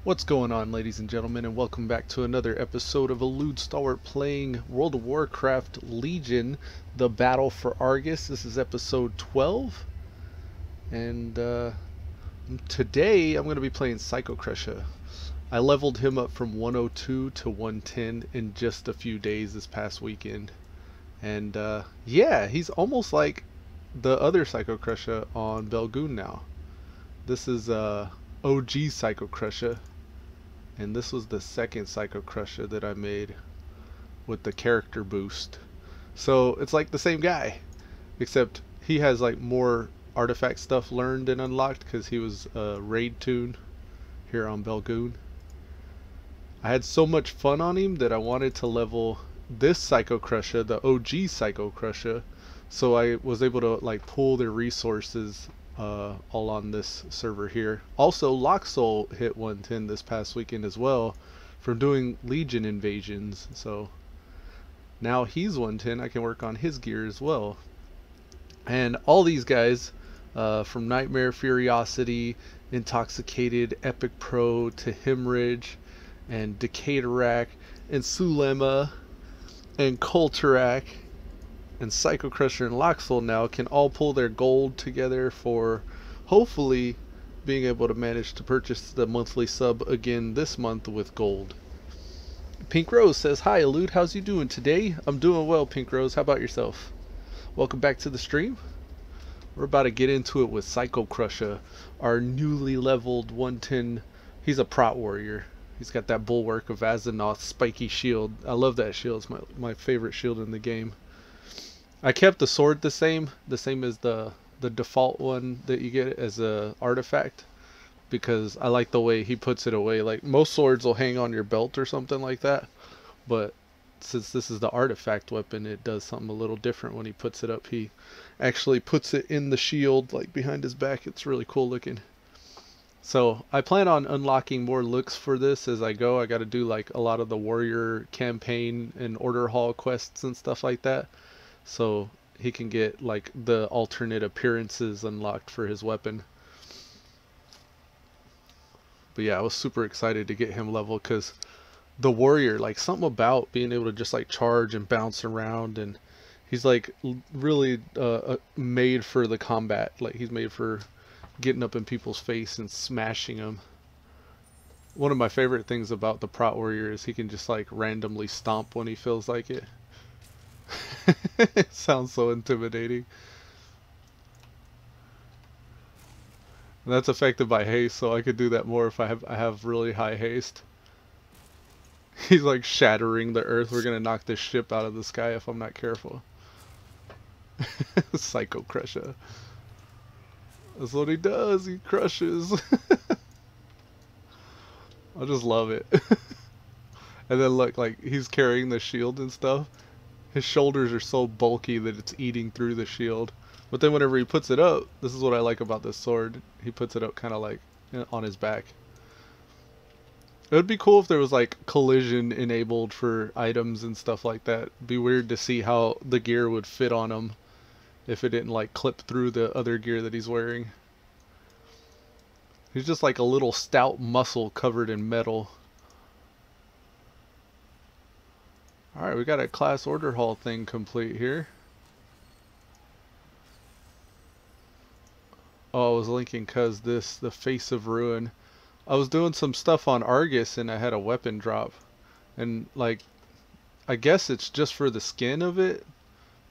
What's going on, ladies and gentlemen, and welcome back to another episode of Elude Stalwart playing World of Warcraft Legion, The Battle for Argus. This is episode 12, and today I'm going to be playing Psycocrusha. I leveled him up from 102 to 110 in just a few days this past weekend, and yeah, he's almost like the other Psycocrusha on Belgoon now. This is OG Psycocrusha. And this was the second Psycocrusha that I made with the character boost. So it's like the same guy, except he has like more artifact stuff learned and unlocked because he was raid tune here on Belgoon. I had so much fun on him that I wanted to level this Psycocrusha, the OG Psycocrusha, so I was able to like pull their resources all on this server here. Also, Loxol hit 110 this past weekend as well from doing Legion invasions, so now he's 110. I can work on his gear as well. And all these guys, from Nightmare, Furiosity, Intoxicated, Epic Pro to Hemorrhage, and Decatorak, and Sulema, and Colterac, and Psycocrusha and Loxol now can all pull their gold together for hopefully being able to manage to purchase the monthly sub again this month with gold. Pink Rose says, "Hi Elude, how's you doing today?" I'm doing well, Pink Rose. How about yourself? Welcome back to the stream. We're about to get into it with Psycocrusha, our newly leveled 110. He's a prot warrior. He's got that Bulwark of Azzinoth spiky shield. I love that shield. It's my favorite shield in the game. I kept the sword the same as the default one that you get as a artifact, because I like the way he puts it away. Like most swords will hang on your belt or something like that, but since this is the artifact weapon, it does something a little different when he puts it up. He actually puts it in the shield, like behind his back. It's really cool looking. So I plan on unlocking more looks for this as I go. I got to do like a lot of the warrior campaign and order hall quests and stuff like that, so he can get like the alternate appearances unlocked for his weapon. But yeah, I was super excited to get him level because the warrior, like something about being able to just like charge and bounce around, and he's like really made for the combat. Like he's made for getting up in people's face and smashing them. One of my favorite things about the prot warrior is he can just like randomly stomp when he feels like it. It sounds so intimidating. And that's affected by haste, so I could do that more if I have really high haste. He's like shattering the earth. We're gonna knock this ship out of the sky if I'm not careful. Psycocrusha. That's what he does. He crushes. I just love it. And then look, like he's carrying the shield and stuff. His shoulders are so bulky that it's eating through the shield. But then whenever he puts it up, this is what I like about this sword. He puts it up kind of like on his back. It would be cool if there was like collision enabled for items and stuff like that. It'd be weird to see how the gear would fit on him if it didn't like clip through the other gear that he's wearing. He's just like a little stout muscle covered in metal. Alright, we got a class order hall thing complete here. Oh, I was linking because the Face of Ruin. I was doing some stuff on Argus and I had a weapon drop. And like, I guess it's just for the skin of it,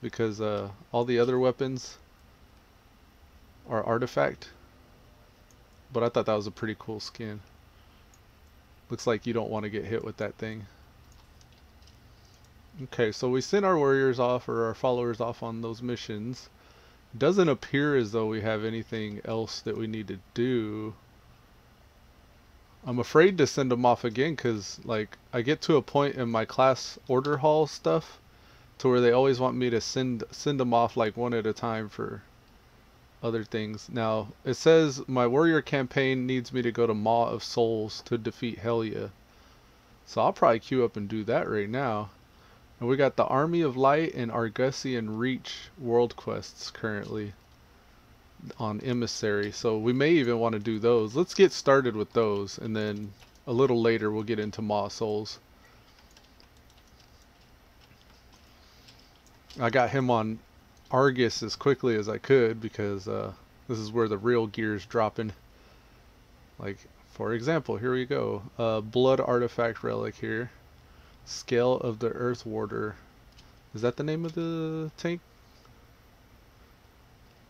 because all the other weapons are artifact. But I thought that was a pretty cool skin. Looks like you don't want to get hit with that thing. Okay, so we sent our warriors off, or our followers off on those missions. Doesn't appear as though we have anything else that we need to do. I'm afraid to send them off again because like I get to a point in my class order hall stuff to where they always want me to send them off like one at a time for other things. Now it says my warrior campaign needs me to go to Maw of Souls to defeat Helya. So I'll probably queue up and do that right now. And we got the Army of Light and Argusian Reach world quests currently on emissary, so we may even want to do those. Let's get started with those, and then a little later we'll get into Maw Souls. I got him on Argus as quickly as I could because this is where the real gear's dropping. Like, for example, here we go. Blood Artifact Relic here. Scale of the Earth Warder. Is that the name of the tank?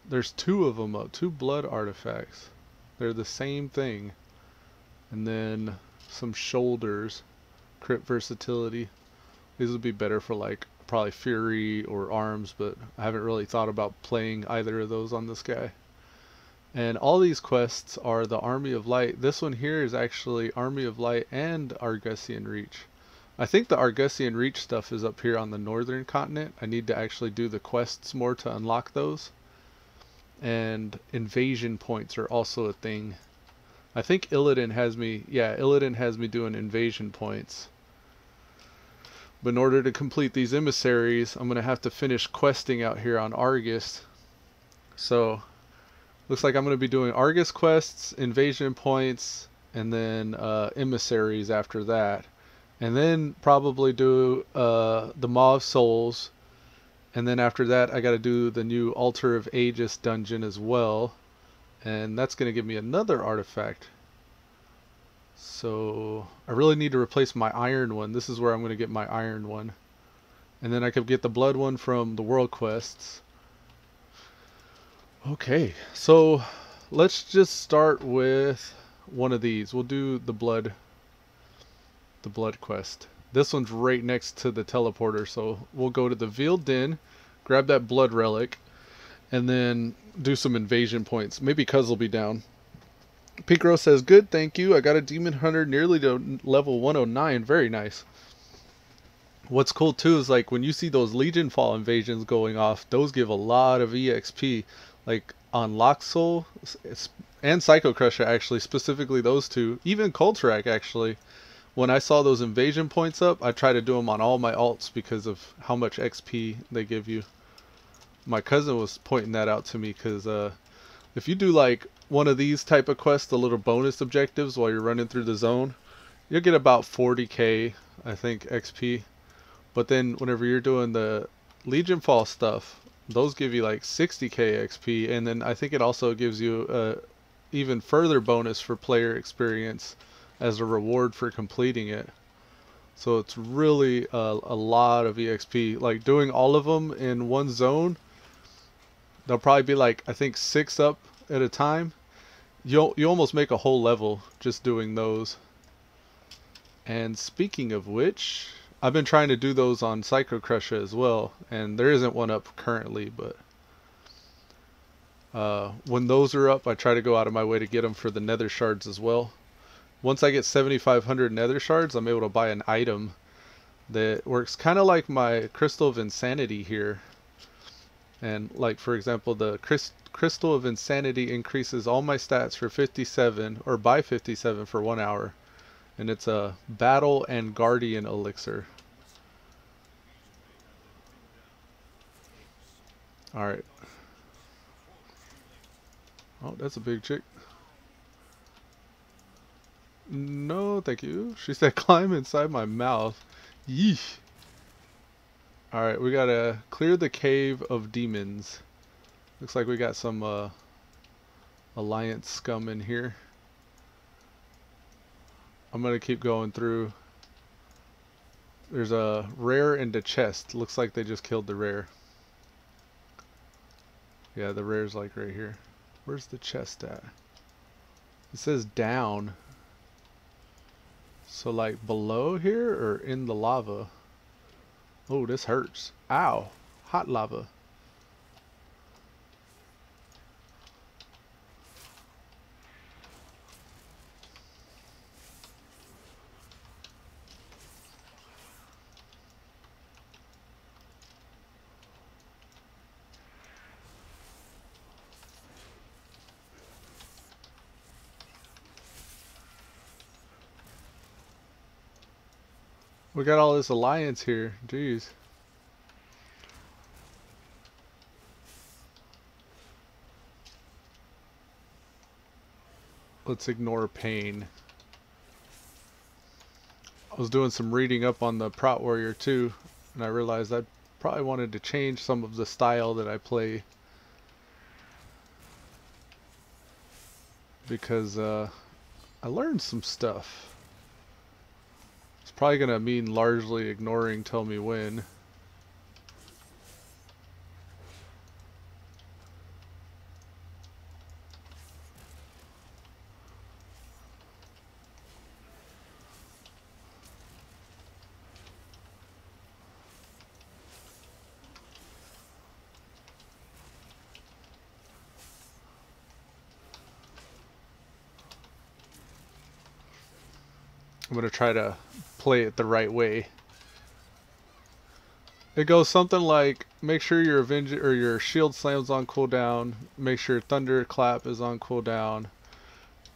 There's two of them up. Two blood artifacts. They're the same thing. And then some shoulders. Crit versatility. These would be better for like probably Fury or Arms, but I haven't really thought about playing either of those on this guy. And all these quests are the Army of Light. This one here is actually Army of Light and Argusian Reach. I think the Argusian Reach stuff is up here on the northern continent. I need to actually do the quests more to unlock those. And invasion points are also a thing. I think Illidan has me, yeah, Illidan has me doing invasion points. But in order to complete these emissaries, I'm going to have to finish questing out here on Argus. So, looks like I'm going to be doing Argus quests, invasion points, and then emissaries after that. And then probably do the Maw of Souls. And then after that, I got to do the new Altar of Aegis dungeon as well. And that's going to give me another artifact. So I really need to replace my iron one. This is where I'm going to get my iron one. And then I could get the blood one from the world quests. Okay, so let's just start with one of these. We'll do the blood quest. This one's right next to the teleporter, so we'll go to the Veiled Den, grab that blood relic, and then do some invasion points. Maybe Cuz will be down. Picro says, good, thank you. I got a Demon Hunter nearly to level 109. Very nice. What's cool too is like when you see those Legion Fall invasions going off, those give a lot of EXP. Like on Loxol and Psycocrusha, actually, specifically those two. Even Coltrack, actually. When I saw those invasion points up, I try to do them on all my alts because of how much XP they give you. My cousin was pointing that out to me because if you do like one of these type of quests, the little bonus objectives while you're running through the zone, you'll get about 40k, I think, XP. But then whenever you're doing the Legion Fall stuff, those give you like 60k XP, and then I think it also gives you a even further bonus for player experience as a reward for completing it. So it's really a lot of EXP. Like doing all of them in one zone, there'll probably be like, I think 6 up at a time. You almost make a whole level just doing those. And speaking of which, I've been trying to do those on Psycocrusha as well, and there isn't one up currently, but when those are up, I try to go out of my way to get them for the nether shards as well. Once I get 7,500 nether shards, I'm able to buy an item that works kind of like my Crystal of Insanity here. And like, for example, the Crystal of Insanity increases all my stats for 57, or by 57 for 1 hour. And it's a Battle and Guardian elixir. Alright. Oh, that's a big chick. No, thank you. She said climb inside my mouth. Yeesh. Alright, we gotta clear the Cave of Demons. Looks like we got some Alliance scum in here. I'm gonna keep going through. There's a rare and a chest. Looks like they just killed the rare. Yeah, the rare's like right here. Where's the chest at? It says down. So like below here or in the lava? Oh, this hurts. Ow. Hot lava. We got all this alliance here. Jeez. Let's ignore pain. I was doing some reading up on the Prot Warrior too, and I realized I probably wanted to change some of the style that I play, because I learned some stuff. It's probably gonna mean largely ignoring Tell Me When. I'm gonna try to play it the right way. It goes something like, make sure your your shield slam's on cooldown, make sure thunderclap is on cooldown,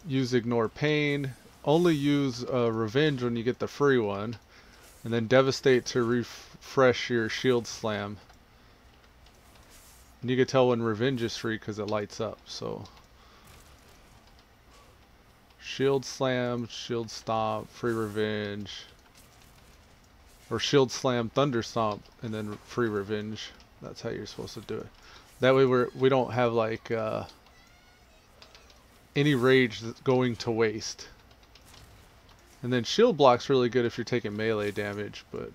use ignore pain, only use revenge when you get the free one, and then devastate to refresh your shield slam. And you can tell when revenge is free because it lights up. So shield slam, shield stomp, free revenge, or shield slam, thunder stomp, and then free revenge. That's how you're supposed to do it. That way we don't have like any rage that's going to waste. And then shield block's really good if you're taking melee damage, but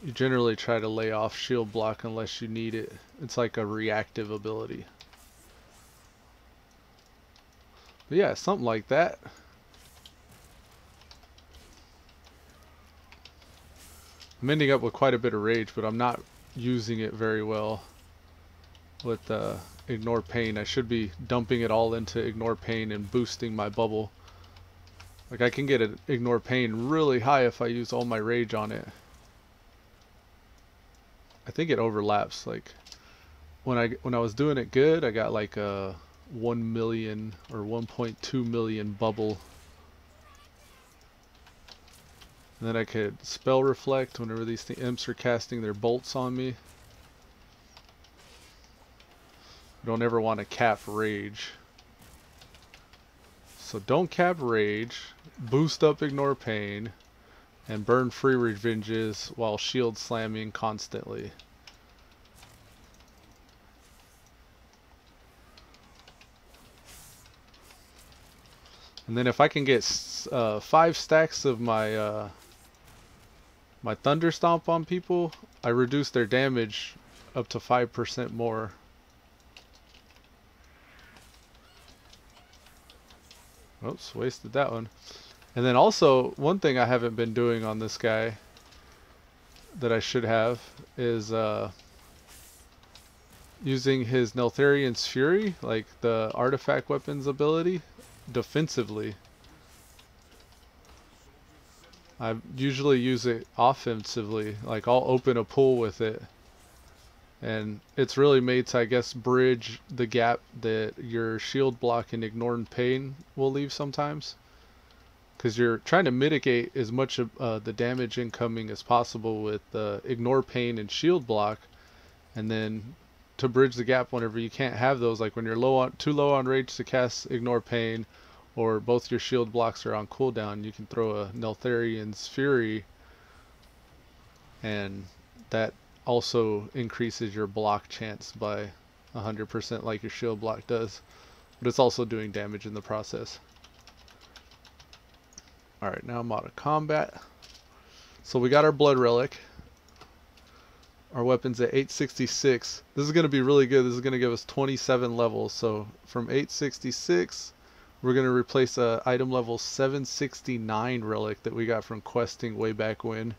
you generally try to lay off shield block unless you need it. It's like a reactive ability. But yeah, something like that. I'm ending up with quite a bit of rage, but I'm not using it very well with ignore pain. I should be dumping it all into ignore pain and boosting my bubble. Like I can get an ignore pain really high if I use all my rage on it. I think it overlaps. Like when I was doing it good, I got like a 1 million or 1.2 million bubble. And then I could spell reflect whenever these imps are casting their bolts on me. You don't ever want to cap rage. So don't cap rage, boost up ignore pain, and burn free revenges while shield slamming constantly. And then if I can get 5 stacks of my my thunder stomp on people, I reduce their damage up to 5% more. Oops, wasted that one. And then also, one thing I haven't been doing on this guy that I should have is using his Neltharian's Fury, like the artifact weapons ability, defensively. I usually use it offensively, like I'll open a pool with it. And it's really made to, I guess, bridge the gap that your shield block and ignoring pain will leave sometimes. Because you're trying to mitigate as much of the damage incoming as possible with ignore pain and shield block. And then to bridge the gap whenever you can't have those, like when you're too low on rage to cast ignore pain, or both your shield blocks are on cooldown, you can throw a Neltharian's Fury, and that also increases your block chance by 100% like your shield block does, but it's also doing damage in the process. Alright, now I'm out of combat. So we got our blood relic. Our weapon's at 866. This is going to be really good. This is going to give us 27 levels. So from 866, we're going to replace a item level 769 relic that we got from questing way back when.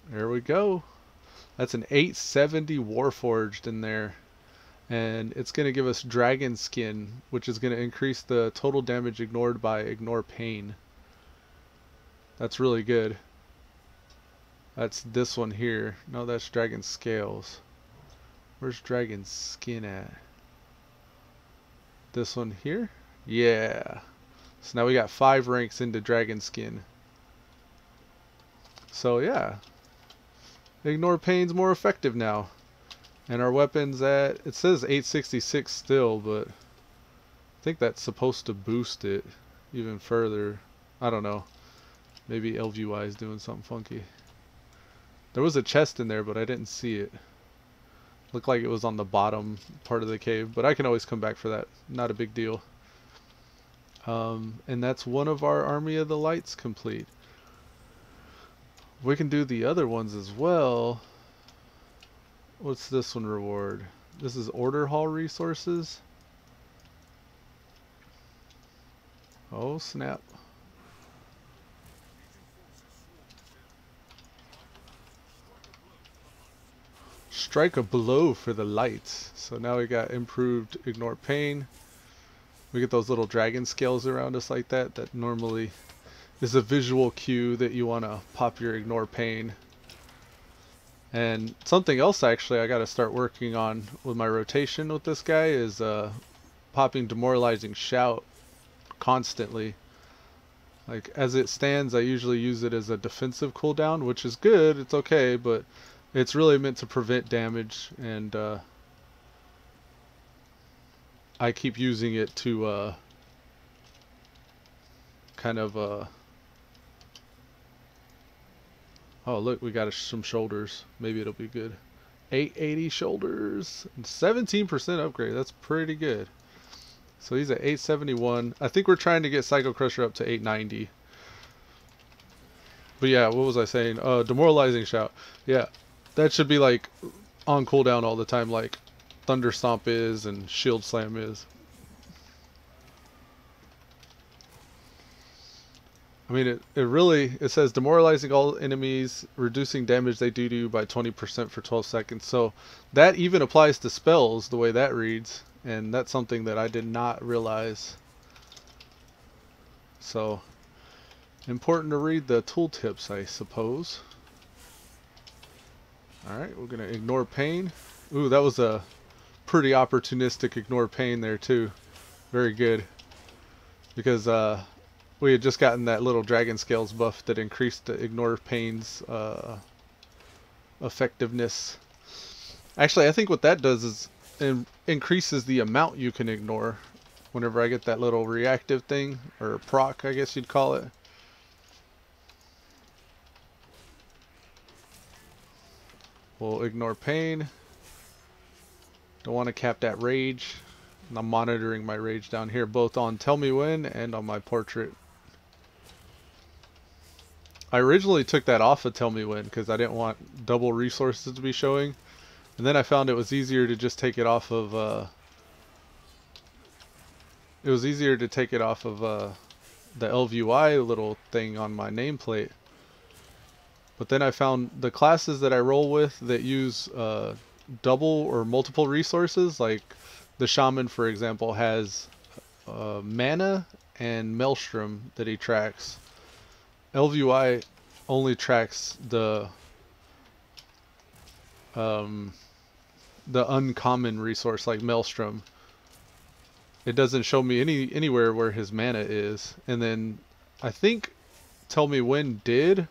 There we go. That's an 870 Warforged in there. And it's going to give us Dragon Skin, which is going to increase the total damage ignored by ignore pain. That's really good. That's this one here. No, that's Dragon Scales. Where's Dragon Skin at? This one here? Yeah. So now we got 5 ranks into Dragon Skin. So yeah. Ignore pain's more effective now. And our weapon's at, it says 866 still, but I think that's supposed to boost it even further. I don't know. Maybe LVY is doing something funky. There was a chest in there, but I didn't see it. Looked like it was on the bottom part of the cave, but I can always come back for that. Not a big deal. And that's one of our Army of the Lights complete. We can do the other ones as well. What's this one reward? This is Order Hall resources. Oh snap. Strike a blow for the lights. So now we got improved ignore pain. We get those little dragon scales around us like that. That normally is a visual cue that you want to pop your ignore pain. And something else actually I got to start working on with my rotation with this guy is popping demoralizing shout constantly. Like as it stands, I usually use it as a defensive cooldown, which is good, it's okay, but it's really meant to prevent damage, and I keep using it to kind of oh look, we got some shoulders. Maybe it'll be good. 880 shoulders and 17% upgrade. That's pretty good. So he's at 871. I think we're trying to get Psycocrusha up to 890. But yeah, what was I saying? Demoralizing shout. Yeah, that should be like on cooldown all the time, like Thunder Stomp is and Shield Slam is. I mean, it says demoralizing all enemies, reducing damage they do to you by 20% for 12 seconds. So that even applies to spells the way that reads. And that's something that I did not realize. So important to read the tooltips, I suppose. Alright, we're going to ignore pain. Ooh, that was a pretty opportunistic ignore pain there too. Very good. Because we had just gotten that little dragon scales buff that increased the ignore pain's effectiveness. Actually, I think what that does is increases the amount you can ignore whenever I get that little reactive thing, or proc I guess you'd call it. We'll ignore pain. Don't want to cap that rage. And I'm monitoring my rage down here, both on Tell Me When and on my portrait. I originally took that off of Tell Me When because I didn't want double resources to be showing. And then I found it was easier to just take it off of the LVY little thing on my nameplate. But then I found the classes that I roll with that use double or multiple resources, like the Shaman, for example, has mana and Maelstrom that he tracks. LVY only tracks the uncommon resource like Maelstrom. It doesn't show me anywhere where his mana is. And then I think Tell Me When did,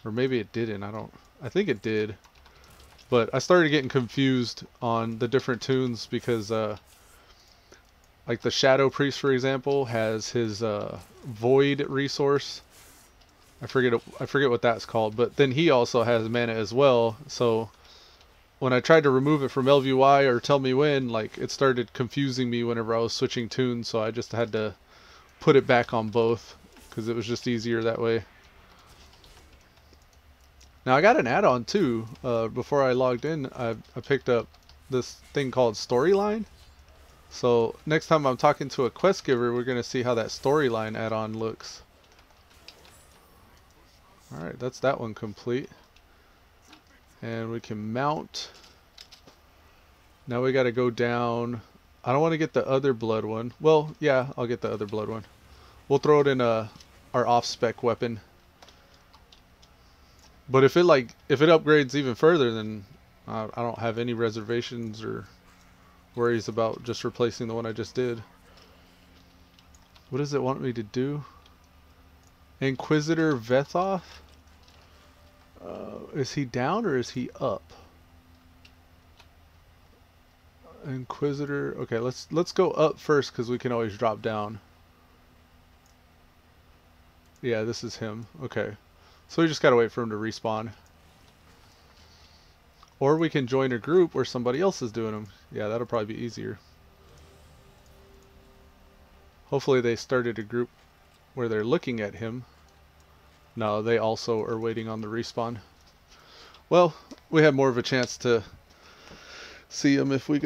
or maybe it didn't. I think it did. But I started getting confused on the different tunes because like the Shadow Priest, for example, has his Void resource. I forget what that's called, but then he also has mana as well. So when I tried to remove it from LVY or Tell Me When, like it started confusing me whenever I was switching tunes, so I just had to put it back on both because it was just easier that way. Now I got an add-on too. Before I logged in, I picked up this thing called Storyline. So next time I'm talking to a quest giver, we're going to see how that Storyline add-on looks. Alright, that's that one complete. And we can mount. Now we got to go down. I don't want to get the other blood one. Well, yeah, I'll get the other blood one. We'll throw it in our off-spec weapon. But if it upgrades even further, then I don't have any reservations or worries about just replacing the one I just did. What does it want me to do? Inquisitor Vethoff? Is he down or is he up? Inquisitor. Okay, let's go up first because we can always drop down. Yeah, this is him. Okay. So we just gotta wait for him to respawn. Or we can join a group where somebody else is doing them. Yeah, that'll probably be easier. Hopefully they started a group where they're looking at him. No, they also are waiting on the respawn. Well, we have more of a chance to see him if we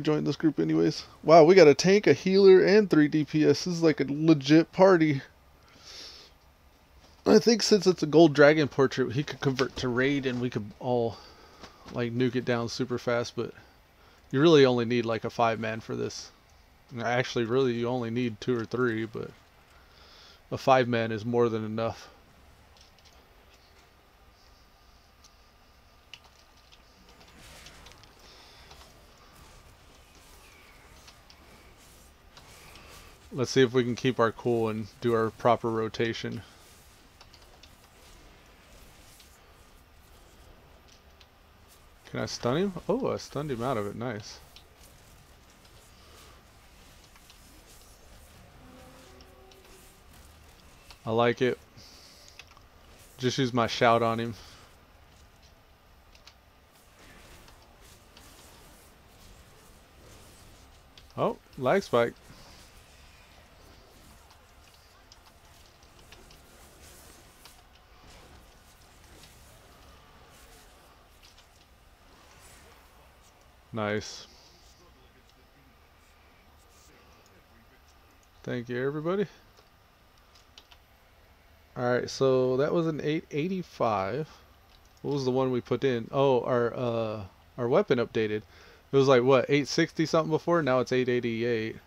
join this group anyways. Wow, we got a tank, a healer, and 3 DPS. This is like a legit party. I think since it's a gold dragon portrait, he could convert to raid and we could all like nuke it down super fast, but you really only need like a 5-man for this. Actually, really you only need 2 or 3, but a 5-man is more than enough. Let's see if we can keep our cool and do our proper rotation. Can I stun him? Oh, I stunned him out of it. Nice. I like it. Just use my shout on him. Oh, lag spike. Nice. Thank you, everybody. Alright, so that was an 885. What was the one we put in? Oh, our weapon updated. It was like, what, 860 something before? Now it's 888.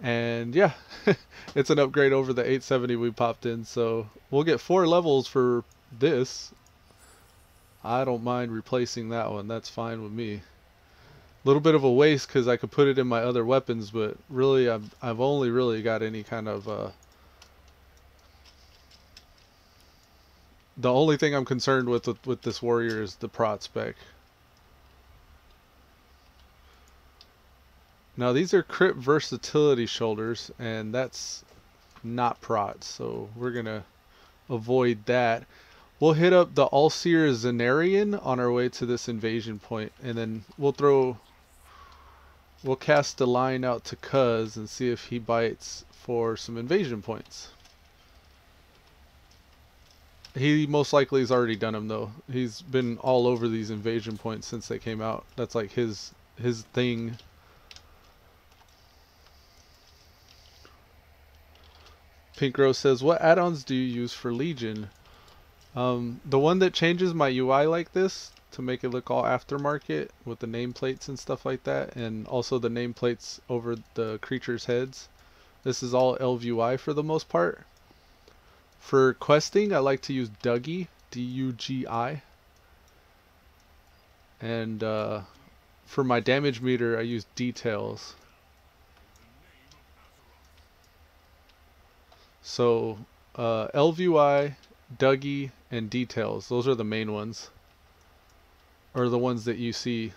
And yeah, it's an upgrade over the 870 we popped in. So we'll get 4 levels for this. I don't mind replacing that one. That's fine with me. A little bit of a waste because I could put it in my other weapons, but really I've only really got any kind of the only thing I'm concerned with this warrior is the prot spec. Now these are crit versatility shoulders, and that's not prot, so we're gonna avoid that. We'll hit up the All-Seer Zenarian on our way to this invasion point, and then we'll cast a line out to Cuz and see if he bites for some invasion points. He most likely has already done them though. He's been all over these invasion points since they came out. That's like his thing. Pink Rose says, what add-ons do you use for Legion? The one that changes my UI like this to make it look all aftermarket with the nameplates and stuff like that, and also the nameplates over the creatures' heads. This is all ilvl for the most part. For questing, I like to use Dougie, D-U-G-I. And for my damage meter, I use Details. So LVI, Dougie, and Details, those are the main ones, or the ones that you see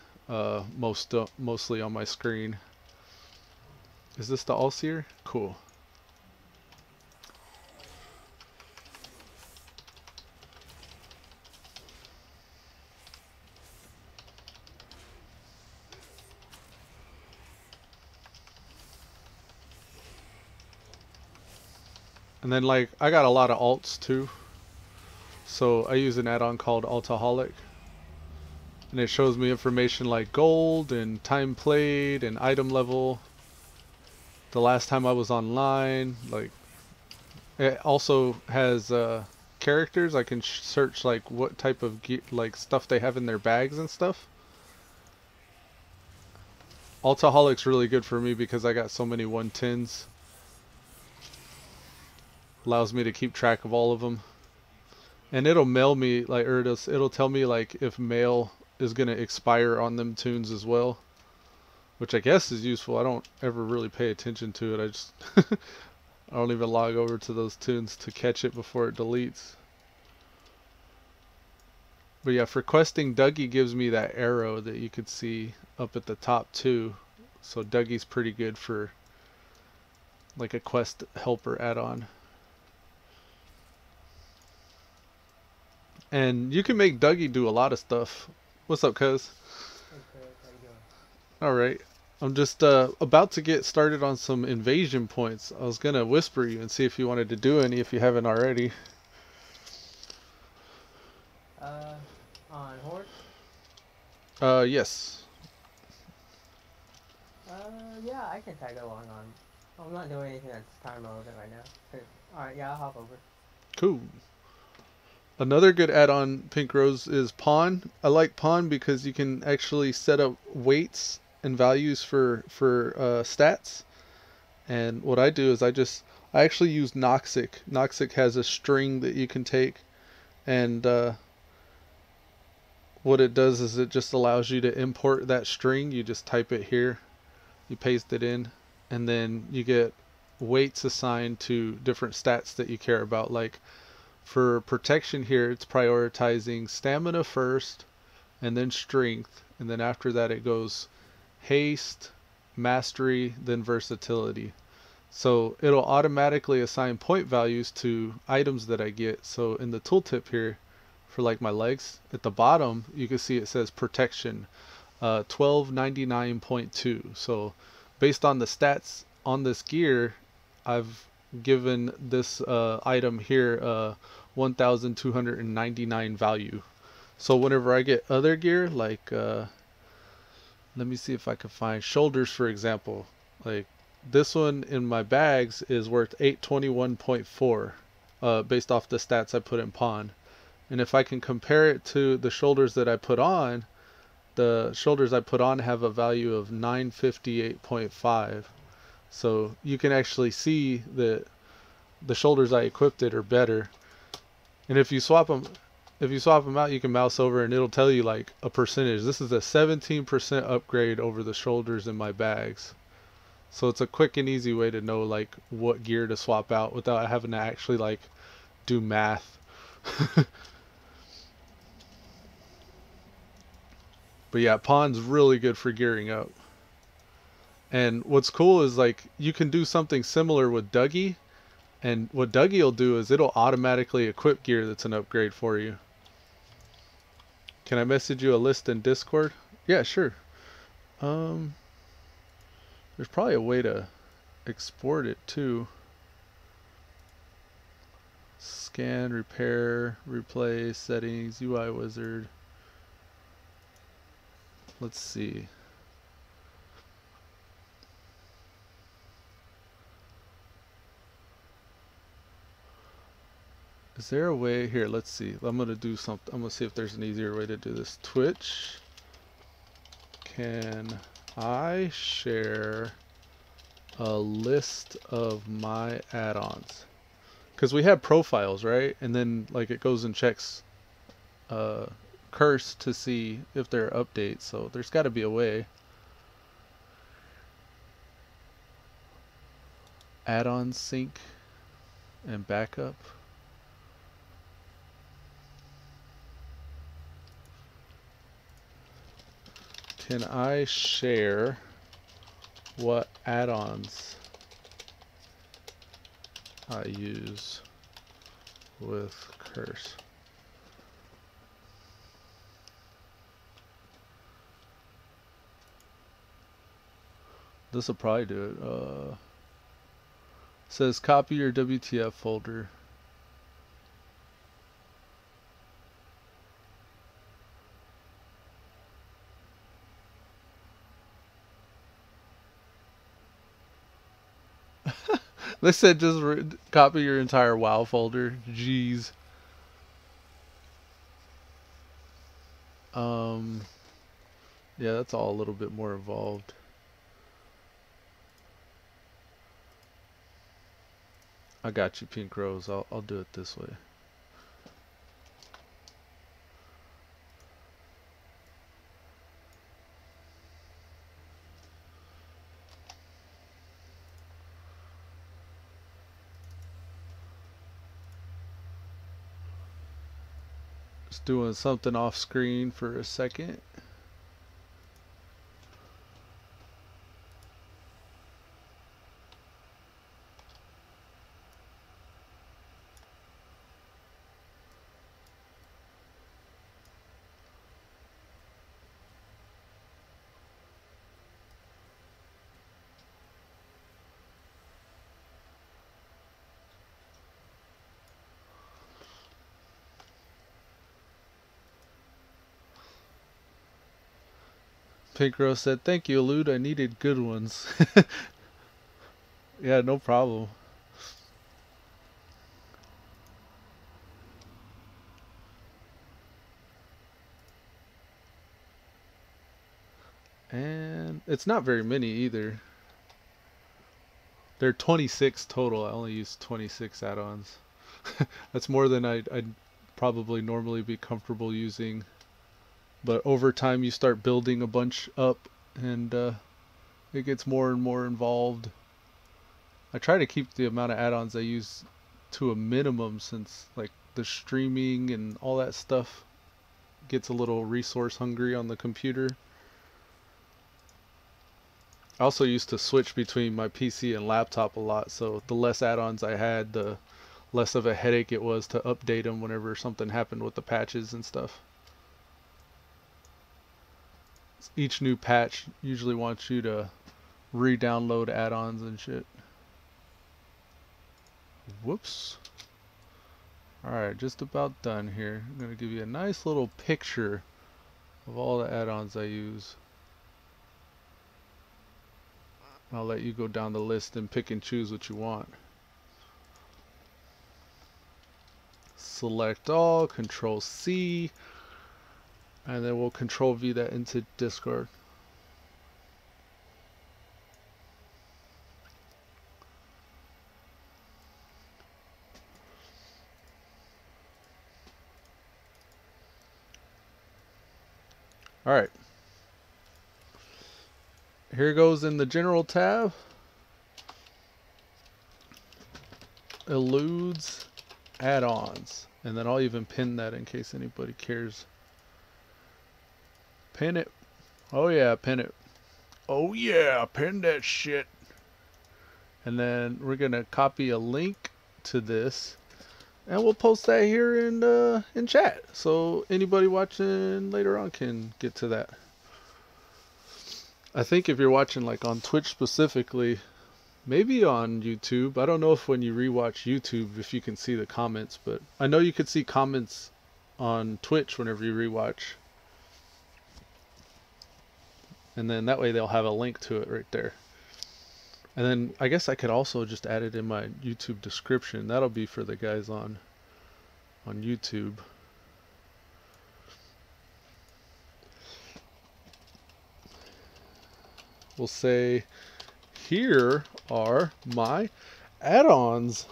mostly on my screen. Is this the All-Seer? Cool. And then like I got a lot of alts too. So I use an add-on called Altaholic. And it shows me information like gold and time played and item level. The last time I was online, like it also has characters. I can search like what type of like stuff they have in their bags and stuff. Altaholic's really good for me because I got so many 110s. Allows me to keep track of all of them, and it'll mail me like, or it'll tell me like if mail is gonna expire on them tunes as well, which I guess is useful. I don't ever really pay attention to it. I just I don't even log over to those tunes to catch it before it deletes. But yeah, for questing, Dougie gives me that arrow that you could see up at the top too. So Dougie's pretty good for like a quest helper add-on. And you can make Dougie do a lot of stuff. What's up, cuz? Hey Chris, how you doing? Alright. I'm just about to get started on some invasion points. I was gonna whisper you and see if you wanted to do any if you haven't already. Uh, on Horde? Yes. Yeah, I can tag along on. I'm not doing anything that's time relevant right now. Alright, yeah, I'll hop over. Cool. Another good add-on Pink Rose is Pawn. I like Pawn because you can actually set up weights and values for stats. And what I do is I actually use Noxic. Noxic has a string that you can take, and what it does is it just allows you to import that string. You just type it here, you paste it in, and then you get weights assigned to different stats that you care about. Like for protection here, it's prioritizing stamina first, and then strength, and then after that it goes haste, mastery, then versatility. So it'll automatically assign point values to items that I get. So in the tooltip here, for like my legs, at the bottom you can see it says protection 1299.2. So based on the stats on this gear, I've given this item here 1299 value. So whenever I get other gear, like let me see if I can find shoulders, for example. Like this one in my bags is worth 821.4 based off the stats I put in pawn. And if I can compare it to the shoulders that I put on, the shoulders I put on have a value of 958.5. So you can actually see that the shoulders I equipped it are better. And if you swap them out, you can mouse over and it'll tell you like a percentage. This is a 17% upgrade over the shoulders in my bags. So it's a quick and easy way to know like what gear to swap out without having to actually like do math. But yeah, pawn's really good for gearing up. And what's cool is like you can do something similar with Dougie. And what Dougie will do is it'll automatically equip gear that's an upgrade for you. Can I message you a list in Discord? Yeah, sure. Um, there's probably a way to export it too. Scan, repair, replay, settings, UI wizard. Let's see. Is there a way here? Let's see. I'm gonna do something. I'm gonna see if there's an easier way to do this. Twitch. Can I share a list of my add-ons? Because we have profiles, right? And then like it goes and checks Curse to see if there are updates. So there's got to be a way. Add-on sync and backup. Can I share what add-ons I use with Curse? This will probably do it. Says copy your WTF folder. They said just copy your entire WoW folder. Jeez. Yeah, that's all a little bit more involved. I got you, Pink Rose. I'll do it this way. Just doing something off screen for a second. Pink Rose said, "Thank you, Elude. I needed good ones." Yeah, no problem. And it's not very many either. There are 26 total. I only used 26 add-ons. That's more than I'd probably normally be comfortable using. But over time you start building a bunch up and it gets more and more involved. I try to keep the amount of add-ons I use to a minimum since like the streaming and all that stuff gets a little resource hungry on the computer. I also used to switch between my PC and laptop a lot, so the less add-ons I had, the less of a headache it was to update them whenever something happened with the patches and stuff. Each new patch usually wants you to re-download add-ons and shit. Whoops. Alright, just about done here. I'm going to give you a nice little picture of all the add-ons I use. I'll let you go down the list and pick and choose what you want. Select all, Control C, and then we'll Control V that into Discord. Alright. Here goes in the General tab. Eludes add-ons. And then I'll even pin that in case anybody cares. Pin it. Oh yeah, pin it. Oh yeah, pin that shit. And then we're gonna copy a link to this, and we'll post that here in chat, so anybody watching later on can get to that. I think if you're watching like on Twitch specifically, maybe on YouTube, I don't know if when you rewatch YouTube if you can see the comments, but I know you could see comments on Twitch whenever you rewatch. And then that way they'll have a link to it right there. And then I guess I could also just add it in my YouTube description. That'll be for the guys on YouTube. We'll say, here are my add-ons.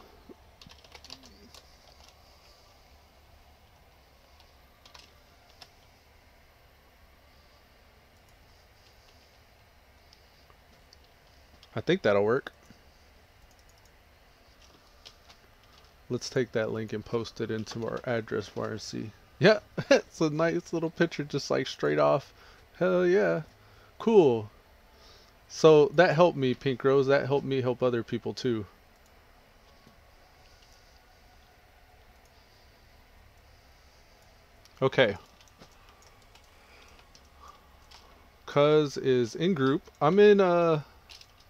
I think that'll work. Let's take that link and post it into our address bar and see. Yeah, it's a nice little picture just like straight off. Hell yeah. Cool. So that helped me, Pink Rose. That helped me help other people too. Okay. Cuz is in group. I'm in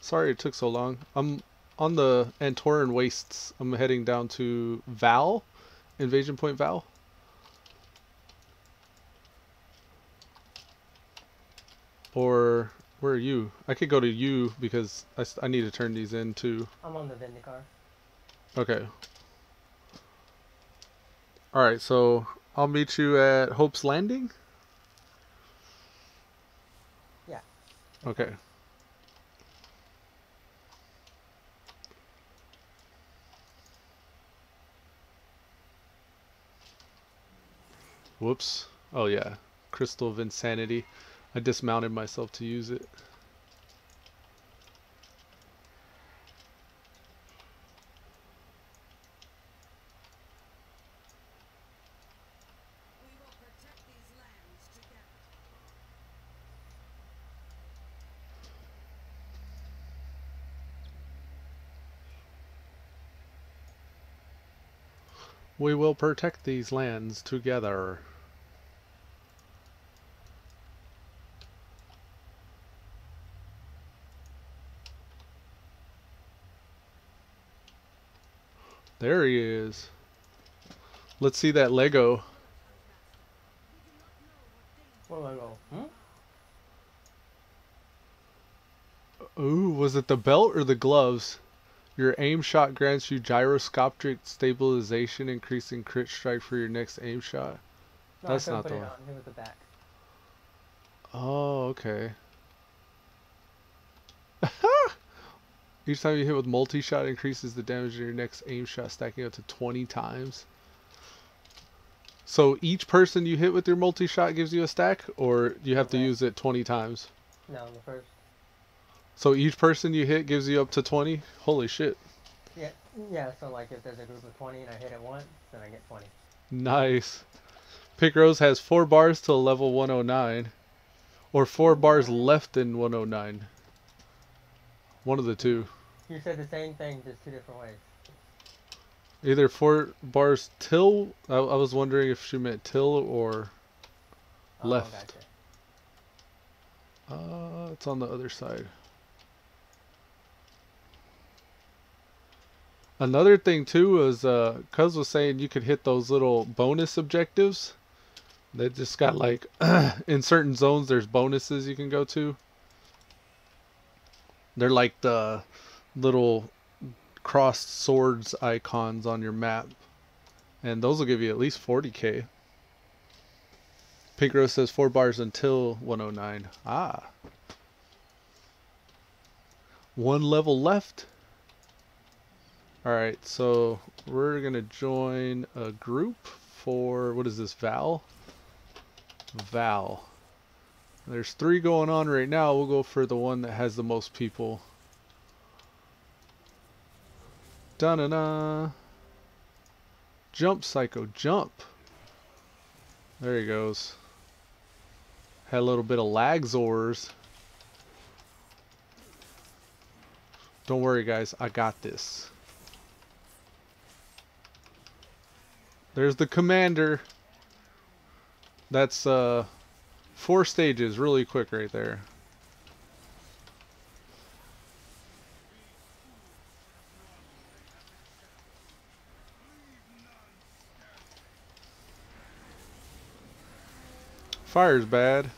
sorry it took so long. I'm on the Antoran Wastes. I'm heading down to Val, Invasion Point Val. Or where are you? I could go to you because I need to turn these in too. I'm on the Vindicar. Okay. Alright, so I'll meet you at Hope's Landing? Yeah. Okay. Whoops. Oh yeah. Crystal of Insanity. I dismounted myself to use it. We will protect these lands together. There he is. Let's see that Lego. Where do I go? Hmm? Was it the belt or the gloves? Your aim shot grants you gyroscopic stabilization, increasing crit strike for your next aim shot. No, That's I couldn't not put the it one. on. It was the back. Oh, okay. Each time you hit with multi-shot increases the damage in your next aim shot, stacking up to 20 times. So each person you hit with your multi-shot gives you a stack, or you have to Okay. use it 20 times? No, the first. So each person you hit gives you up to 20? Holy shit. Yeah, yeah. So like, if there's a group of 20 and I hit it once, then I get 20. Nice. Pick Rose has 4 bars till level 109. Or 4 bars left in 109. One of the two. You said the same thing, just two different ways. Either 4 bars till. I was wondering if she meant till or Oh, left. gotcha. It's on the other side. Another thing too was Cuz was saying you could hit those little bonus objectives. They just got like in certain zones there's bonuses you can go to. They're like the little crossed swords icons on your map. And those will give you at least 40k. Pink Rose says 4 bars until 109. Ah. 1 level left. Alright, so we're going to join a group for, what is this, Val? Val. There's 3 going on right now. We'll go for the one that has the most people. Da-na-na. Jump, Psycho, jump. There he goes. Had a little bit of lag zors. Don't worry, guys. I got this. There's the commander. That's 4 stages really quick right there. Fire's bad.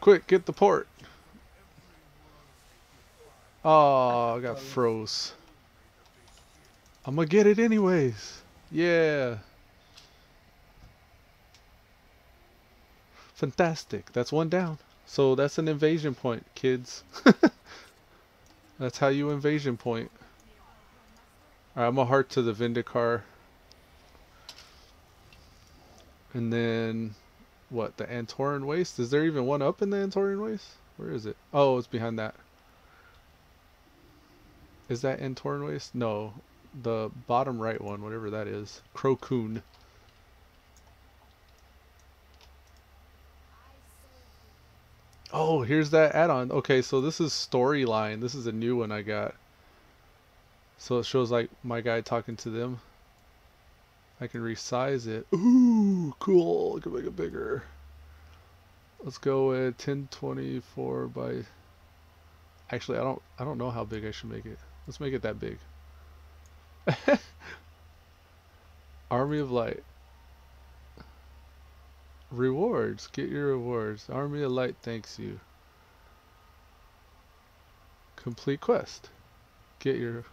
Quick, get the port. Oh, I got froze. I'm gonna get it anyways. Yeah. Fantastic. That's 1 down. So that's an invasion point, kids. That's how you invasion point. Alright, I'm a heart to the Vindicar. And then, what, the Antoran Waste? Is there even one up in the Antoran Waste? Where is it? Oh, it's behind that. Is that Antoran Waste? No. The bottom right one, whatever that is. Crocoon. Oh, here's that add-on. Okay, so this is Storyline. This is a new one I got. So it shows like my guy talking to them. I can resize it. Ooh, cool. I can make it bigger. Let's go with 1024 by. Actually, I don't know how big I should make it. Let's make it that big. Army of Light. Rewards. Get your rewards. Army of Light thanks you. Complete quest. Get your.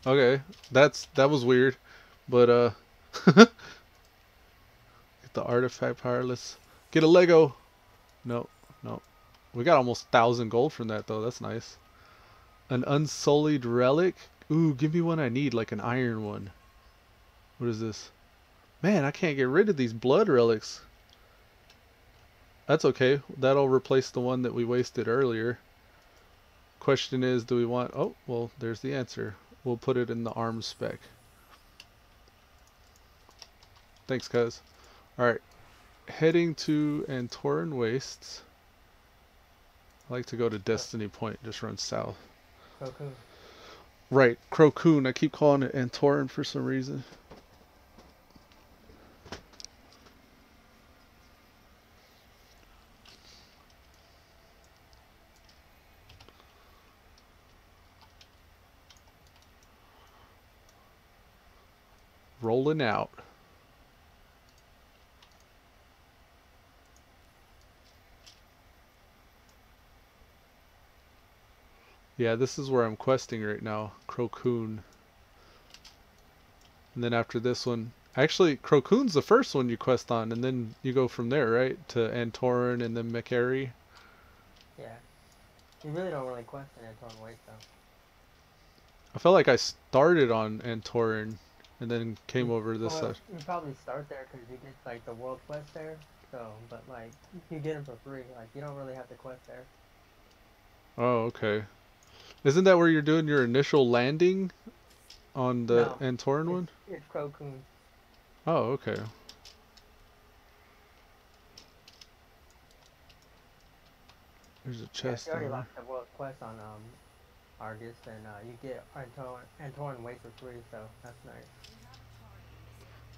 Okay, that was weird, but get the artifact powerless. Get a Lego. No, no. We got almost 1,000 gold from that though. That's nice. An unsullied relic. Ooh, give me one I need, like an iron one. What is this? Man, I can't get rid of these blood relics. That's okay. That'll replace the one that we wasted earlier. Question is, do we want... Oh, well, there's the answer. We'll put it in the arms spec. Thanks, cuz. Alright. Heading to Antoran Wastes. I like to go to Destiny Point. Just run south. Cocoon. Right. Crocoon. I keep calling it Antoran for some reason. Rolling out. Yeah, this is where I'm questing right now. Crocoon. And then after this one, actually, Crocoon's the first one you quest on, and then you go from there, right? To Antorin and then Macari. Yeah. You really don't really question Antoine Waite though. I felt like I started on Antorin and then came over this side. You probably start there because you get like the world quest there. So, but like you get them for free. Like you don't really have to quest there. Oh, okay. Isn't that where you're doing your initial landing on the No, Antorin one? it's Crocoon. Oh, okay. There's a Yeah, if chest you already down there. locked the world quest on Argus, then you get Antoine Waite for free. So that's nice.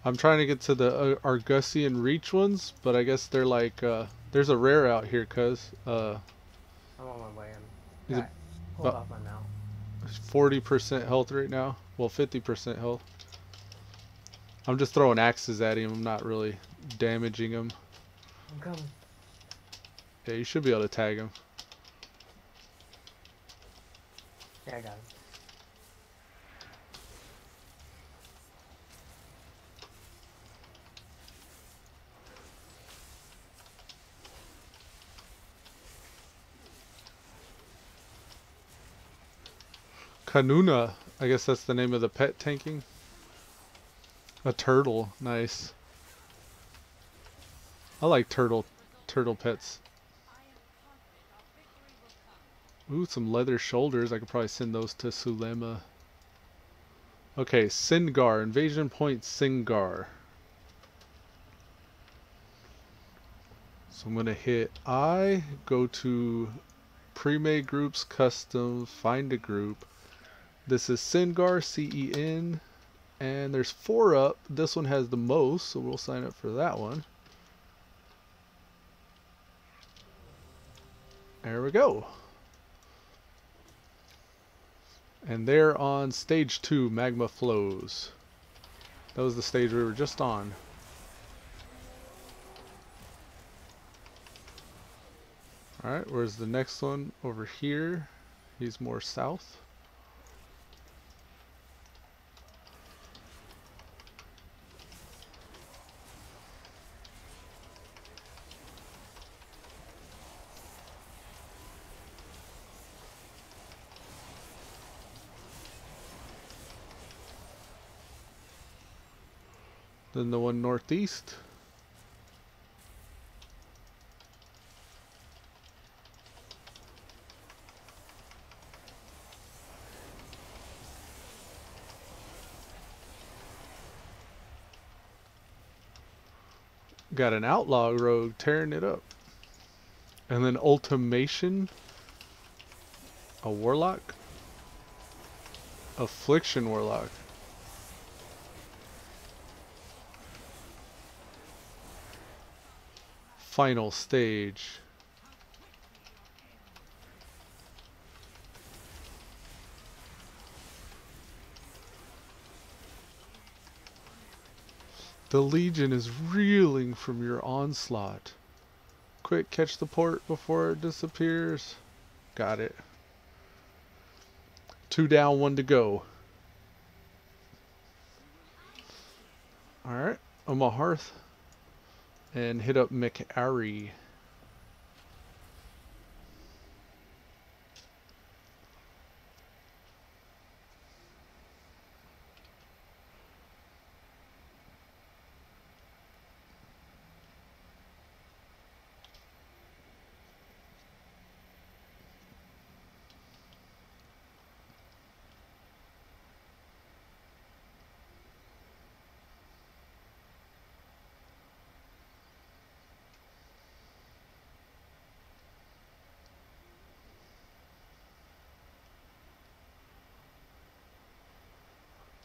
I'm trying to get to the Argusian Reach ones, but I guess they're like, there's a rare out here, cuz. I'm on my way. He's Got pulled about off my mount. 40% health right now. Well, 50% health. I'm just throwing axes at him. I'm not really damaging him. I'm coming. Yeah, you should be able to tag him. Yeah, I got him. Kanuna. I guess that's the name of the pet tanking. A turtle. Nice. I like turtle pets. Ooh, some leather shoulders. I could probably send those to Sulema. Okay, Singar. Invasion point Singar. So I'm going to hit I, go to pre-made groups, custom, find a group. This is Singar, C-E-N, and there's 4 up. This one has the most, so we'll sign up for that one. There we go. And they're on stage 2, Magma Flows. That was the stage we were just on. Alright, where's the next one? Over here. He's more south. Then the one northeast. Got an outlaw rogue tearing it up. And then ultimation. A warlock. Affliction warlock. Final stage. The Legion is reeling from your onslaught. Quick, catch the port before it disappears. Got it. 2 down, 1 to go. Alright, I'm a hearth. And hit up Macari.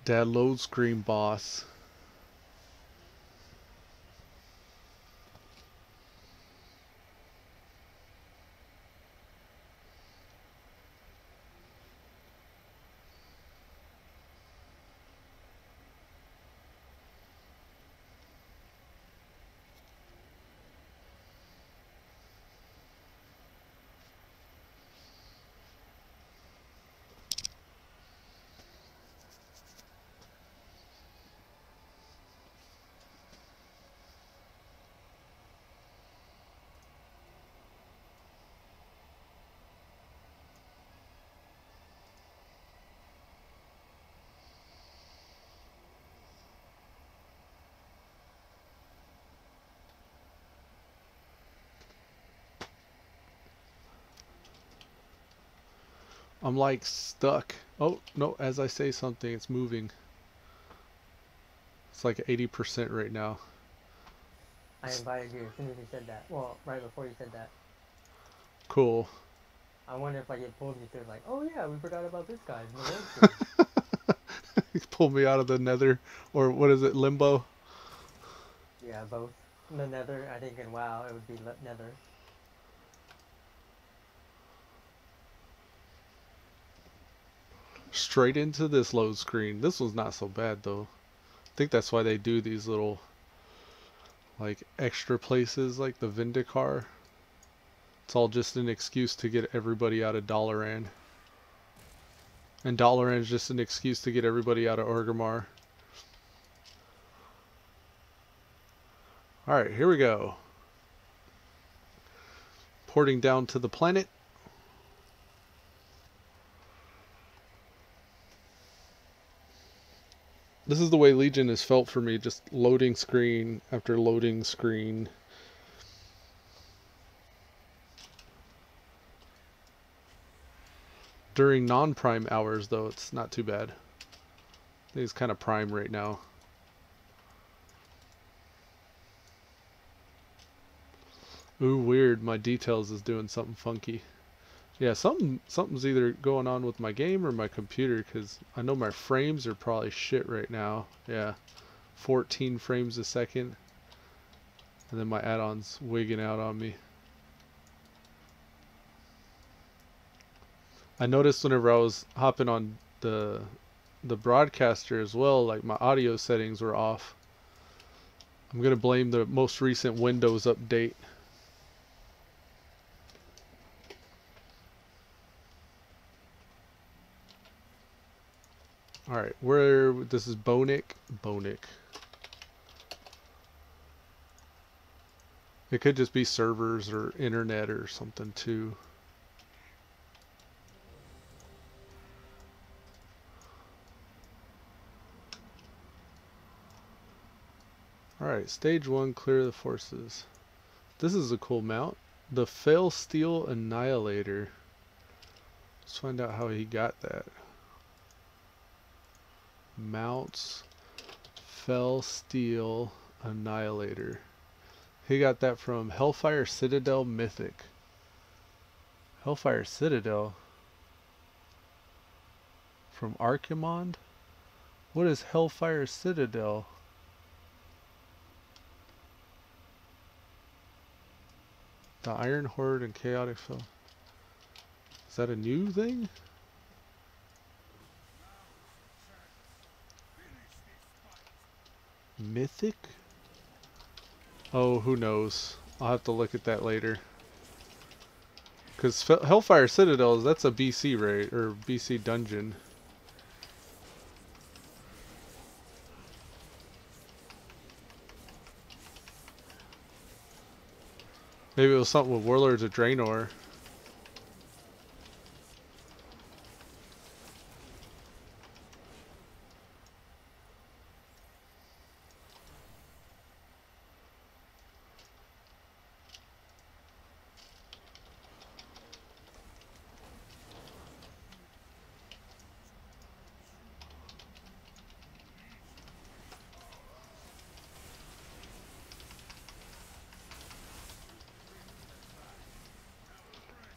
That load screen boss. I'm like stuck. Oh, no, as I say something, it's moving. It's like 80% right now. I invited you as soon as you said that. Well, right before you said that. Cool. I wonder if like it pulled you through like, oh yeah, we forgot about this guy in the world screen. He pulled me out of the nether, or what is it, limbo? Yeah, both. The nether, I think in WoW it would be nether. Straight into this load screen. This one's not so bad though. I think that's why they do these little like extra places like the Vindicar. It's all just an excuse to get everybody out of Dalaran. And Dalaran is just an excuse to get everybody out of Orgrimmar. Alright, here we go. Porting down to the planet. This is the way Legion has felt for me, just loading screen after loading screen. During non-prime hours, though, it's not too bad. I think it's kind of prime right now. Ooh, weird. My details is doing something funky. Yeah, something's either going on with my game or my computer, because I know my frames are probably shit right now. Yeah, 14 frames a second. And then my add-ons wigging out on me. I noticed whenever I was hopping on the broadcaster as well, like my audio settings were off. I'm gonna blame the most recent Windows update. Alright, this is Bonic. It could just be servers or internet or something too. Alright, stage 1, clear the forces. This is a cool mount. The Fell Steel Annihilator. Let's find out how he got that. Mounts Fell Steel Annihilator. He got that from Hellfire Citadel Mythic. Hellfire Citadel? From Archimond? What is Hellfire Citadel? The Iron Horde and Chaotic Fell. Is that a new thing? Mythic? Oh, who knows? I'll have to look at that later. Because Hellfire Citadel, that's a BC raid, or BC dungeon. Maybe it was something with Warlords of Draenor.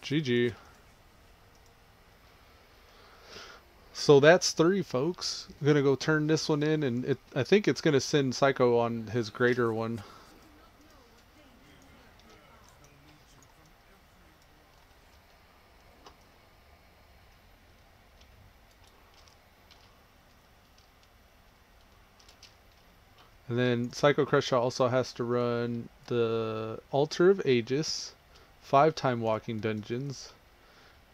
GG. So that's 3, folks. I'm gonna go turn this one in, and I think it's gonna send Psycho on his greater one. And then Psycocrusha also has to run the Altar of Aegis, 5 time walking dungeons,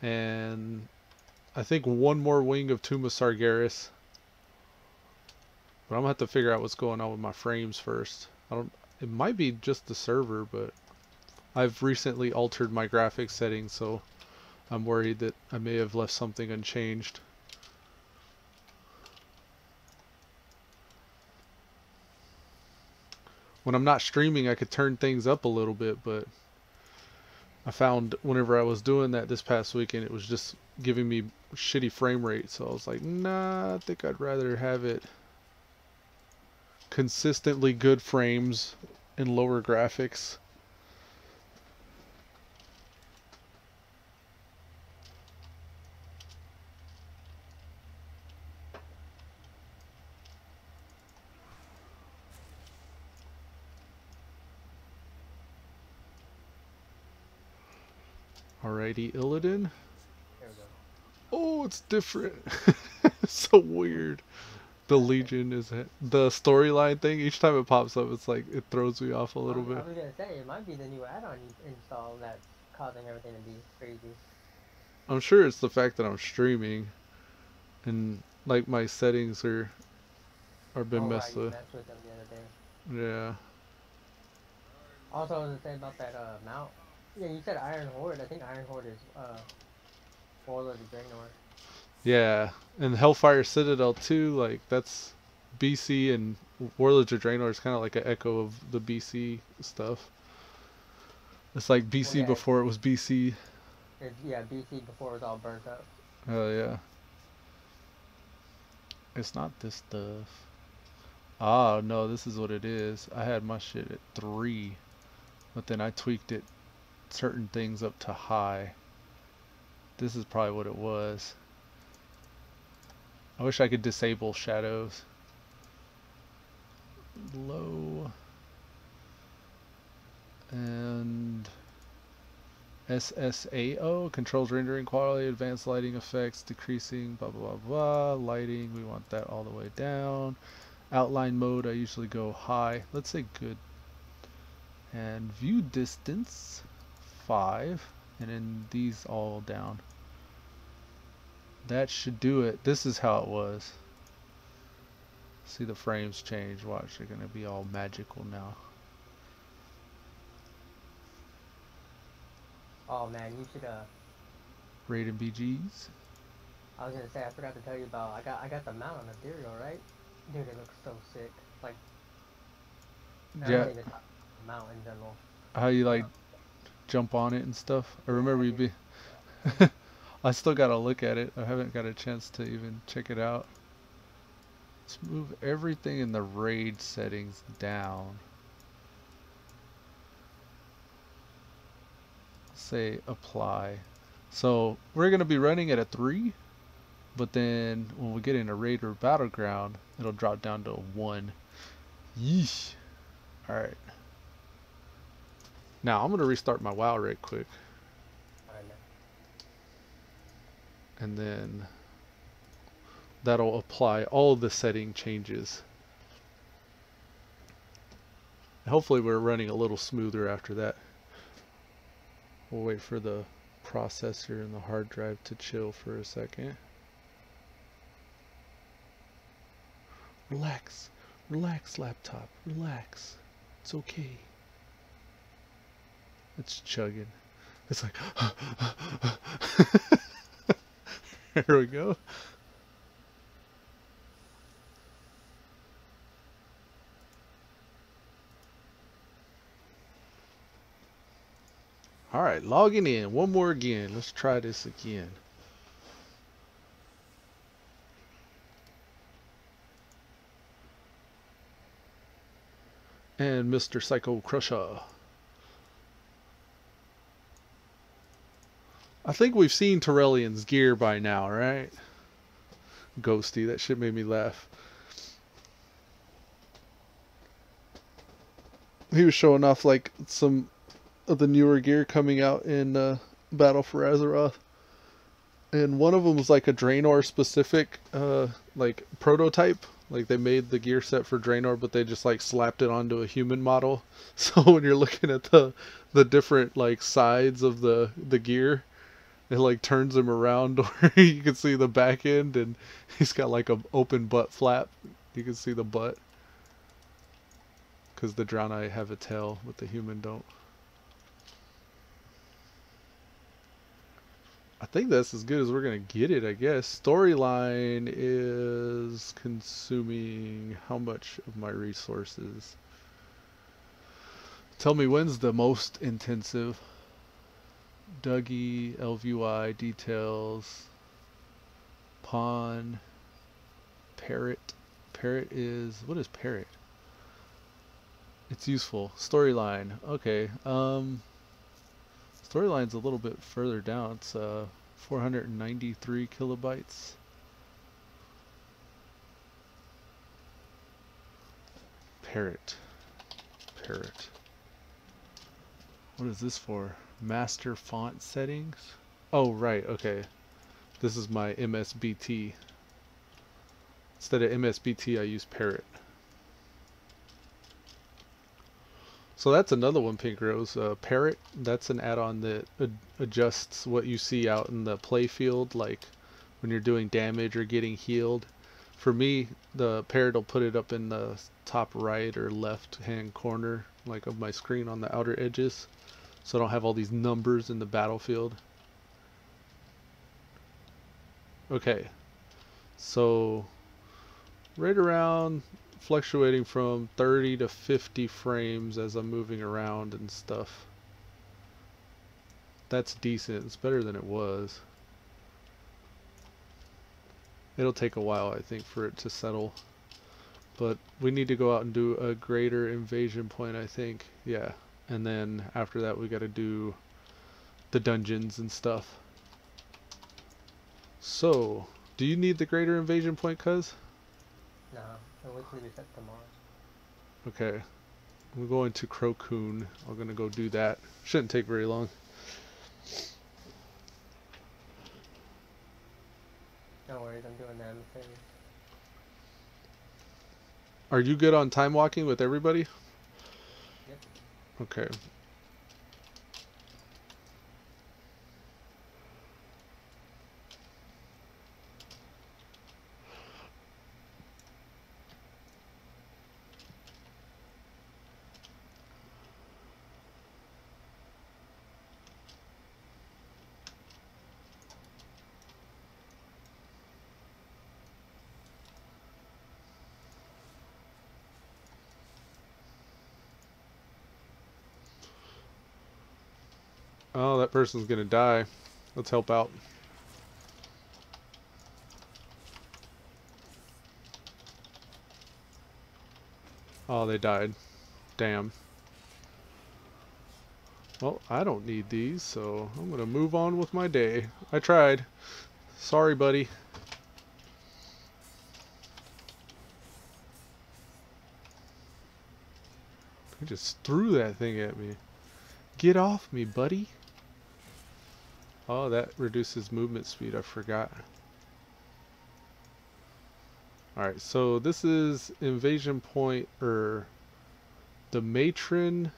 and I think 1 more wing of Tomb of Sargeras. But I'm gonna have to figure out what's going on with my frames first. It might be just the server, but I've recently altered my graphics settings, so I'm worried that I may have left something unchanged. When I'm not streaming, I could turn things up a little bit, but I found whenever I was doing that this past weekend, it was just giving me shitty frame rate. So I was like, nah, I think I'd rather have it consistently good frames and lower graphics. Alrighty, Illidan. There we go. Oh, it's different. It's so weird. The Legion is the storyline thing. Each time it pops up, it's like it throws me off a little bit. I was gonna say it might be the new add-on you install that's causing everything to be crazy. I'm sure it's the fact that I'm streaming, and like my settings are been Oh right, messed you with. messed with them the other day. Yeah. Also, I was gonna say about that mount. Yeah, you said Iron Horde. I think Iron Horde is Warlord of Draenor. Yeah, and Hellfire Citadel too. Like that's BC, and Warlords of Draenor is kind of like an echo of the BC stuff. It's like BC Yeah, before it was BC. yeah, BC before it was all burnt up. Oh yeah. It's not this stuff. Ah, no, this is what it is. I had my shit at 3, but then I tweaked it certain things up to high. This is probably what it was. I wish I could disable shadows. Low. And SSAO controls rendering quality, advanced lighting effects, decreasing, blah blah blah blah. Lighting, we want that all the way down. Outline mode, I usually go high. Let's say good. And view distance 5, and then these all down. That should do it. This is how it was. See the frames change. Watch, they're gonna be all magical now. Oh man, you should Rated BGs. I was gonna say I forgot to tell you about I got the mount on the Ethereal, right? Dude, it looks so sick. Like I Yeah. don't even talk about the mount in general. How you like jump on it and stuff? I remember you be. I still gotta look at it. I haven't got a chance to even check it out. Let's move everything in the raid settings down. Say apply. So we're gonna be running at a 3, but then when we get in a raid or battleground, it'll drop down to a 1. Yeesh. Alright. Now I'm gonna restart my WoW right quick. Alright, And then that'll apply all the setting changes. Hopefully we're running a little smoother after that. We'll wait for the processor and the hard drive to chill for a second. Relax. Relax, laptop. Relax. It's okay. It's chugging. It's like there we go. Alright, logging in. One more again. Let's try this again. And Mr. Psycocrusha. I think we've seen Terrellian's gear by now, right? Ghosty, that shit made me laugh. He was showing off like some of the newer gear coming out in Battle for Azeroth. And one of them was like a Draenor specific like prototype. Like they made the gear set for Draenor, but they just like slapped it onto a human model. So when you're looking at the different like sides of the gear, it like turns him around where you can see the back end, and he's got like an open butt flap. You can see the butt. Because the Draenei have a tail, but the human don't. I think that's as good as we're going to get it, I guess. Storyline is consuming how much of my resources? Tell me when's the most intensive. Dougie, LVY, details, pawn, parrot. Parrot is, what is parrot? It's useful. Storyline. Okay. Storyline's a little bit further down. It's 493 kilobytes. Parrot. Parrot. What is this for? Master font settings? Oh, right. Okay. This is my MSBT. Instead of MSBT, I use Parrot. So that's another one, Pink Rose. Parrot, that's an add-on that adjusts what you see out in the play field, like when you're doing damage or getting healed. For me, the Parrot will put it up in the top right or left-hand corner, like of my screen on the outer edges, so I don't have all these numbers in the battlefield. Okay, so right around fluctuating from 30 to 50 frames as I'm moving around and stuff. That's decent. It's better than it was. It'll take a while, I think, for it to settle. But we need to go out and do a greater invasion point, I think. Yeah. And then after that we gotta do the dungeons and stuff. So, do you need the greater invasion point, cuz? No, I'll wait till we set tomorrow. Okay. I'm going to Crocun. I'm gonna go do that. Shouldn't take very long. No worries, I'm doing the emissaries. Are you good on time walking with everybody? Yep. Okay. Oh, that person's gonna die. Let's help out. Oh, they died. Damn. Well, I don't need these, so I'm gonna move on with my day. I tried. Sorry, buddy. He just threw that thing at me. Get off me, buddy. Oh, that reduces movement speed. I forgot. Alright, so this is invasion point, or the matron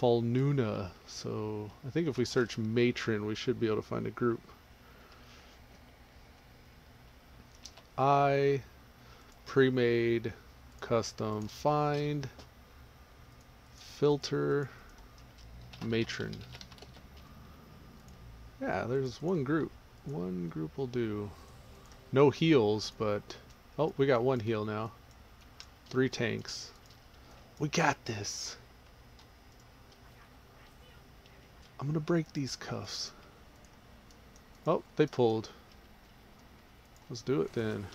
Falnuna. So I think if we search matron, we should be able to find a group. I pre-made custom find filter matron. Yeah, there's one group. One group will do. No heals, but oh, we got one heal now. 3 tanks. We got this. I'm gonna break these cuffs. Oh, they pulled. Let's do it then.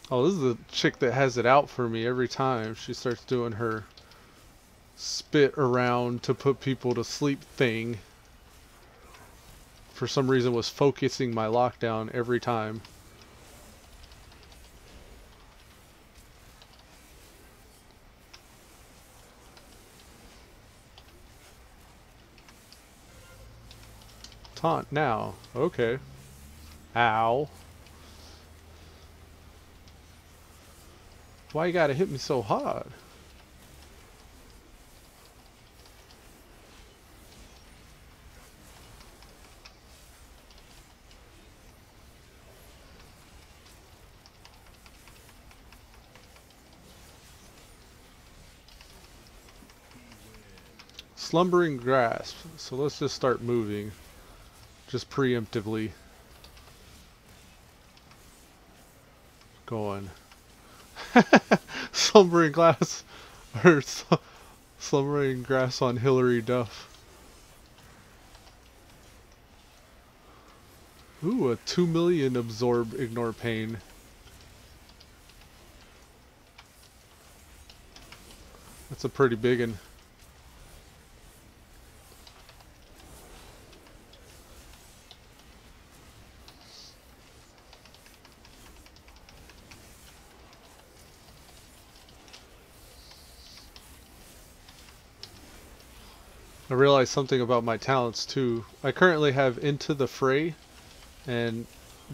Oh, this is the chick that has it out for me every time. She starts doing her spit around to put people to sleep thing. For some reason was focusing my lockdown every time. Taunt now. Okay. Ow. Why you gotta hit me so hard? Slumbering grasp. So let's just start moving. Just preemptively. Going. Slumbering glass. Or slumbering grass on Hillary Duff. Ooh, a 2 million absorb ignore pain. That's a pretty big one. I realized something about my talents too. I currently have Into the Fray, and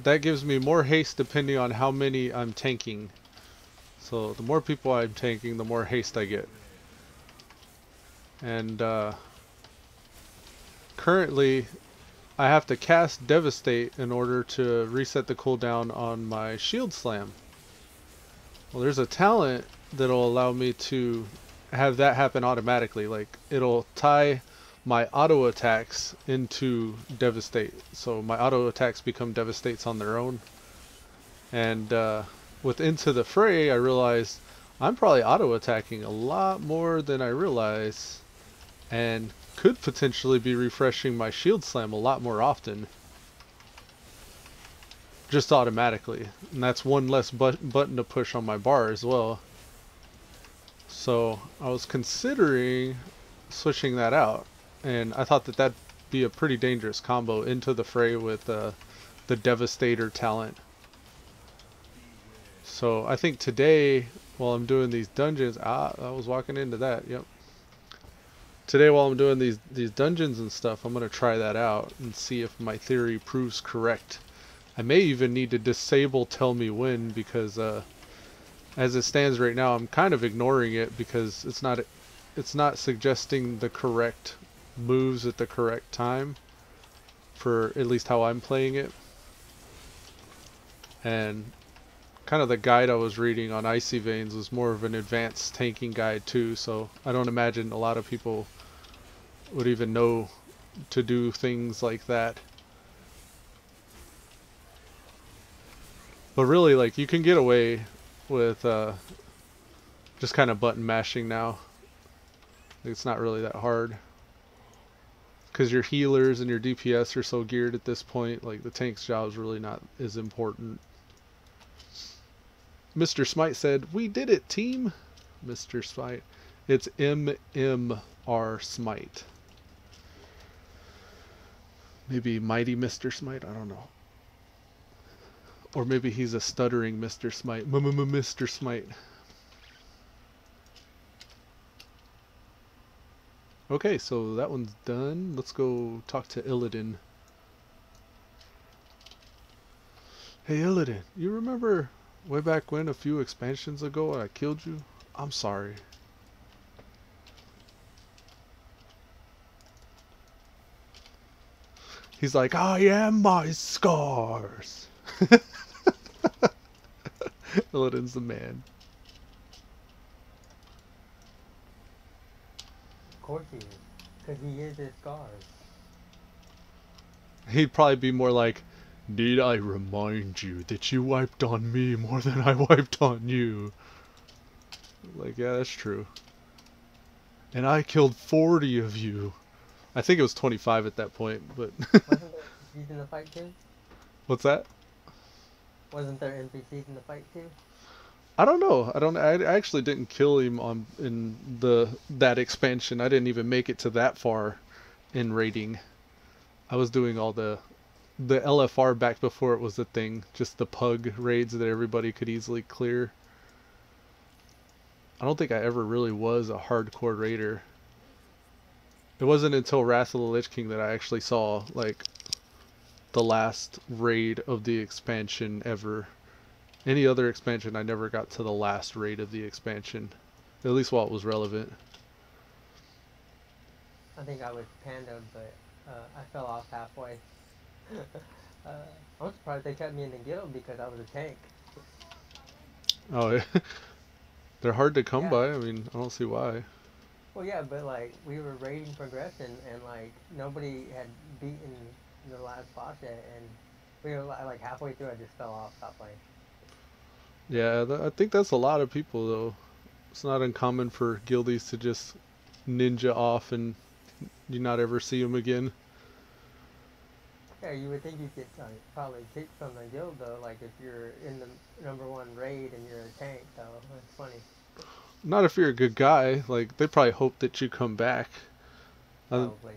that gives me more haste depending on how many I'm tanking. So the more people I'm tanking, the more haste I get. And currently I have to cast Devastate in order to reset the cooldown on my Shield Slam. Well, there's a talent that'll allow me to have that happen automatically. Like, it'll tie my auto attacks into Devastate. So my auto attacks become Devastates on their own. And with Into the Fray, I realized I'm probably auto attacking a lot more than I realize, and could potentially be refreshing my Shield Slam a lot more often. Just automatically. And that's one less button to push on my bar as well. So I was considering switching that out, and I thought that that'd be a pretty dangerous combo, Into the Fray with the Devastator talent. So I think today, while I'm doing these dungeons, I was walking into that, yep. Today while I'm doing these dungeons and stuff, I'm going to try that out and see if my theory proves correct. I may even need to disable Tell Me When, because as it stands right now, I'm kind of ignoring it because it's not suggesting the correct moves at the correct time, for at least how I'm playing it. And kind of the guide I was reading on Icy Veins was more of an advanced tanking guide too, so I don't imagine a lot of people would even know to do things like that. But really, like, you can get away with just kind of button mashing now. It's not really that hard, because your healers and your DPS are so geared at this point. Like, the tank's job is really not as important. Mr. Smite said, "We did it, team." Mr. Smite. It's MMR Smite. Maybe Mighty Mr. Smite? I don't know. Or maybe he's a stuttering Mr. Smite. Mr. Smite. Okay, so that one's done. Let's go talk to Illidan. Hey Illidan, you remember way back when, a few expansions ago, I killed you? I'm sorry. He's like, I am my scars. Illidan's the man. Of course he is, because he is his scars. He'd probably be more like, need I remind you that you wiped on me more than I wiped on you? Like, yeah, that's true. And I killed 40 of you. I think it was 25 at that point, but... Wasn't there NPCs in the fight too? What's that? Wasn't there NPCs in the fight too? I don't know. I actually didn't kill him in that expansion. I didn't even make it to that far in raiding. I was doing all the LFR back before it was a thing, just the pug raids that everybody could easily clear. I don't think I ever really was a hardcore raider. It wasn't until Wrath of the Lich King that I actually saw, like, the last raid of the expansion ever. Any other expansion, I never got to the last raid of the expansion, at least while it was relevant. I think I was pandoed, but I fell off halfway. I'm surprised they kept me in the guild because I was a tank. Oh, yeah. They're hard to come Yeah. by. I mean, I don't see why. Well, yeah, but like we were raiding progression, and like nobody had beaten the last boss yet, and we were like halfway through. I just fell off, stopped playing. Yeah, I think that's a lot of people, though. It's not uncommon for guildies to just ninja off and you not ever see them again. Yeah, you would think you could probably take from the guild though, like if you're in the #1 raid and you're a tank though. That's funny. Not if you're a good guy. Like they probably hope that you come back. Uh, Probably.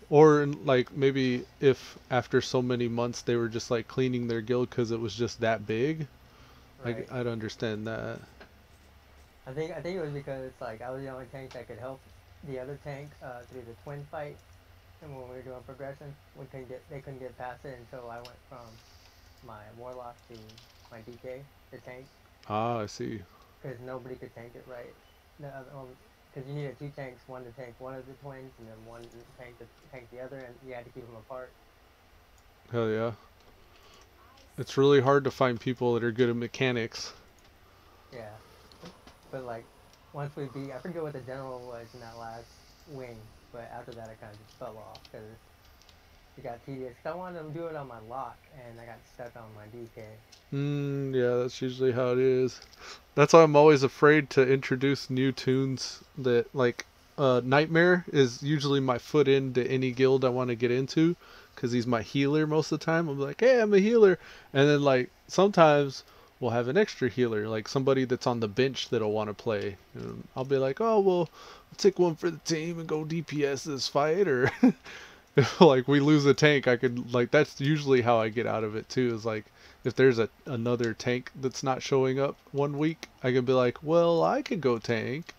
or like maybe if after so many months they were just like cleaning their guild because it was just that big. Right. I'd understand that. I think it was because like I was the only tank that could help the other tank through the twin fight, and when we were doing progression, they couldn't get past it until I went from my warlock to my DK, the tank, Ah, I see. because nobody could tank it right. Because you needed two tanks, one to tank one of the twins, and then one tank to tank the other, and you had to keep them apart. Hell yeah. It's really hard to find people that are good at mechanics. Yeah, but like once we beat, I forget what the general was in that last wing, but after that I kind of just fell off because it got tedious. Cause I wanted to do it on my lock, and I got stuck on my DK. Yeah, that's usually how it is. That's why I'm always afraid to introduce new tunes that like Nightmare is usually my foot into any guild I want to get into because he's my healer most of the time. I'm like, hey, I'm a healer, and then like sometimes we'll have an extra healer, like somebody that's on the bench that'll want to play. And I'll be like, oh well, I'll take one for the team and go DPS this fight, or if like we lose a tank, I could like that's usually how I get out of it too. Is like if there's another tank that's not showing up one week, I can be like, well, I can go tank,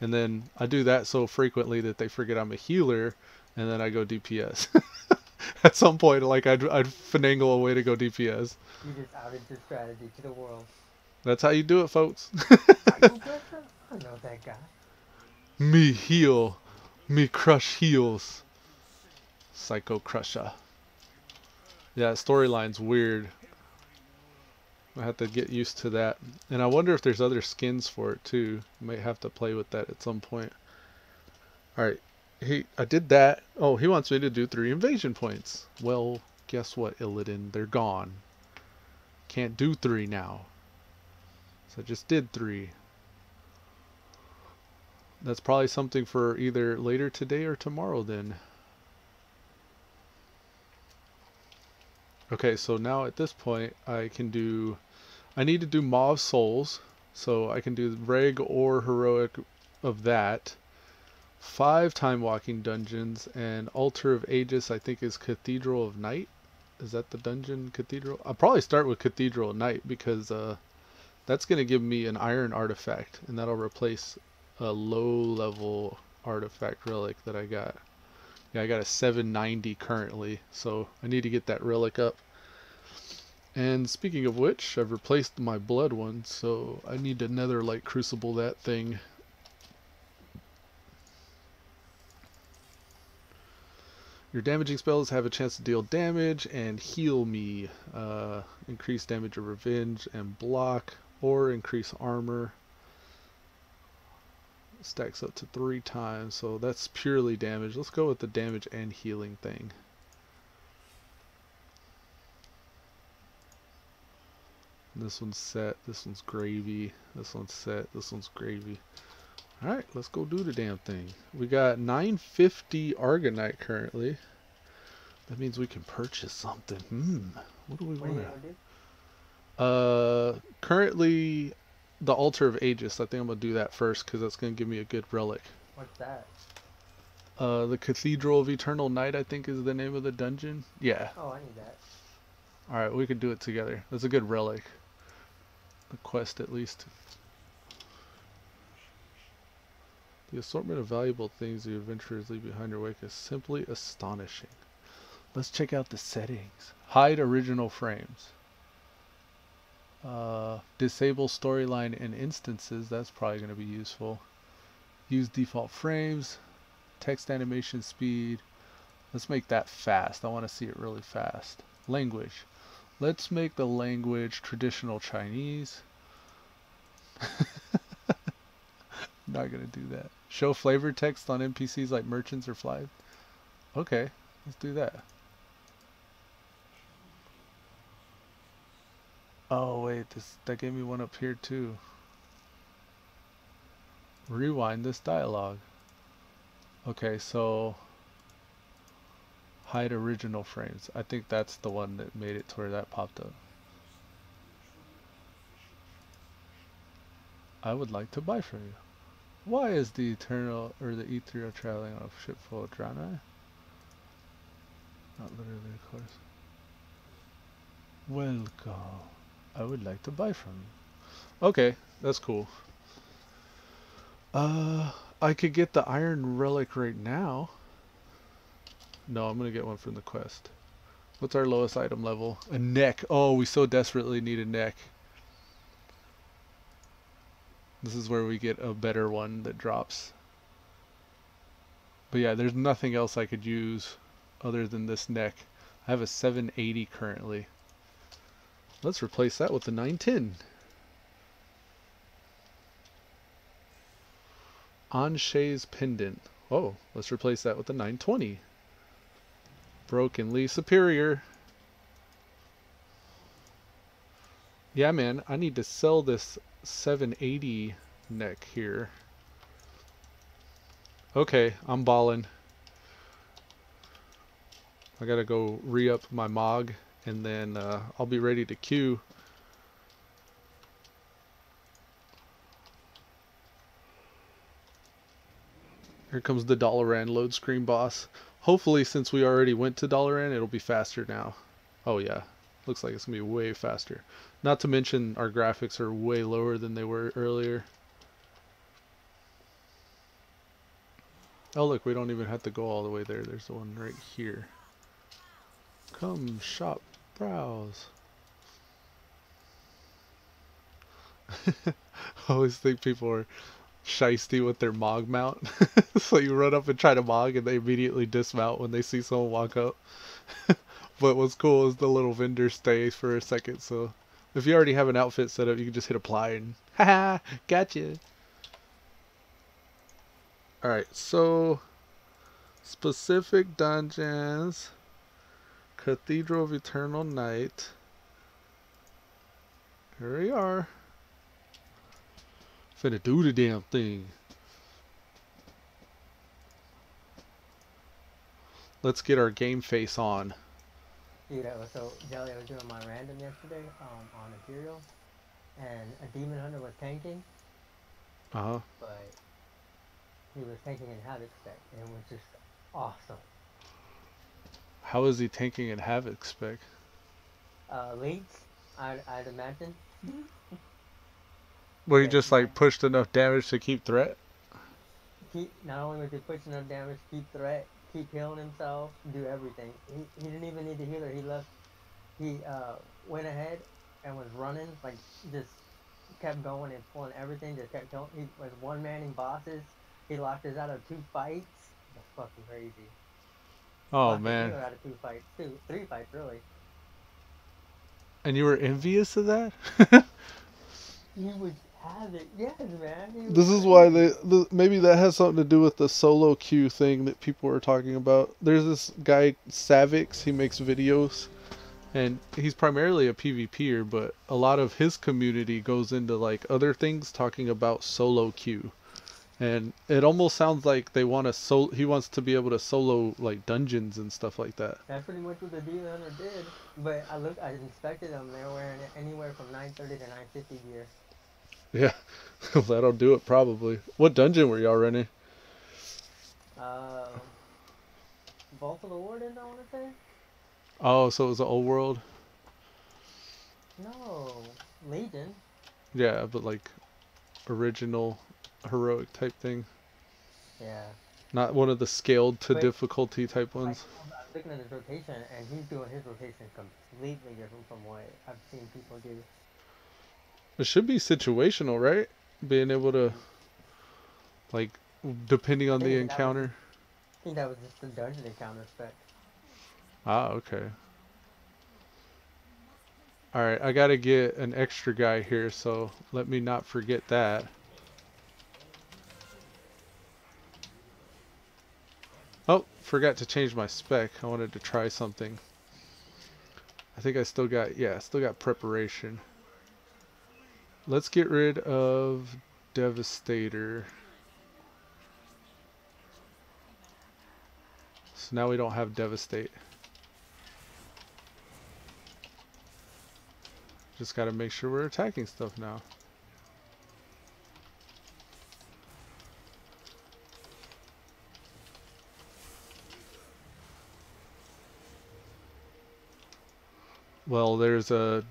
and then I do that so frequently that they forget I'm a healer, and then I go DPS. At some point, like I'd finagle a way to go DPS. You just outed your strategy to the world. That's how you do it, folks. Psycocrusha? I know that guy. Me heal, me crush heals. Psycocrusha. Yeah, storyline's weird. I have to get used to that. And I wonder if there's other skins for it too. Might have to play with that at some point. Alright. I did that. Oh, he wants me to do 3 invasion points. Well, guess what, Illidan? They're gone. Can't do 3 now. So I just did 3. That's probably something for either later today or tomorrow then. Okay, so now at this point I need to do Maw of Souls, so I can do Reg or Heroic of that. 5 Time Walking Dungeons, and Altar of Aegis I think is Cathedral of Night. Is that the dungeon Cathedral? I'll probably start with Cathedral of Night because that's going to give me an iron artifact, and that'll replace a low level artifact relic that I got. Yeah, I got a 790 currently, so I need to get that relic up. And speaking of which, I've replaced my blood one, so I need to netherlight crucible that thing. Your damaging spells have a chance to deal damage and heal me. Increase damage or revenge and block, or increase armor. Stacks up to 3 times, so that's purely damage. Let's go with the damage and healing thing. This one's set, this one's gravy, this one's set, this one's gravy. Alright, let's go do the damn thing. We got 950 Argonite currently. That means we can purchase something. What do we want to do? Currently the Altar of Aegis. I think I'm going to do that first because that's going to give me a good relic. What's that? The Cathedral of Eternal Night, I think is the name of the dungeon. Yeah. Oh, I need that. Alright, we could do it together. That's a good relic. A quest at least. The assortment of valuable things the adventurers leave behind their wake is simply astonishing. Let's check out the settings. Hide original frames. Disable storyline and instances. That's probably going to be useful. Use default frames. Text animation speed. Let's make that fast. I want to see it really fast. Language. Let's make the language traditional Chinese. Not going to do that. Show flavor text on NPCs like merchants or flies. Okay, let's do that. Oh wait, that gave me one up here too. Rewind this dialogue. Okay, so Hide original frames. I think that's the one that made it to where that popped up. I would like to buy from you. Why is the Eternal or the ethereal traveling on a ship full of Draenei? Not literally, of course. Welcome. I would like to buy from you. Okay, that's cool. I could get the iron relic right now. No, I'm gonna get one from the quest. What's our lowest item level? A neck. Oh, we so desperately need a neck. This is where we get a better one that drops. But yeah, there's nothing else I could use other than this neck. I have a 780 currently. Let's replace that with the 910. Anshay's pendant. Oh, let's replace that with the 920. Brokenly superior. Yeah, man, I need to sell this 780 neck here. Okay, I'm balling. I gotta go re-up my MOG, and then I'll be ready to queue. Here comes the Dalaran load screen boss. Hopefully, since we already went to Dalaran, it'll be faster now. Oh yeah, looks like it's gonna be way faster. Not to mention our graphics are way lower than they were earlier. Oh look, we don't even have to go all the way there. There's the one right here. Come shop, browse. I always think people are shiesty with their MOG mount. So you run up and try to MOG and they immediately dismount when they see someone walk up. But what's cool is the little vendor stays for a second, so if you already have an outfit set up, you can just hit apply and haha, gotcha. Alright, so specific dungeons, Cathedral of Eternal Night. Here we are. Finna do the damn thing. Let's get our game face on. Dude, that was so jelly. I was doing my random yesterday on Imperial, and a demon hunter was tanking, Uh-huh. but he was tanking in Havoc spec, and it was just awesome. How is he tanking in Havoc spec? Leads, I'd imagine. Well, he just like pushed enough damage to keep threat? Not only was he pushing enough damage, keep threat, keep healing himself, do everything. He didn't even need the healer. He went ahead and was running, like just kept going and pulling everything, just kept killing. He was one-manning bosses. He locked us out of 2 fights. That's fucking crazy. Oh Locked man. the healer out of 2 fights, 3 fights really. And you were envious of that? He would have it, yes, man. This is why maybe that has something to do with the solo queue thing that people were talking about. There's this guy Savix, he makes videos, and he's primarily a PvPer, but a lot of his community goes into like other things talking about solo queue. And it almost sounds like they want to he wants to be able to solo like dungeons and stuff like that. That's pretty much what the demon hunter did. But I inspected them. They were wearing anywhere from 930 to 950 gear. Yeah, that'll do it probably. What dungeon were y'all running? Vault of the Wardens, I want to say. Oh, so it was the old world? No, Legion. Yeah, but like original heroic type thing. Yeah. Not one of the scaled to difficulty type ones. Like, I'm looking at his rotation, and he's doing his rotation completely different from what I've seen people do. It should be situational, right? Being able to, like, depending on the encounter. I think that was just the dungeon encounter spec. Ah, okay. Alright, I gotta get an extra guy here, so let me not forget that. Oh, forgot to change my spec. I wanted to try something. I think I still got, yeah, still got preparation. Let's get rid of Devastator. So now we don't have devastate. Just gotta make sure we're attacking stuff now. Well, there's a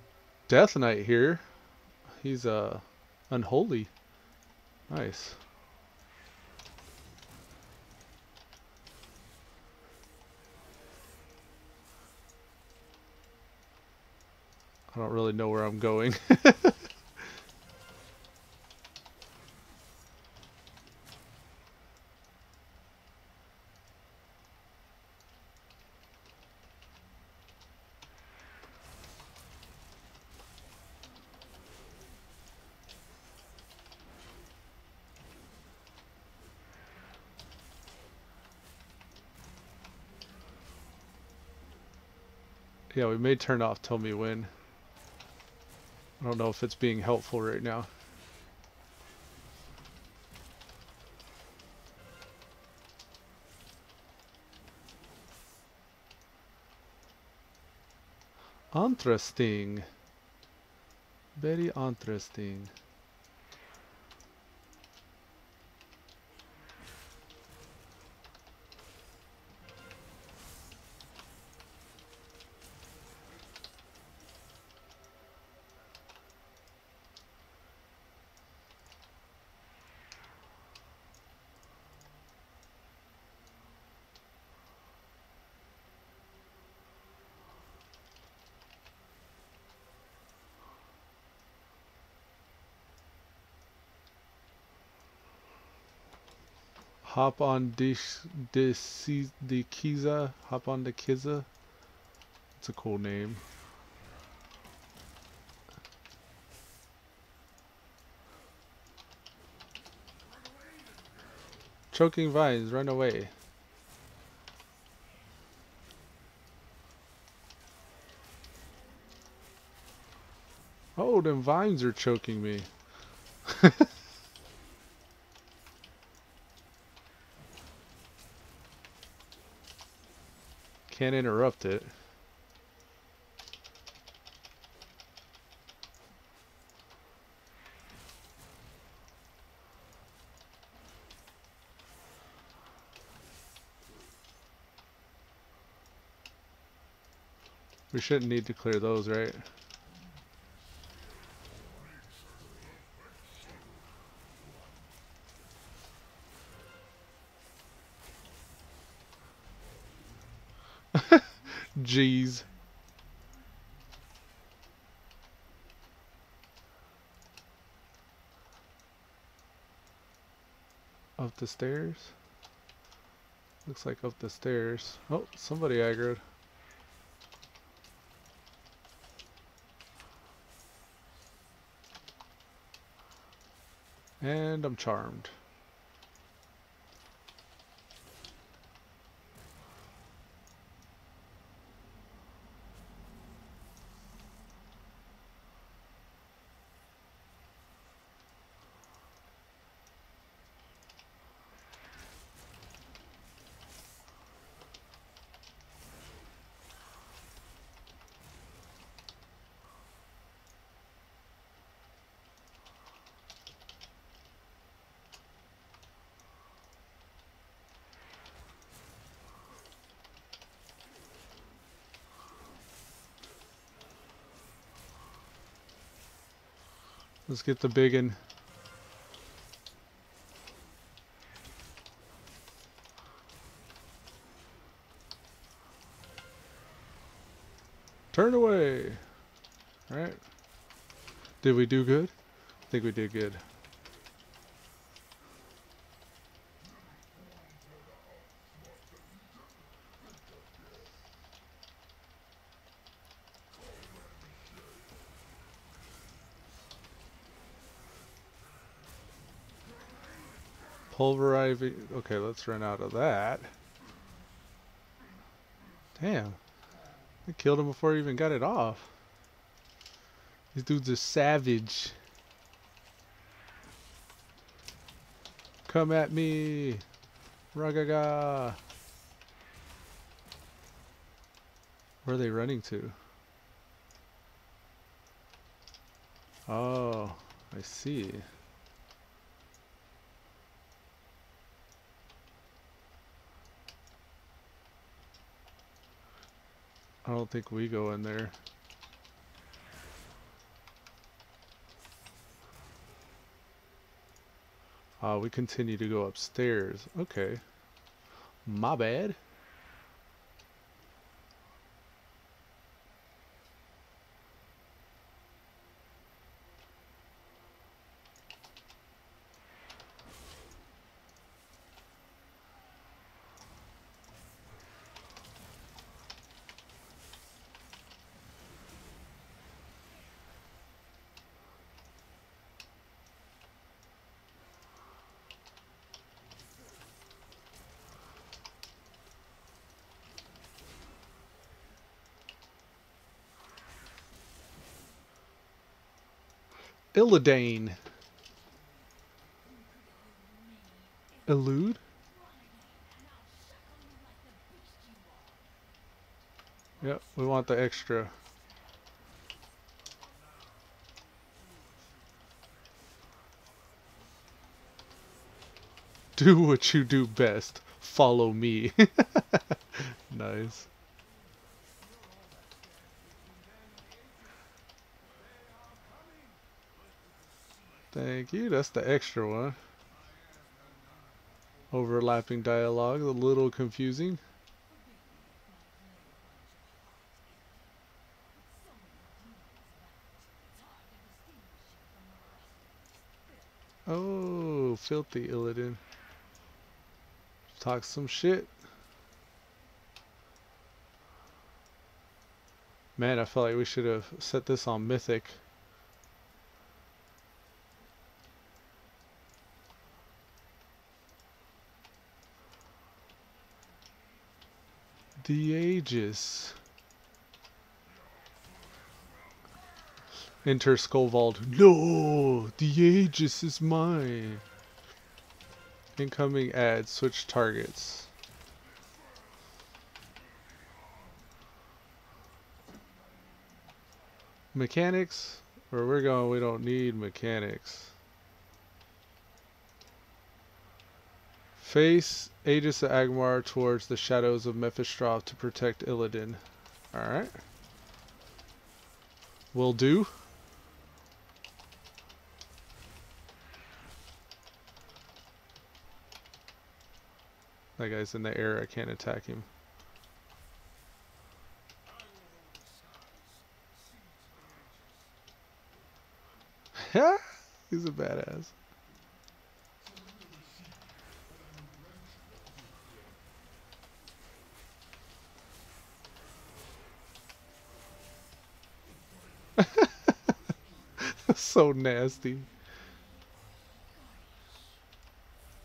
Death Knight here. He's unholy. Nice. I don't really know where I'm going. Yeah, we may turn off Tell Me When. I don't know if it's being helpful right now. Interesting. Very interesting. Hop on the Kiza. Hop on the Kiza. It's a cool name. Choking vines, run away. Oh, them vines are choking me. Can't interrupt it. We shouldn't need to clear those, right? Jeez. Up the stairs? Looks like up the stairs. Oh, somebody aggroed. And I'm charmed. Let's get the biggin. Turn away. Alright. Did we do good? I think we did good. Pulverizing. Okay, let's run out of that. Damn. I killed him before he even got it off. These dudes are savage. Come at me. Ragaga. Where are they running to? Oh, I see. I don't think we go in there. We continue to go upstairs. Okay. My bad. Illidan. Elude? Yep, we want the extra. Do what you do best. Follow me. Nice. Thank you. That's the extra one. Overlapping dialogue, a little confusing. Oh, filthy Illidan. Talk some shit. Man, I felt like we should have set this on Mythic. The Aegis. Enter Skovald. No! The Aegis is mine! Incoming ad. Switch targets. Mechanics? Where we're going, we don't need mechanics. Face Aegis of Agmar towards the shadows of Mephistrov to protect Illidan. Alright. Will do. That guy's in the air, I can't attack him. He's a badass. So nasty.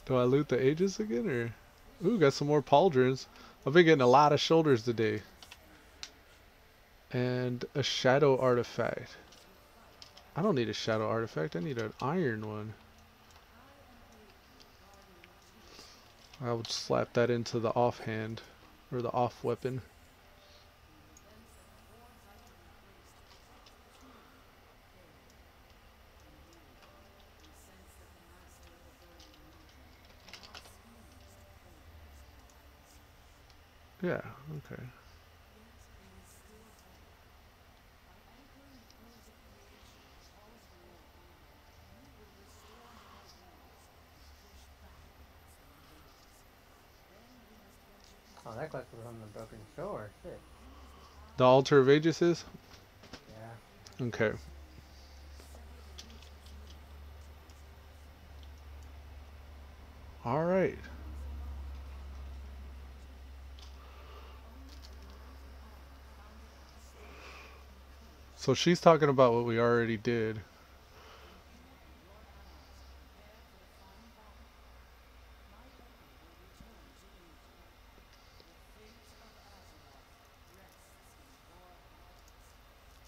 Do I loot the Aegis again, or? Ooh, got some more pauldrons. I've been getting a lot of shoulders today. And a shadow artifact. I don't need a shadow artifact, I need an iron one. I would slap that into the offhand, or the off weapon. Yeah, okay. Oh, that quest was on the broken shore. Shit. The altar of Aegis is? Yeah. Okay. Alright. So she's talking about what we already did.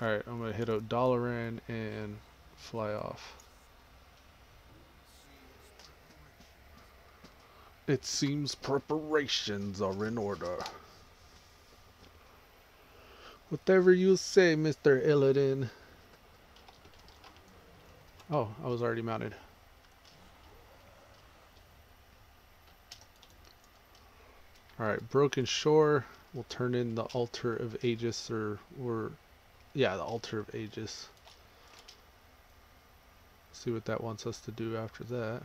Alright, I'm gonna hit out Dalaran and fly off. It seems preparations are in order. Whatever you say, Mr. Illidan. Oh, I was already mounted. Alright, Broken Shore. We'll turn in the Altar of Aegis, yeah, the Altar of Aegis. See what that wants us to do after that.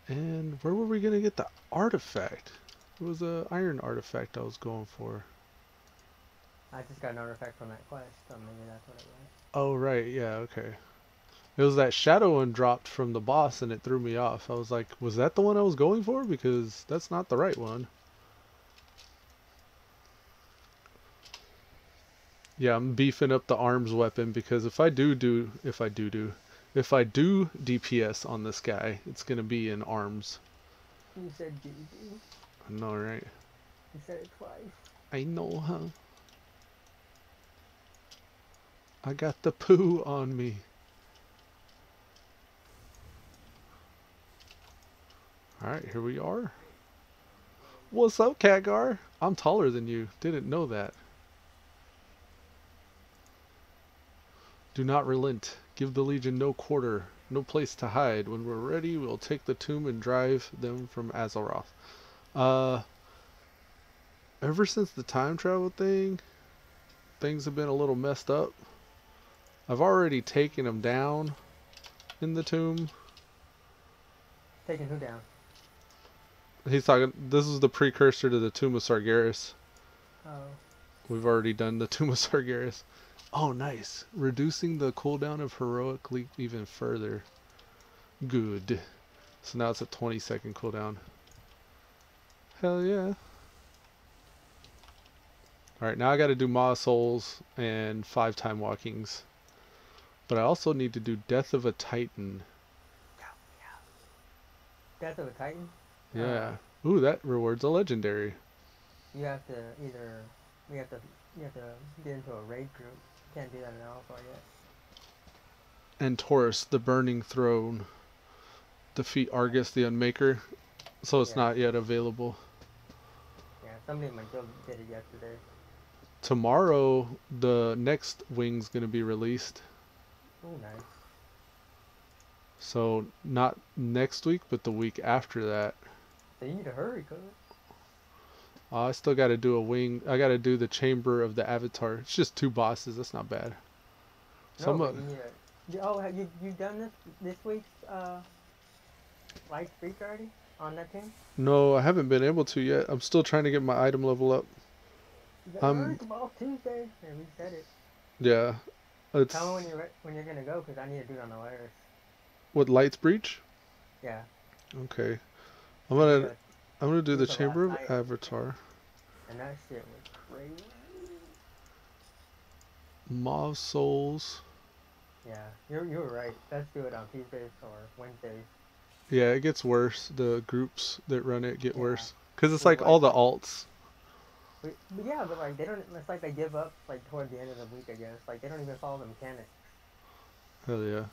And where were we going to get the artifact? It was a iron artifact I was going for. I just got an artifact from that quest, so maybe that's what it was. Oh, right, yeah, okay. It was that shadow one dropped from the boss and it threw me off. I was like, was that the one I was going for? Because that's not the right one. Yeah, I'm beefing up the arms weapon because if I do DPS on this guy, it's gonna be in arms. You said GG. I know, right? You said it twice. I know, huh? I got the poo on me. Alright, here we are. What's up, Khadgar? I'm taller than you. Didn't know that. Do not relent. Give the Legion no quarter, no place to hide. When we're ready, we'll take the tomb and drive them from Azeroth. Ever since the time travel thing, things have been a little messed up. I've already taken them down in the tomb. Taking who down? He's talking, this is the precursor to the Tomb of Sargeras. Oh. We've already done the Tomb of Sargeras. Oh, nice. Reducing the cooldown of Heroic Leap even further. Good. So now it's a 20-second cooldown. Hell yeah. Alright, now I gotta do Maw Souls and 5 time walkings. But I also need to do Death of a Titan. Death of a Titan? Yeah. Ooh, that rewards a legendary. You have to either you have to get into a raid group. Can't do that in Alpha yet. And Taurus, the Burning Throne. Defeat Argus, the Unmaker. So it's not yet available. Yeah, somebody in my guild did it yesterday. Tomorrow, the next wing's gonna be released. Oh, nice. So not next week, but the week after that. So you need to hurry, cuz. I still got to do a wing. I got to do the Chamber of the Avatar. It's just 2 bosses. That's not bad. No, but you need to... Oh, have you done this week's light streak already on that team? No, I haven't been able to yet. I'm still trying to get my item level up. Tomorrow's Tuesday. Yeah, we said it. Yeah. It's... Tell me when you're gonna go, cause I need to do it on the layers. What, Light's Breach? Yeah. Okay. I'm gonna do the Chamber of Avatar. And that shit was crazy. Maw Souls. Yeah, you were right. Let's do it on Tuesdays or Wednesdays. Yeah, it gets worse. The groups that run it get worse. Cause it's like all the alts. But yeah, but like they don't. It's like they give up like toward the end of the week. I guess like they don't even follow the mechanics. Hell yeah.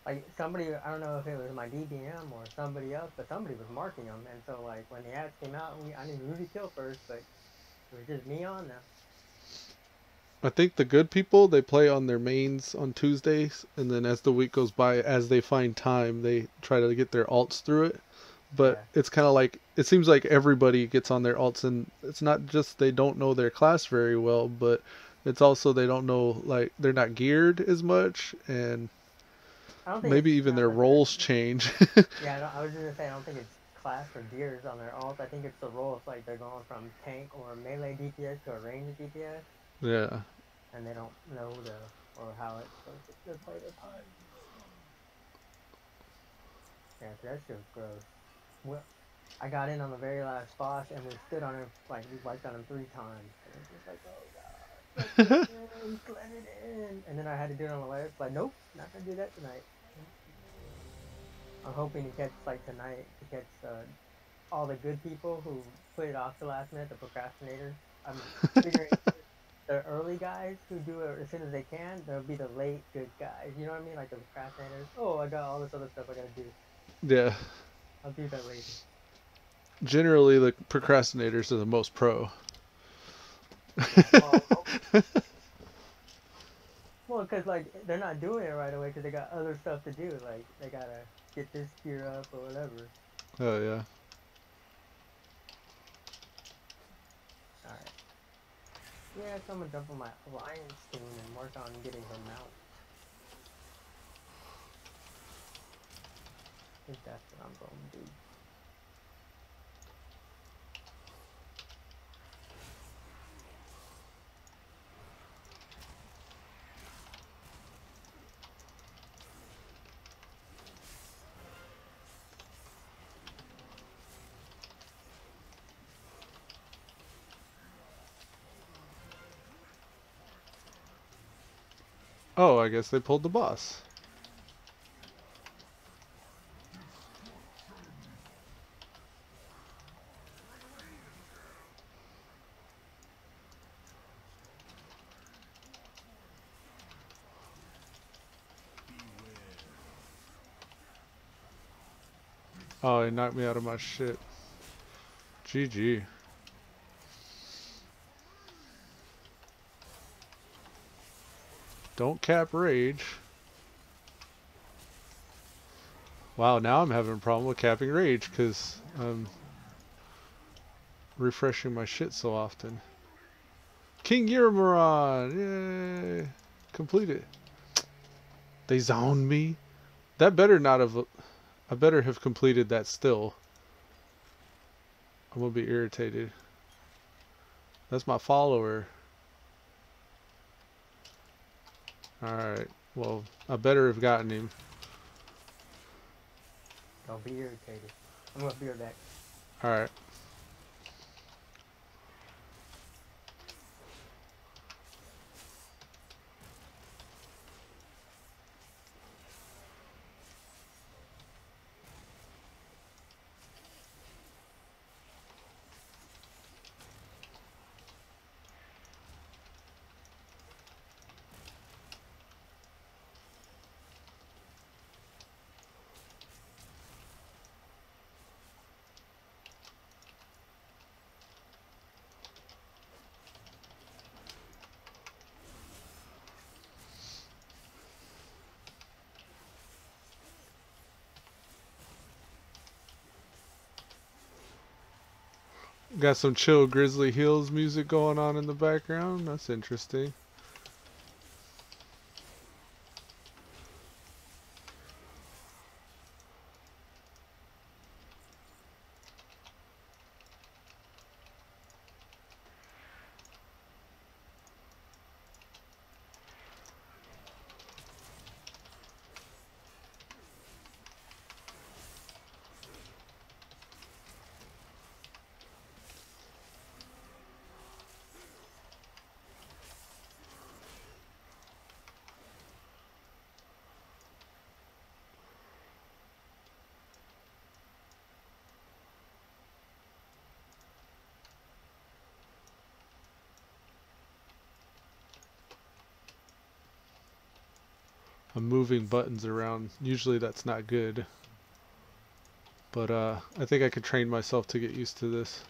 Like somebody, I don't know if it was my DBM or somebody else, but somebody was marking them, and so like when the ads came out, I knew who to kill first, but it was just me on them. I think the good people, they play on their mains on Tuesdays, and then as the week goes by, as they find time, they try to get their alts through it. But it's kind of like, it seems like everybody gets on their alts, and it's not just they don't know their class very well, but it's also they don't know, like, they're not geared as much, and maybe even their roles change. Yeah, I was just gonna say, I don't think it's class or gears on their alt. I think it's the roles, like they're going from tank or melee DPS to a range DPS. Yeah. And they don't know or how it's supposed to play their part. Yeah, so that's just gross. Well, I got in on the very last boss and we stood on him, like we wiped on him 3 times. And it was just like, oh god, let it in. And then I had to do it on the layers, like nope, not gonna do that tonight. I'm hoping to catch, like tonight, to catch all the good people who put it off the last minute, the procrastinators. I'm figuring the early guys who do it as soon as they can, they'll be the late good guys. You know what I mean? Like the procrastinators. Oh, I got all this other stuff I gotta do. Yeah. I'll do that later. Generally, the procrastinators are the most pro. Well, well, because like they're not doing it right away because they got other stuff to do. Like they gotta get this gear up or whatever. Oh yeah. All right. Yeah, so I'm gonna jump on my Alliance team and work on getting her mount. I think that's what I'm gonna do. Oh, I guess they pulled the boss. Oh, he knocked me out of my shit. GG. Don't cap rage. Wow, now I'm having a problem with capping rage because I'm refreshing my shit so often. King Yuramaron! Yay! Completed. They zoned me? That better not have... I better have completed that still. I'm gonna be irritated. That's my follower. Alright. Well, I better have gotten him. Don't be irritated. I'm gonna be right back. Alright. Got some chill Grizzly Hills music going on in the background. That's interesting. I'm moving buttons around. Usually that's not good. But I think I could train myself to get used to this.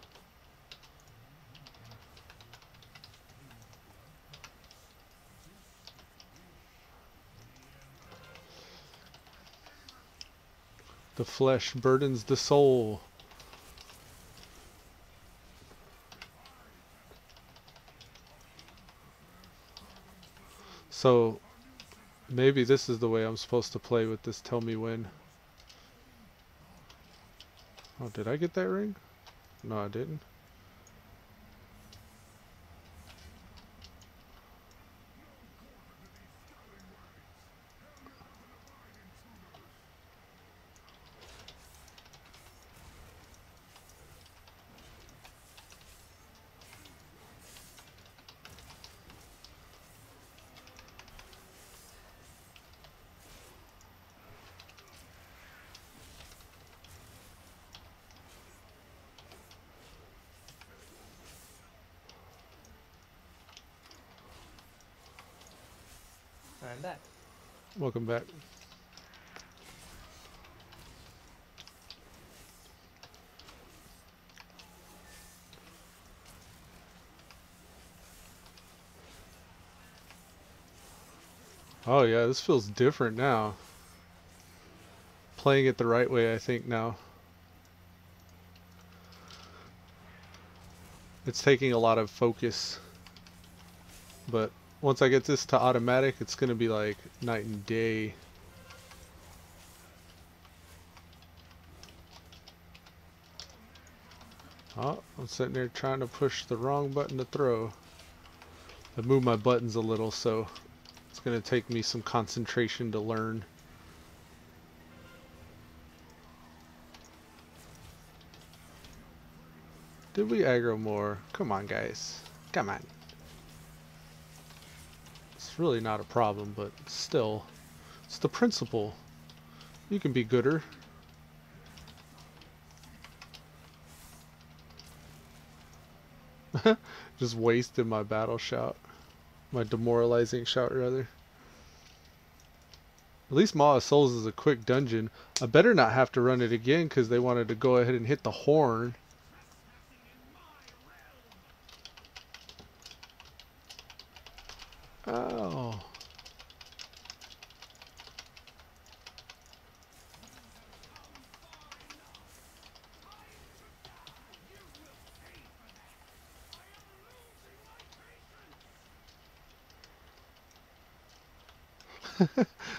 The flesh burdens the soul. So maybe this is the way I'm supposed to play with this tell me when. Oh, did I get that ring? No, I didn't. I'm back. Welcome back. Oh yeah, this feels different now. Playing it the right way, I think now. It's taking a lot of focus. But once I get this to automatic, it's gonna be like night and day. Oh, I'm sitting there trying to push the wrong button to throw. I moved my buttons a little, so it's gonna take me some concentration to learn. Did we aggro more? Come on, guys. Come on. It's really not a problem, but still. It's the principle. You can be gooder. Just wasted my battle shout. My demoralizing shout, rather. At least Maw of Souls is a quick dungeon. I better not have to run it again because they wanted to go ahead and hit the horn. Oh.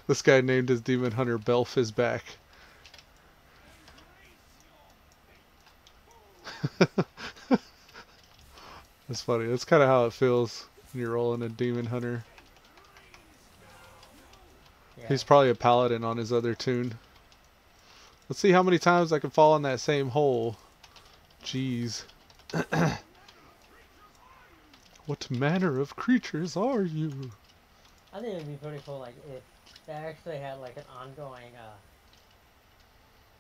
This guy named his demon hunter Belf back. That's funny. That's kind of how it feels when you're rolling a demon hunter. Yeah. He's probably a paladin on his other tune. Let's see how many times I can fall in that same hole. Jeez. What manner of creatures are you? I think it'd be pretty cool, like, if they actually had, like, an ongoing,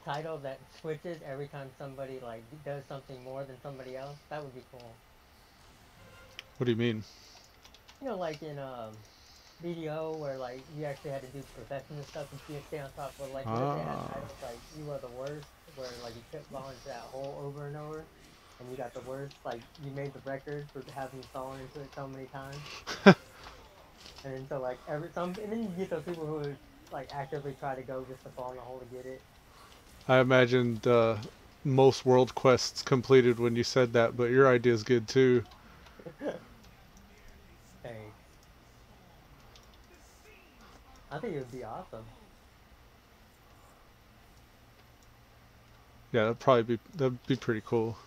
title that switches every time somebody, like, does something more than somebody else. That would be cool. What do you mean? You know, like in, BDO, where, like, you actually had to do profession and stuff, and you stay on top of, like, what if they had titles, like, you are the worst, where, like, you kept falling into that hole over and over, and you got the worst, like, you made the record for having fallen into it so many times. And then so like and then you get those people who would like actively try to go just to fall in the hole to get it. I imagined most world quests completed when you said that, but your idea is good too. Hey, I think it would be awesome. Yeah, that'd be pretty cool.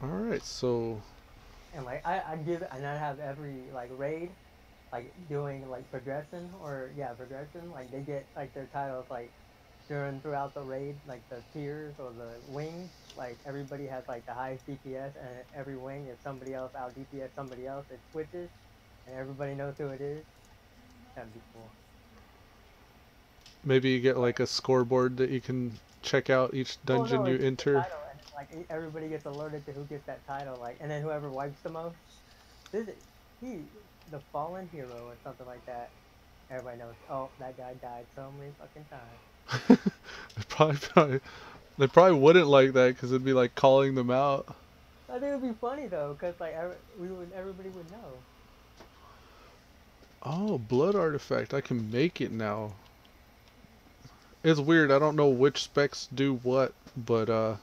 All right, so. And like I'd give it, and I'd have every like raid, like doing like progression progression. Like they get like their titles like throughout the raid, like the tiers or the wings. Like everybody has like the highest DPS, and every wing if somebody else out DPS somebody else, it switches, and everybody knows who it is. That'd be cool. Maybe you get like a scoreboard that you can check out each dungeon No, you it's just the enter. title, and like everybody gets alerted to who gets that title, like, and then whoever wipes the most. This is the fallen hero or something like that. Everybody knows. Oh, that guy died so many fucking times. They probably wouldn't like that because it'd be like calling them out. I think it'd be funny though, cause like everybody would know. Oh, blood artifact. I can make it now. It's weird. I don't know which specs do what, but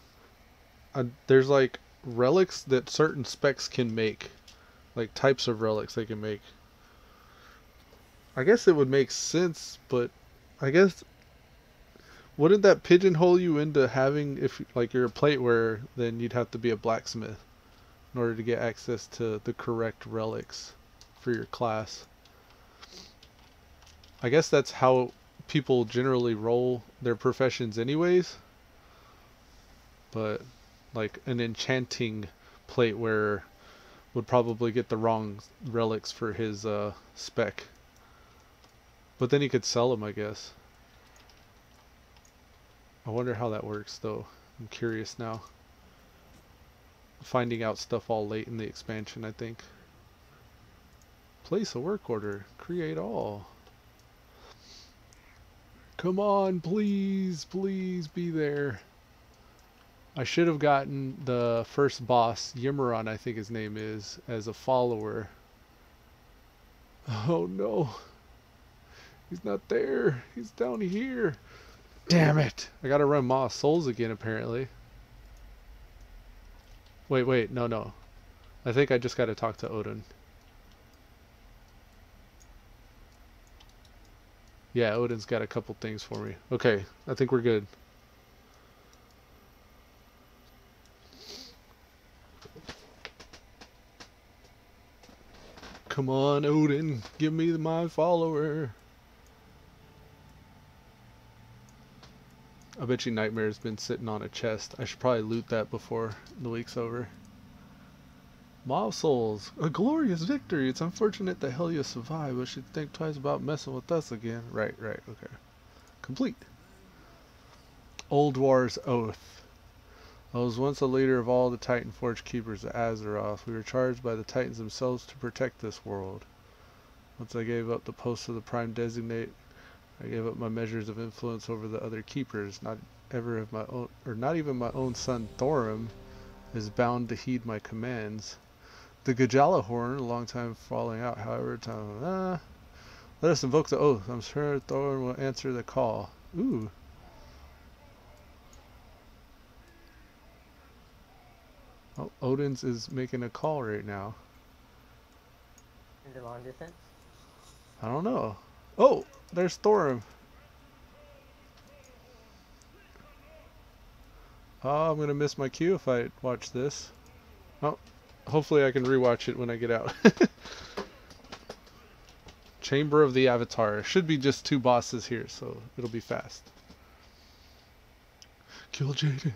there's like relics that certain specs can make. Like types of relics they can make. I guess it would make sense, but I guess wouldn't that pigeonhole you into having, if like you're a plate wearer, then you'd have to be a blacksmith in order to get access to the correct relics for your class. I guess that's how people generally roll their professions anyways. But like an enchanting plate wearer would probably get the wrong relics for his spec. But then he could sell them, I guess. I wonder how that works though. I'm curious now. Finding out stuff all late in the expansion, I think. Place a work order. Create all. Come on, please, please be there. I should have gotten the first boss, Yimmeron I think his name is, as a follower. Oh no. He's not there. He's down here. Damn it. I gotta run Maw of Souls again apparently. Wait, no. I think I just gotta talk to Odin. Yeah, Odin's got a couple things for me. Okay, I think we're good. Come on, Odin. Give me my follower. I bet you Nightmare's been sitting on a chest. I should probably loot that before the week's over. Maw of Souls. A glorious victory. It's unfortunate that Helia survived, but she'd think twice about messing with us again. Right, okay. Complete. Old War's Oath. I was once a leader of all the Titan Forge Keepers of Azeroth. We were charged by the Titans themselves to protect this world. Once I gave up the post of the Prime Designate, I gave up my measures of influence over the other Keepers. Not even my own son Thorim is bound to heed my commands. The Gajalahorn, a long time falling out, however, let us invoke the oath. I'm sure Thorim will answer the call. Ooh. Oh, Odin's is making a call right now. Is it long distance? I don't know. Oh, there's Thorim. Oh, I'm gonna miss my cue if I watch this. Oh, hopefully I can rewatch it when I get out. Chamber of the Avatar. Should be just 2 bosses here, so it'll be fast. Kill Jaden.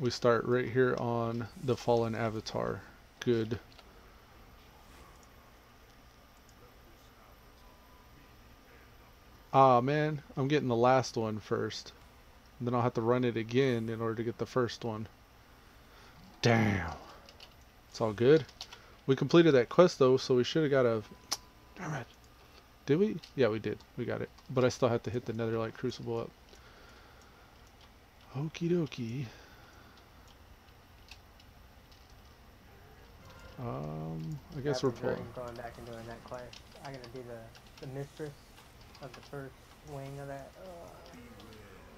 We start right here on the Fallen Avatar. Good. Ah man, I'm getting the last one first. And then I'll have to run it again in order to get the first one. Damn. It's all good. We completed that quest though, so we should have got a... Damn it. Did we? Yeah, we did. We got it. But I still have to hit the Netherlight Crucible up. Okie dokie. I guess we're pulling. Going back and doing that quest. I'm gonna do the mistress of the first wing of that.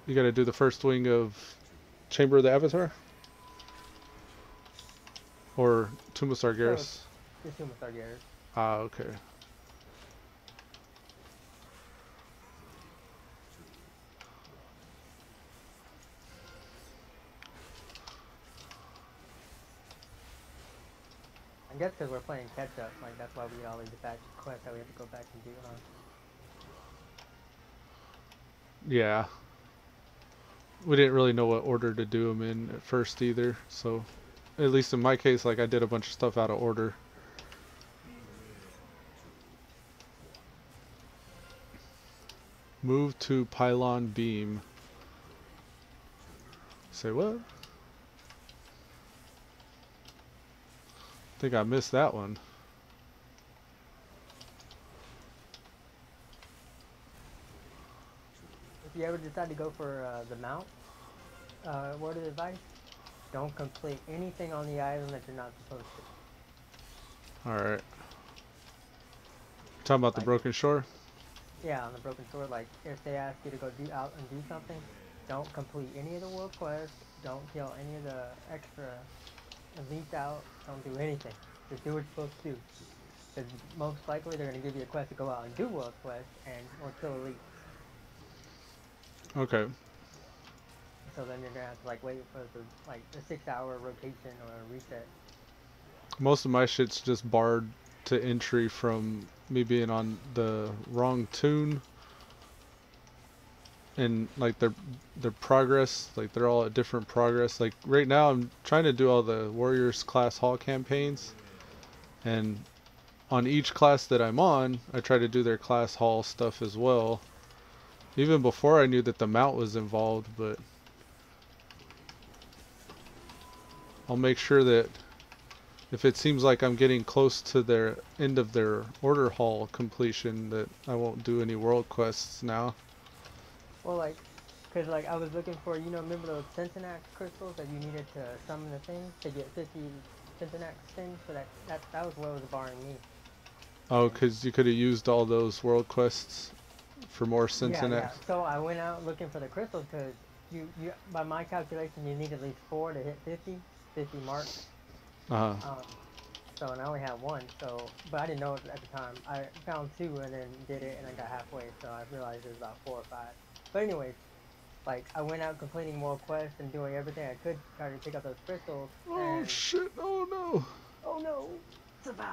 You gotta do the first wing of Chamber of the Avatar? Or Tomb of Sargeras? No, Tomb of Sargeras. Ah, okay. I guess because we're playing catch up, like that's why we get all these batch quests that we have to go back and do. Yeah. We didn't really know what order to do them in at first either, so at least in my case, like I did a bunch of stuff out of order. Move to Pylon Beam. Say what? I think I missed that one. If you ever decide to go for the mount, word of advice, don't complete anything on the island that you're not supposed to. Alright. Talking about the Broken Shore? Yeah, on the Broken Shore, like if they ask you to go out and do something, don't complete any of the world quests, don't kill any of the extra elites out, don't do anything. Just do what you're supposed to do. Because most likely they're going to give you a quest to go out and do world quests or kill elites. Okay. So then you're going to have to like wait for the 6-hour rotation or a reset. Most of my shit's just barred to entry from me being on the wrong tune. And like their progress, like they're all at different progress. Like right now I'm trying to do all the Warriors class hall campaigns, and on each class that I'm on I try to do their class hall stuff as well, even before I knew that the mount was involved. But I'll make sure that if it seems like I'm getting close to their end of their order hall completion, that I won't do any world quests now. Well, like, cause like I was looking for, remember those Centenax crystals that you needed to summon the thing to get 50 Centenax things? So that was what was barring me. Oh, And because you could have used all those world quests for more yeah, Syntonex. yeah. So I went out looking for the crystals because by my calculation, you need at least 4 to hit 50 mark. Uh-huh. Um, so and I only had one. So, but I didn't know it at the time. I found two and then did it, and I got halfway. So I realized it was about 4 or 5. But anyways, like I went out completing more quests and doing everything I could try to pick up those crystals. Oh And shit! Oh no! oh no, survive.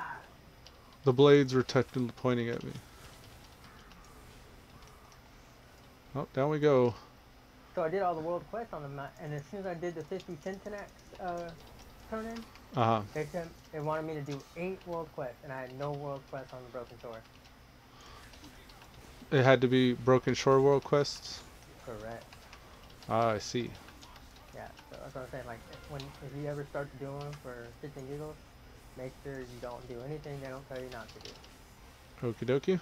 The blades were pointing at me. Oh, down we go. So I did all the world quests on the map, and as soon as I did the 50 Centenax turn in, Uh-huh. they wanted me to do 8 world quests, and I had no world quests on the Broken Sword. It had to be Broken Shore world quests. Correct. Ah, I see. Yeah, so that's what I'm saying. Like, if you ever start to do them for shits and giggles, make sure you don't do anything they don't tell you not to do. Okie dokie.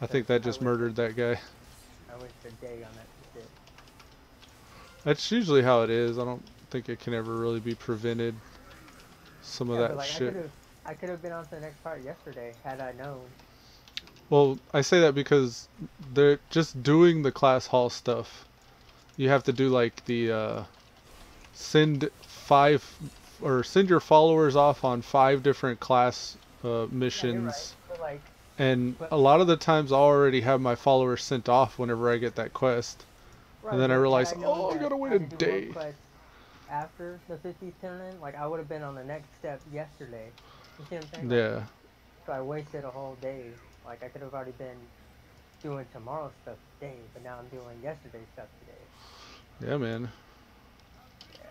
I 'Cause think that just murdered that guy. I wish a day on that shit. That's usually how it is. I don't think it can ever really be prevented. Some of Yeah, but that like shit. I could have been on to the next part yesterday had I known. Well, I say that because they're just doing the class hall stuff. You have to do like the send 5 or send your followers off on 5 different class Yeah, you're right. missions. But like, And but a lot of the times I'll already have my followers sent off whenever I get that quest. And right, then I but had realize, I known oh, I that gotta wait I a had to do world day. quests after the 50th turn-in, like I would have been on the next step yesterday. You see what I'm saying? Like, Yeah. so I wasted a whole day. Like I could have already been doing tomorrow's stuff today, but now I'm doing yesterday's stuff today. Yeah, man. Yeah.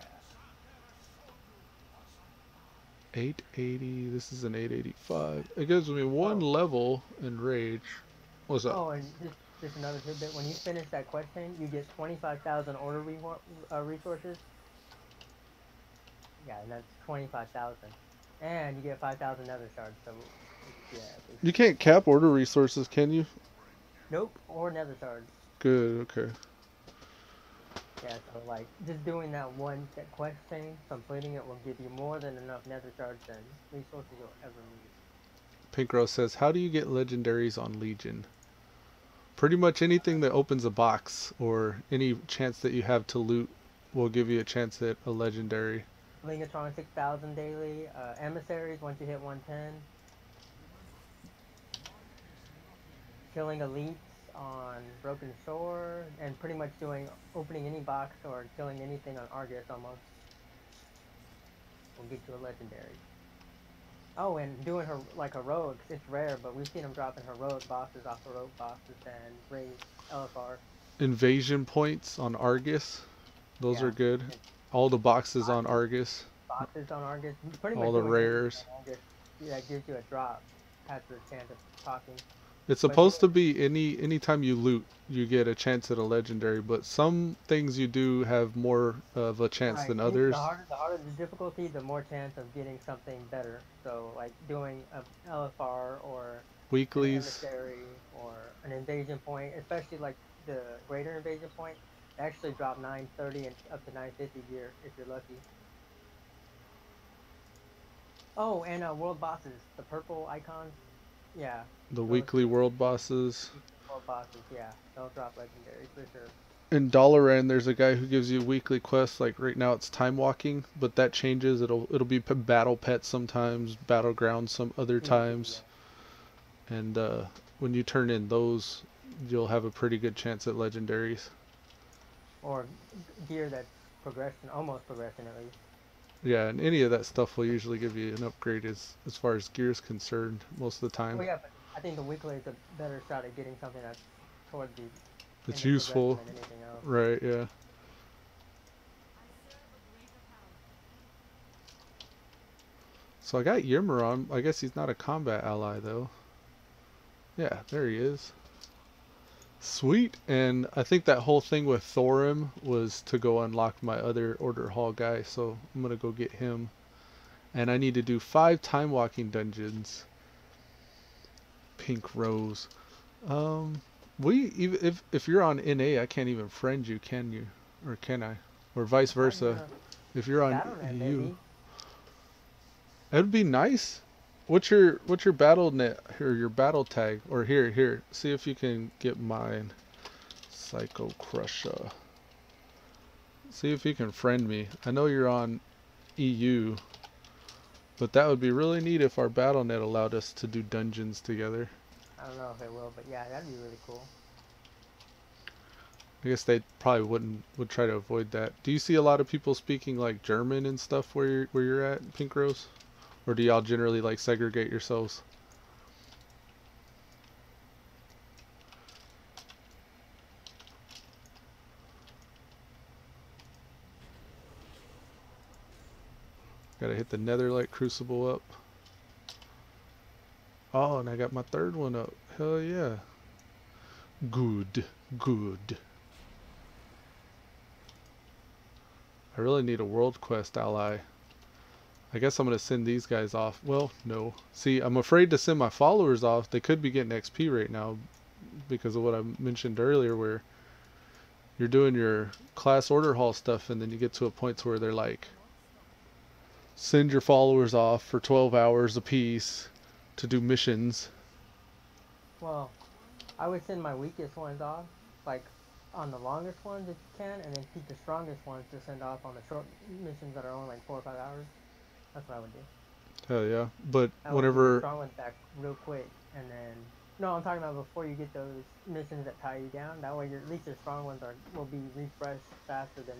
880. This is an 885. It gives me 1 Oh, level in rage. What's up? oh, and just another tidbit. When you finish that question, you get 25,000 order resources. Yeah, and that's 25,000, and you get 5,000 nether shards. So, yeah, You basically. can't cap order resources, can you? Nope, or nether shards. Good, okay. Yeah, so like just doing that quest thing, completing it will give you more than enough nether shards and resources you'll ever need. Pink Rose says, how do you get legendaries on Legion? Pretty much anything that opens a box or any chance that you have to loot will give you a chance at a legendary. Lingatron 6,000 daily, emissaries once you hit 110, killing elites on Broken Shore, and pretty much opening any box or killing anything on Argus almost will get you a legendary. Oh, and doing her like heroics, it's rare, but we've seen them dropping heroic bosses off heroic bosses and raise LFR. Invasion points on Argus. Those are Yeah, good. and All the boxes on boxes, Argus. boxes on Argus. Pretty All much the doing anything rares. on Argus that gives you a drop has the chance of talking. It's But supposed to be anytime you loot, you get a chance at a legendary, but some things you do have more of a chance right, than others. the harder the difficulty, the more chance of getting something better. So like doing a LFR or an Weeklies. emissary or an invasion point, especially like the greater invasion point, they actually drop 930 and up to 950 gear if you're lucky. Oh, and world bosses, the purple icons, yeah, The those weekly world bosses. world bosses, yeah, they'll drop legendaries for sure. In Dalaran, there's a guy who gives you weekly quests. Like right now, it's time walking, but that changes. It'll be battle pets sometimes, battlegrounds some other Yeah. times, and when you turn in those, you'll have a pretty good chance at legendaries. Or gear that's progression, almost progression at least. Yeah, and any of that stuff will usually give you an upgrade as far as gear is concerned most of the Well, time. yeah, but I think the weekly is a better shot at getting something that's towards the It's end of progression useful, than anything else. right? Yeah. So I got Ymirron. I guess he's not a combat ally though. Yeah, there he is. Sweet. And I think that whole thing with Thorim was to go unlock my other Order Hall guy, so I'm gonna go get him. And I need to do 5 time walking dungeons. Pink Rose. Um, We even if you're on NA, I can't even friend you, can you? Or can I? Or vice I can versa. If you're on Battle.net EU, maybe. it'd be nice. What's your battle net or your battle tag? Or here, see if you can get mine. Psycocrusha. See if you can friend me. I know you're on EU, but that would be really neat if our battle net allowed us to do dungeons together. I don't know if it will, but yeah, that'd be really cool. I guess they probably would try to avoid that. Do you see a lot of people speaking like German and stuff where you're at, Pink Rose? Or do y'all generally like segregate yourselves? Gotta hit the netherlight crucible up. Oh, and I got my third one up. Hell yeah. Good, good. I really need a world quest ally. I guess I'm gonna send these guys off. Well, no. See, I'm afraid to send my followers off. They could be getting XP right now because of what I mentioned earlier, where you're doing your class order hall stuff and then you get to a point to where they're like, send your followers off for 12 hours apiece to do missions. Well, I would send my weakest ones off, like on the longest ones if you can, and then keep the strongest ones to send off on the short missions that are only like 4 or 5 hours. That's what I would do. Hell yeah. But I would get the whenever, strong ones back real quick, and then no, I'm talking about before you get those missions that tie you down. That way, at least your strong ones will be refreshed faster than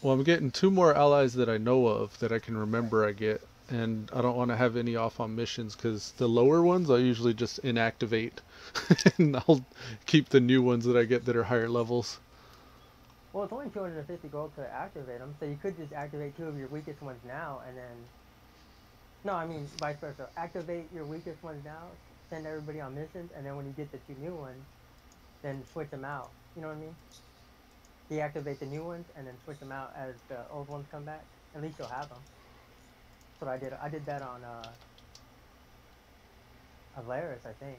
well, I'm getting 2 more allies that I know of that I can Right. remember I get. And I don't want to have any off on missions because the lower ones I usually just inactivate. And I'll keep the new ones that I get that are higher levels. Well, it's only 250 gold to activate them, so you could just activate 2 of your weakest ones now, and then no, I mean vice versa. Activate your weakest ones now, send everybody on missions, and then when you get the 2 new ones, then switch them out. You know what I mean? Deactivate the new ones and then switch them out as the old ones come back. At least you'll have them. That's what I did. I did that on Alaris, I think.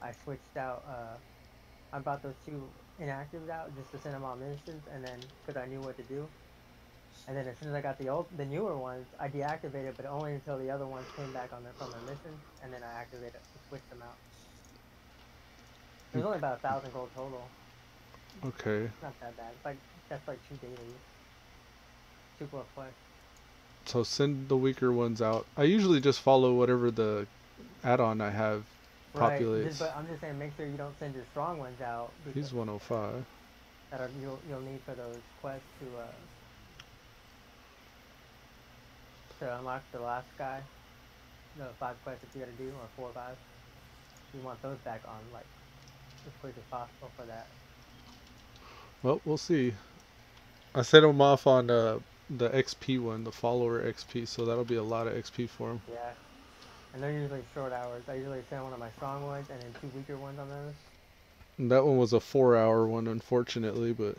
I switched out. I brought those 2 inactives out just to send them on missions, and then because I knew what to do. And then as soon as I got the newer ones, I deactivated, but only until the other ones came back from their missions, and then I activated to switch them out. It was only about 1,000 gold total. Okay. Not that bad. It's like that's like 2 dailies, 2 plus quests. So send the weaker ones out. I usually just follow whatever the add-on I have Right. populates. But I'm just saying, make sure you don't send your strong ones out because He's 105. that are you'll need for those quests to unlock the last guy. The 5 quests that you got to do, or 4 or 5. You want those back on like as quick as possible for that. Well, we'll see. I set him off on the XP one, the follower XP, so that'll be a lot of XP for him. Yeah. And they're usually short hours. I usually send one of my strong ones and then 2 weaker ones on those. And that one was a 4-hour one, unfortunately, but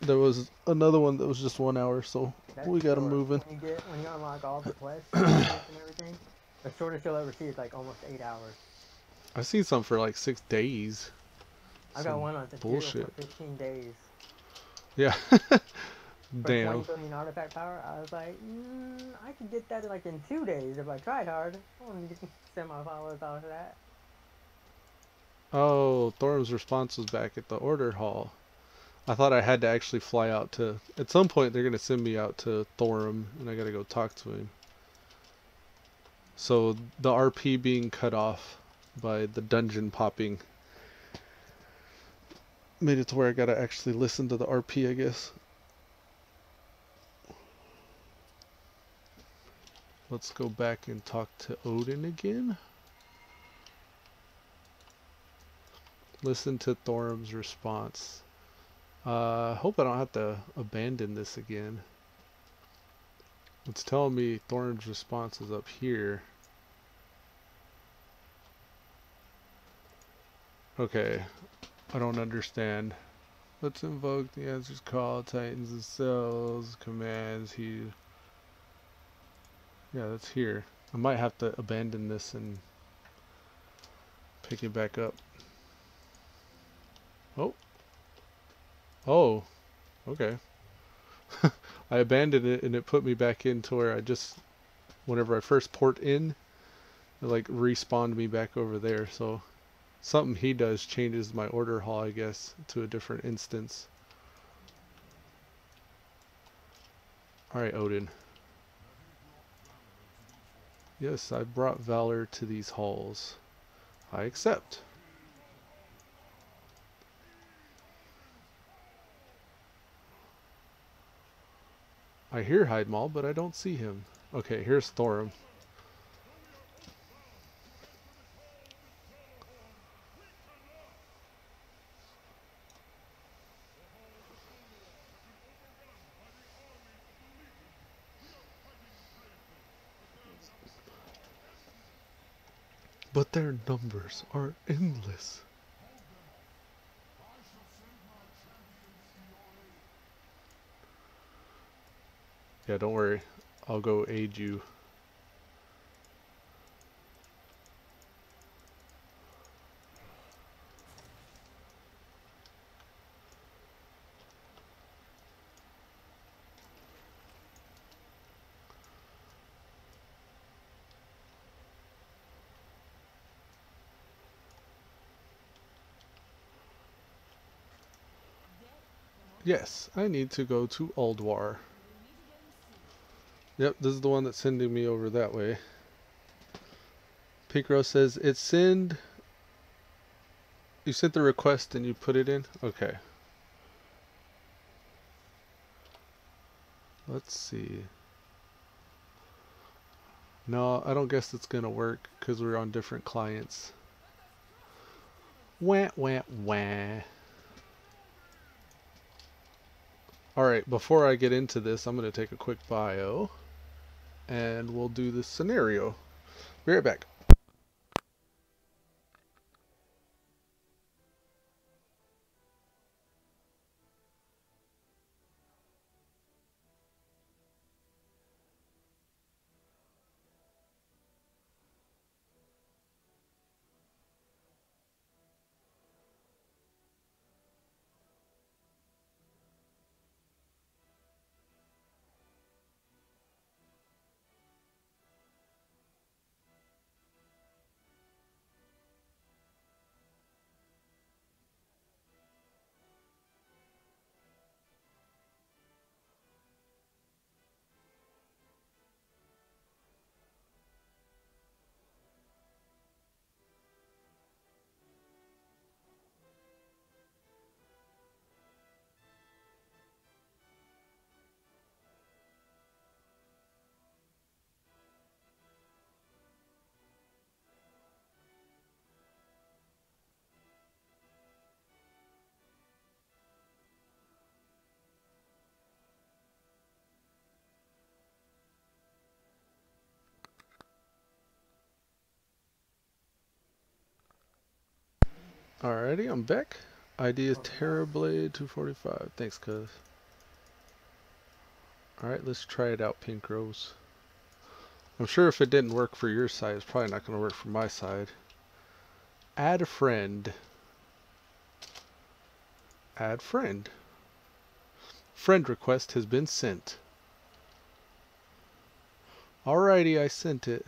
there was another one that was just 1 hour, so That's we got him short. moving. When you unlock all the quests and everything, the shortest you'll ever see is like almost 8 hours. I've seen some for like 6 days. I got Some one on tutorial bullshit. for 15 days. Yeah. For 20 Damn. billion artifact power, I was like, I could get that like in 2 days if I tried hard. I want to send my followers off of that. Oh, Thorum's response was back at the order hall. I thought I had to actually fly out to... At some point, they're going to send me out to Thorum, and I got to go talk to him. So, the RP being cut off by the dungeon popping made it to where I got to actually listen to the RP, I guess. Let's go back and talk to Odin again. Listen to Thorum's response. Hope I don't have to abandon this again. It's telling me Thorum's response is up here. Okay, I don't understand. Let's invoke the answers call, titans and cells, commands, yeah, that's here. I might have to abandon this and pick it back up. Oh. Oh. Okay. I abandoned it and it put me back into where I just, whenever I first port in, it like respawned me back over there. So something he does changes my order hall, I guess, to a different instance. Alright, Odin. Yes, I brought valor to these halls. I accept. I hear Heidmal, but I don't see him. Okay, here's Thorum. But their numbers are endless. Yeah, don't worry. I'll go aid you. Yes, I need to go to Aldwar. Yep, this is the one that's sending me over that way. Pink Rose says, it's send... You sent the request and you put it in? Okay. Let's see. No, I don't guess it's gonna work because we're on different clients. Wah, wah, wah. Alright, before I get into this, I'm gonna take a quick bio. And we'll do this scenario. Be right back. Alrighty, I'm back. ID is Terrorblade 245. Thanks, cuz. Alright, let's try it out, Pink Rose. I'm sure if it didn't work for your side, it's probably not going to work for my side. Add a friend. Add friend. Friend request has been sent. Alrighty, I sent it.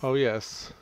Oh yes.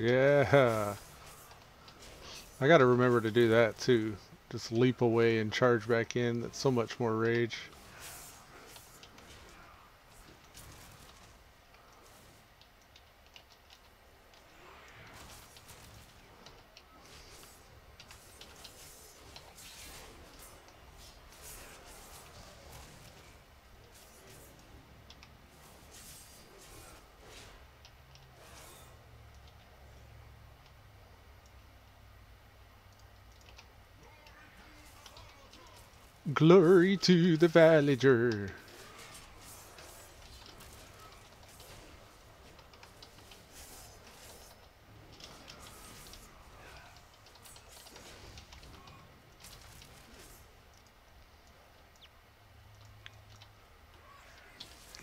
Yeah. I gotta remember to do that too. Just leap away and charge back in. That's so much more rage. Glory to the Villager.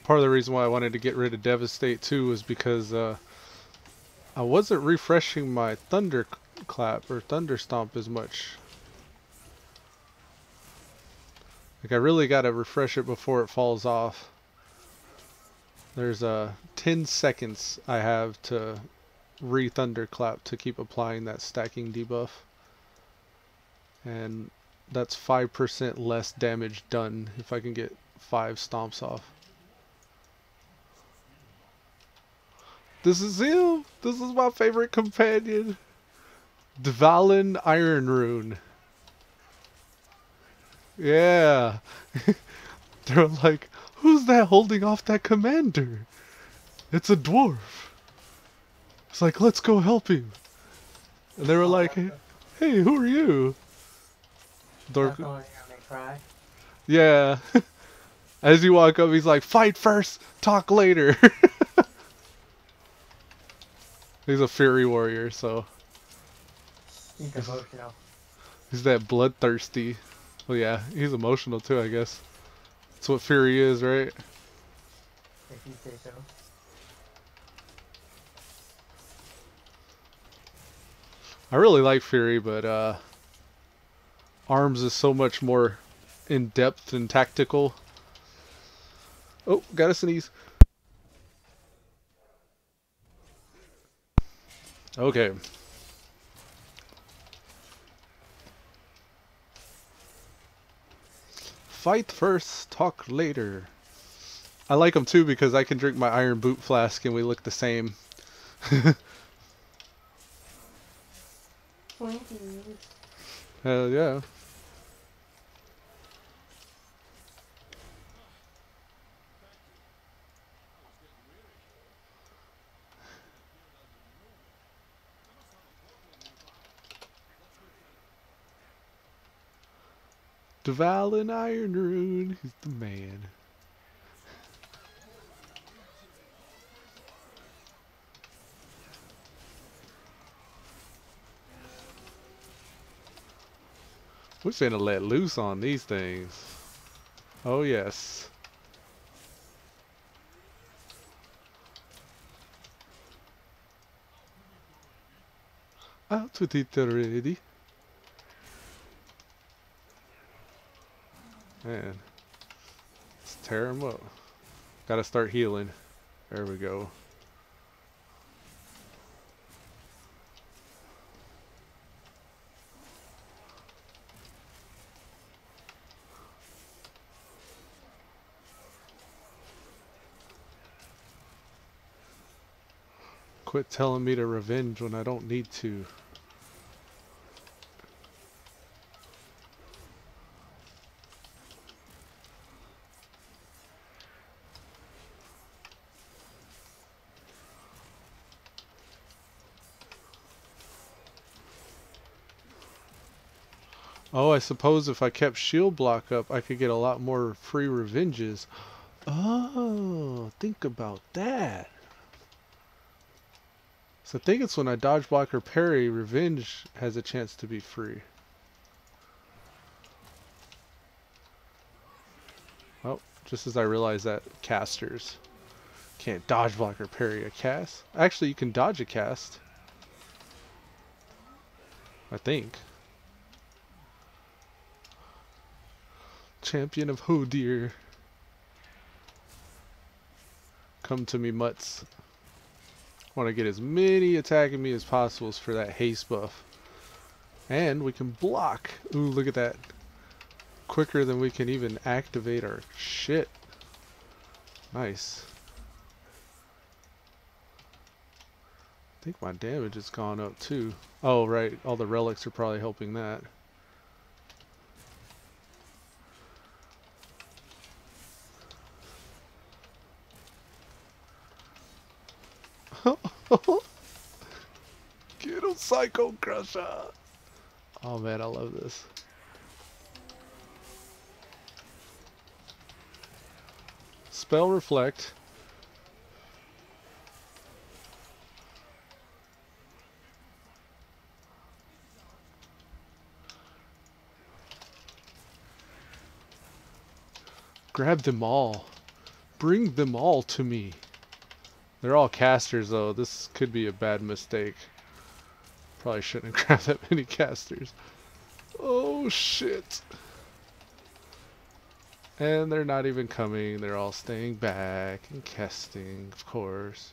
Part of the reason why I wanted to get rid of Devastate too was because I wasn't refreshing my Thunderclap or Thunderstomp as much. Like I really gotta refresh it before it falls off. There's 10 seconds I have to re-Thunderclap to keep applying that stacking debuff. And that's 5% less damage done if I can get 5 stomps off. This is him! This is my favorite companion! Dvalin Iron Rune. Yeah! They're like, who's that holding off that commander? It's a dwarf. It's like, let's go help him. And they were like, hey, who are you? That's the only thing that make cry. Yeah. As you walk up, he's like, fight first, talk later. He's a Fury Warrior, so. He's emotional. He's that bloodthirsty. Well, yeah, he's emotional too, I guess. That's what Fury is, right? If you say so. I really like Fury, but Arms is so much more in-depth and tactical. Oh, gotta sneeze. Okay. Fight first, talk later. I like him too because I can drink my iron boot flask and we look the same. Hell yeah. Dvalin Iron Rune, he's the man. We're finna let loose on these things. Oh yes. Out with it already. Man. Let's tear him up. Gotta start healing. There we go. Quit telling me to revenge when I don't need to. Oh, I suppose if I kept shield block up, I could get a lot more free revenges. Oh, think about that. So I think it's when I dodge block or parry, revenge has a chance to be free. Oh, just as I realized that casters can't dodge block or parry a cast. Actually, you can dodge a cast. I think. Champion of Hodir. Come to me, mutts. Want to get as many attacking me as possible for that haste buff. And we can block. Ooh, look at that. Quicker than we can even activate our shit. Nice. I think my damage has gone up too. Oh, right. All the relics are probably helping that. Get him, Psycocrusha! Oh man, I love this. Spell Reflect. Grab them all. Bring them all to me. They're all casters though. This could be a bad mistake. Probably shouldn't have grabbed that many casters. Oh shit. And they're not even coming. They're all staying back and casting, of course.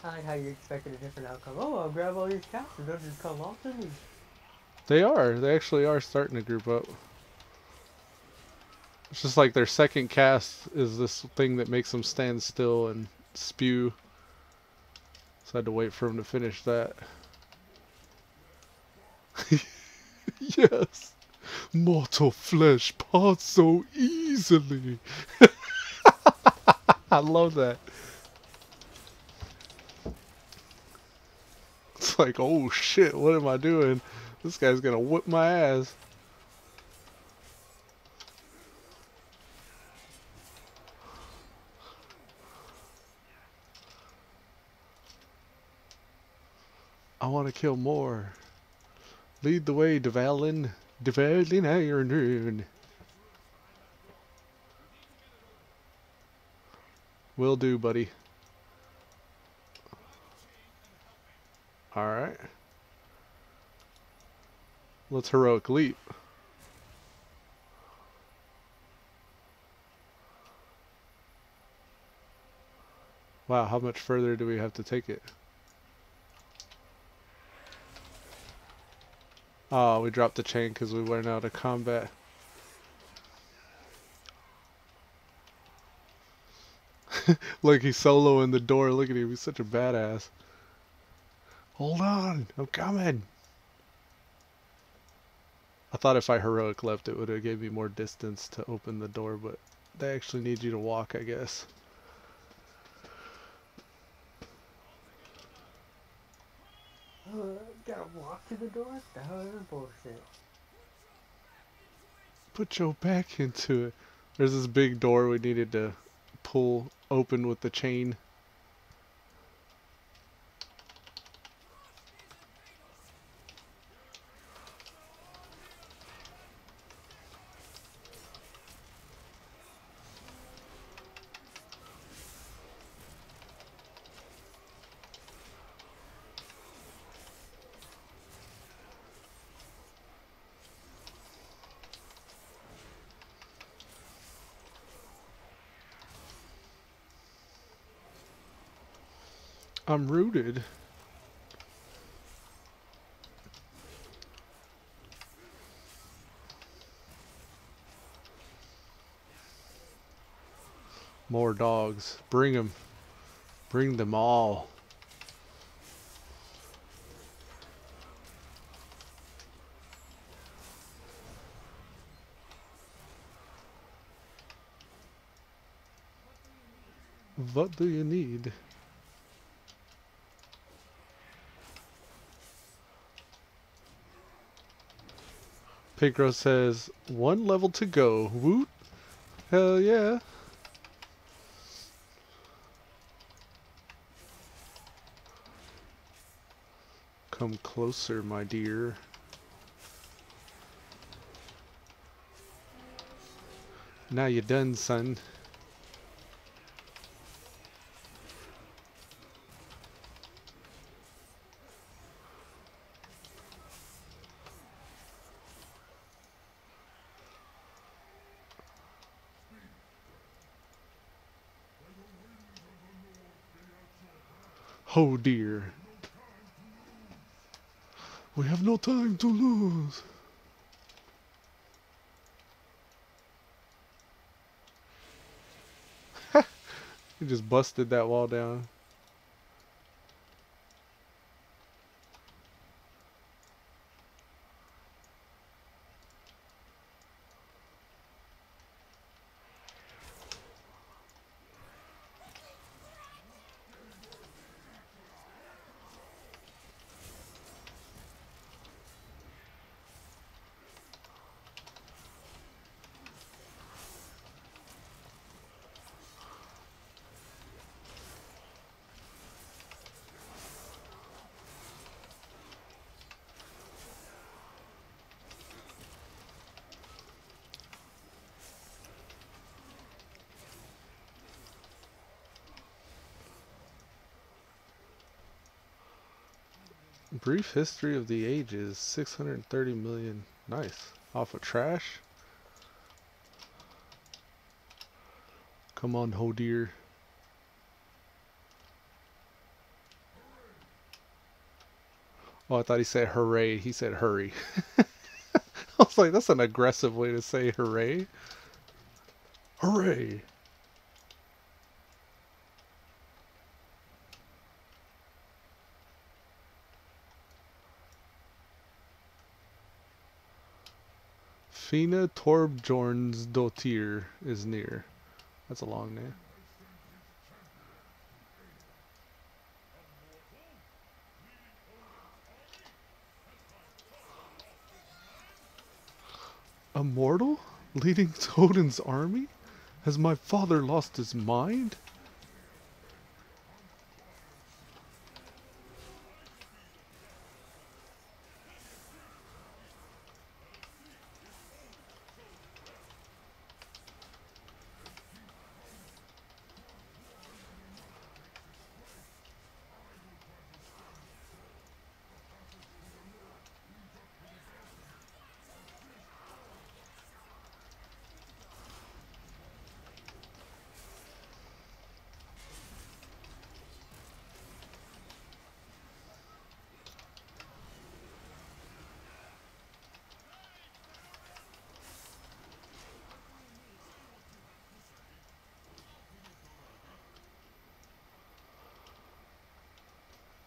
I like how you expected a different outcome. Oh, I'll grab all these casters. They'll just come off to me. They are. They actually are starting to group up. It's just like their second cast is this thing that makes them stand still and spew. So I had to wait for him to finish that. Yes! Mortal flesh parts so easily! I love that. It's like, oh shit, what am I doing? This guy's gonna whip my ass. I want to kill more. Lead the way, Dvalin. Dvalin Iron. Will do, buddy. Alright. Let's heroic leap. Wow, how much further do we have to take it? Oh, we dropped the chain because we went out of combat. Look, he's soloing the door. Look at him. He's such a badass. Hold on. I'm coming. I thought if I heroic left, it would have gave me more distance to open the door, but they actually need you to walk, I guess. Gotta walk to the door? That was bullshit. Put your back into it. There's this big door we needed to pull open with the chain. I'm rooted. More dogs. Bring them. Bring them all. What do you need? Pinkro says, 1 level to go. Woot. Hell yeah. Come closer, my dear. Now you done, son. Oh dear. We have no time to lose. He just busted that wall down. Brief history of the ages, 630 million. Nice. Off of trash. Come on, Hodir. Oh, I thought he said hooray. He said hurry. I was like, that's an aggressive way to say hooray. Hooray! Fina Torbjornsdottir is near. That's a long name. A mortal? Leading Odin's army? Has my father lost his mind?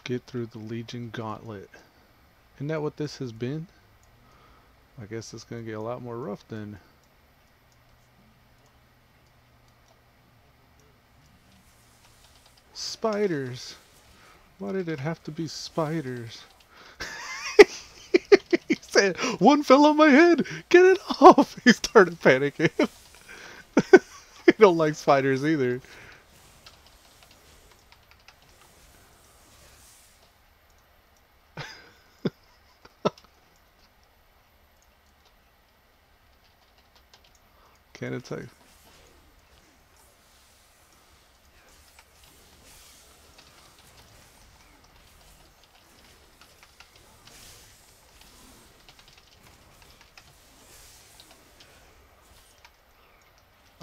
Get through the Legion Gauntlet. Isn't that what this has been? I guess it's gonna get a lot more rough then. Spiders! Why did it have to be spiders? He said, one fell on my head! Get it off! He started panicking. He don't like spiders either. Can't attack.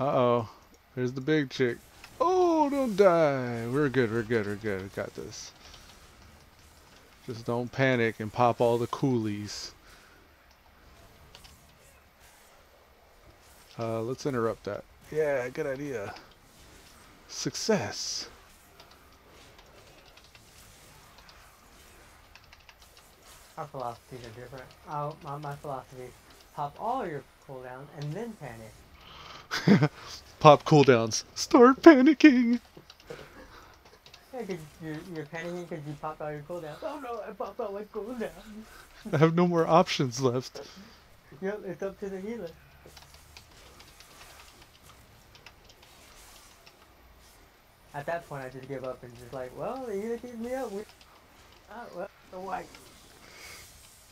Uh-oh. There's the big chick. Oh, don't die. We're good, we're good, we're good. We got this. Just don't panic and pop all the coolies. Let's interrupt that. Yeah, good idea. Success. Our philosophies are different. My philosophy is pop all your cooldowns and then panic. Pop cooldowns. Start panicking. Yeah, cause you're panicking because you popped all your cooldowns. Oh no, I popped all my cooldowns. I have no more options left. Yep, it's up to the healer. At that point, I just give up and just like, well, the healer keeps me up. Well, the white.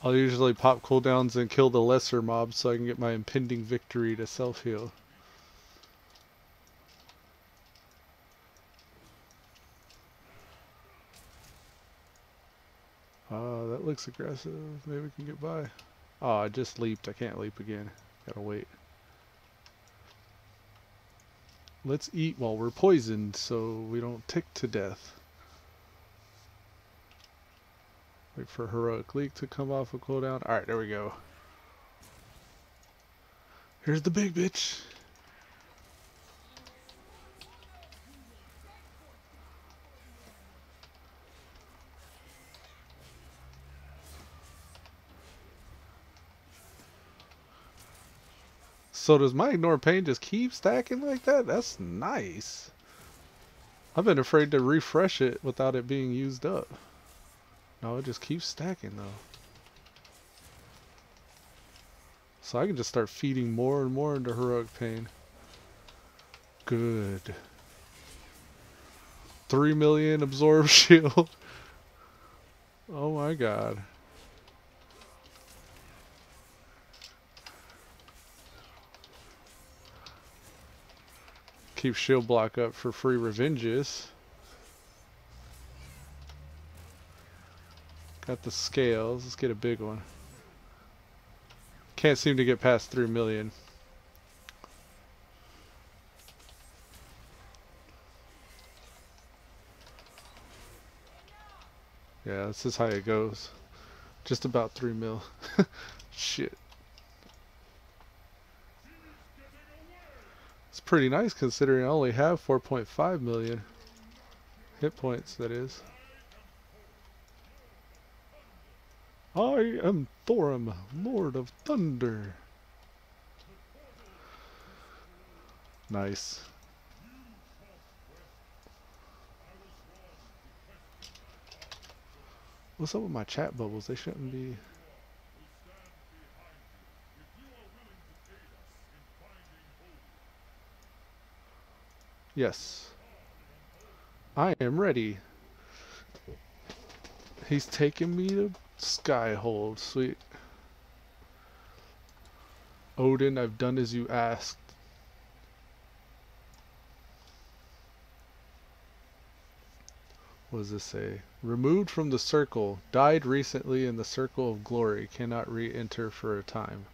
I'll usually pop cooldowns and kill the lesser mobs so I can get my impending victory to self-heal. That looks aggressive. Maybe we can get by. Oh, I just leaped. I can't leap again. Gotta wait. Let's eat while we're poisoned so we don't tick to death. Wait for Heroic Leak to come off a cooldown. Alright, there we go. Here's the big bitch. So does my ignore pain just keep stacking like that? That's nice. I've been afraid to refresh it without it being used up. No, it just keeps stacking though. So I can just start feeding more and more into Heroic Pain. Good. 3 million absorb shield. Oh my god. Keep shield block up for free revenges. Got the scales. Let's get a big one. Can't seem to get past 3 million. Yeah, this is how it goes. Just about 3 mil. Shit. It's pretty nice considering I only have 4.5 million hit points, that is. I am Thorum, Lord of Thunder. Nice. What's up with my chat bubbles? They shouldn't be... Yes. I am ready. He's taking me to Skyhold. Sweet. Odin, I've done as you asked. What does this say? Removed from the circle. Died recently in the circle of glory. Cannot re-enter for a time.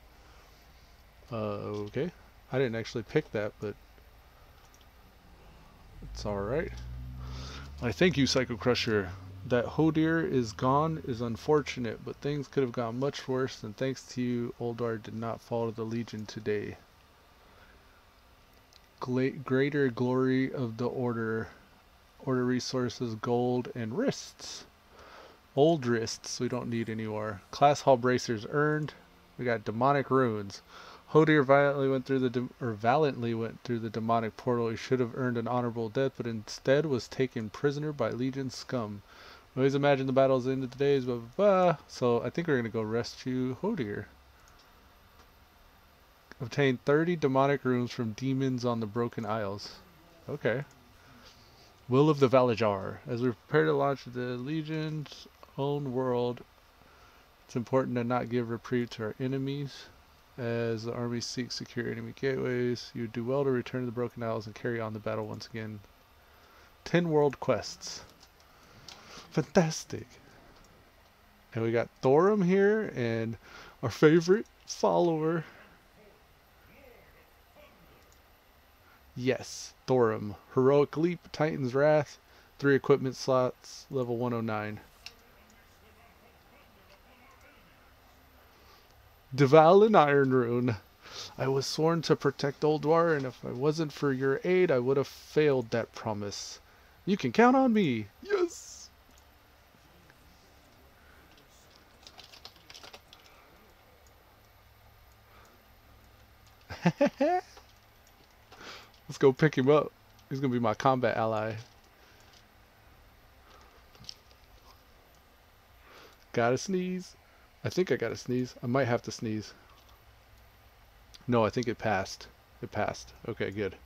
Okay. I didn't actually pick that, but it's alright. I thank you, Psycocrusha. That Hodir is gone is unfortunate, but things could have gone much worse, and thanks to you, Oldar did not fall to the Legion today. Greater glory of the Order. Order resources, gold, and wrists. Old wrists, we don't need anymore. Class Hall bracers earned. We got demonic runes. Hodir valiantly went through the demonic portal. He should have earned an honorable death, but instead was taken prisoner by Legion scum. We always imagine the battle's ended today, blah blah blah. So I think we're gonna go rescue Hodir. Obtain 30 demonic runes from demons on the Broken Isles. Okay. Will of the Valajar. As we prepare to launch the Legion's own world, it's important to not give reprieve to our enemies. As the army seeks secure enemy gateways, you do well to return to the Broken Isles and carry on the battle once again. 10 world quests. Fantastic. And we got Thorum here and our favorite follower. Yes, Thorum. Heroic Leap, Titan's Wrath, 3 equipment slots, level 109. Dvalin Iron Rune. I was sworn to protect Ulduar, and if I wasn't for your aid, I would have failed that promise. You can count on me. Yes! Let's go pick him up. He's gonna be my combat ally. Gotta sneeze. I think I gotta sneeze. I might have to sneeze. No, I think it passed. It passed. Okay, good.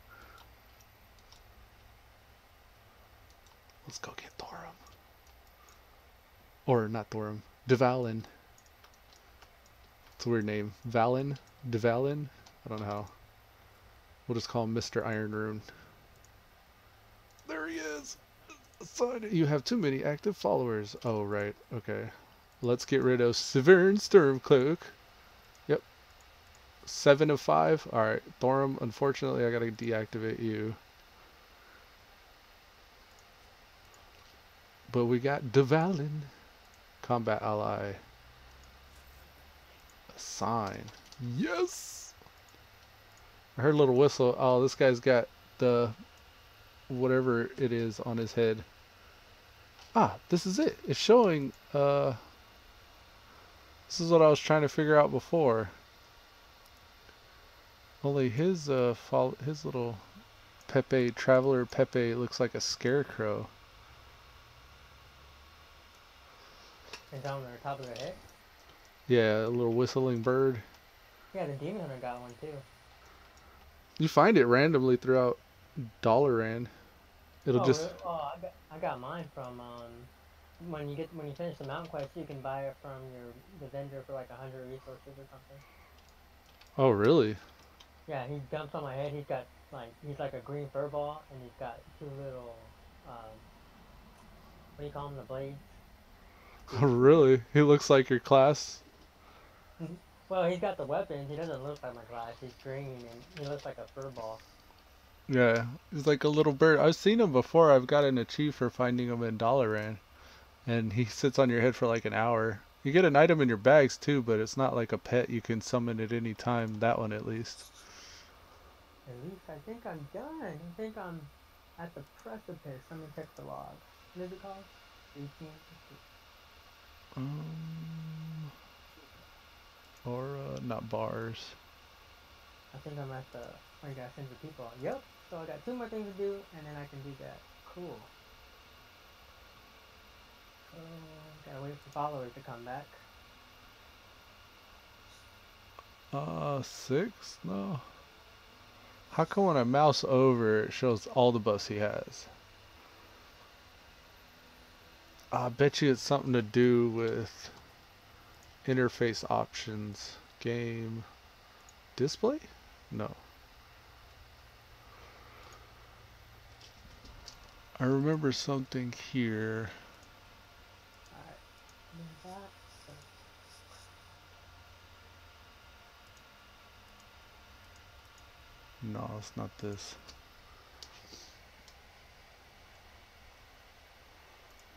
Let's go get Thorum. Or not Thorum. Dvalin. It's a weird name. Valin? Dvalin? I don't know how. We'll just call him Mr. Iron Rune. There he is! You have too many active followers. Oh, right. Okay. Let's get rid of Severn Stormcloak. Yep. 7 of 5. Alright. Thorum, unfortunately, I gotta deactivate you. But we got Dvalin. Combat ally. Assign. Yes! I heard a little whistle. Oh, this guy's got the whatever it is on his head. Ah, this is it. It's showing, this is what I was trying to figure out before. Only his, his little Pepe, Traveler Pepe looks like a scarecrow. Is that on the top of their head? Yeah, a little whistling bird. Yeah, the Demon Hunter got one too. You find it randomly throughout Dalaran. It'll just... Really? Oh, I got mine from when you finish the mountain quest, you can buy it from the vendor for like 100 resources or something. Oh, really? Yeah, he jumps on my head. He's like a green furball, and he's got two little what do you call them? The blades. Oh, really? He looks like your class? Well, he's got the weapons. He doesn't look like my class. He's green, and he looks like a furball. Yeah, he's like a little bird. I've seen him before. I've got an achieve for finding him in Dalaran. And he sits on your head for like an hour. You get an item in your bags too, but it's not like a pet you can summon at any time. That one at least. At least I think I'm done. I think I'm at the precipice. Let me check the log. What is it called? 18. Not bars. I think I'm at the... Oh, you gotta send your people. Yep. So I got 2 more things to do, and then I can do that. Cool. So, gotta wait for followers to come back. 6? No. How come when I mouse over, it shows all the buffs he has? I bet you it's something to do with interface options. Game display? No. I remember something here. Alright. No, it's not this.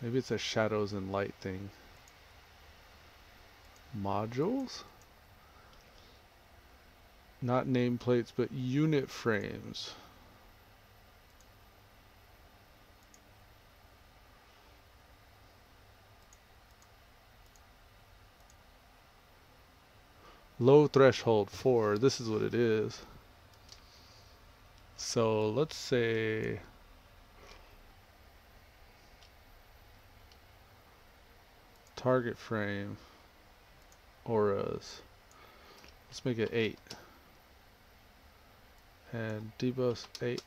Maybe it's a shadows and light thing. Modules? Not nameplates, but unit frames. Low threshold 4. This is what it is. So let's say target frame auras. Let's make it 8. And debuff 8.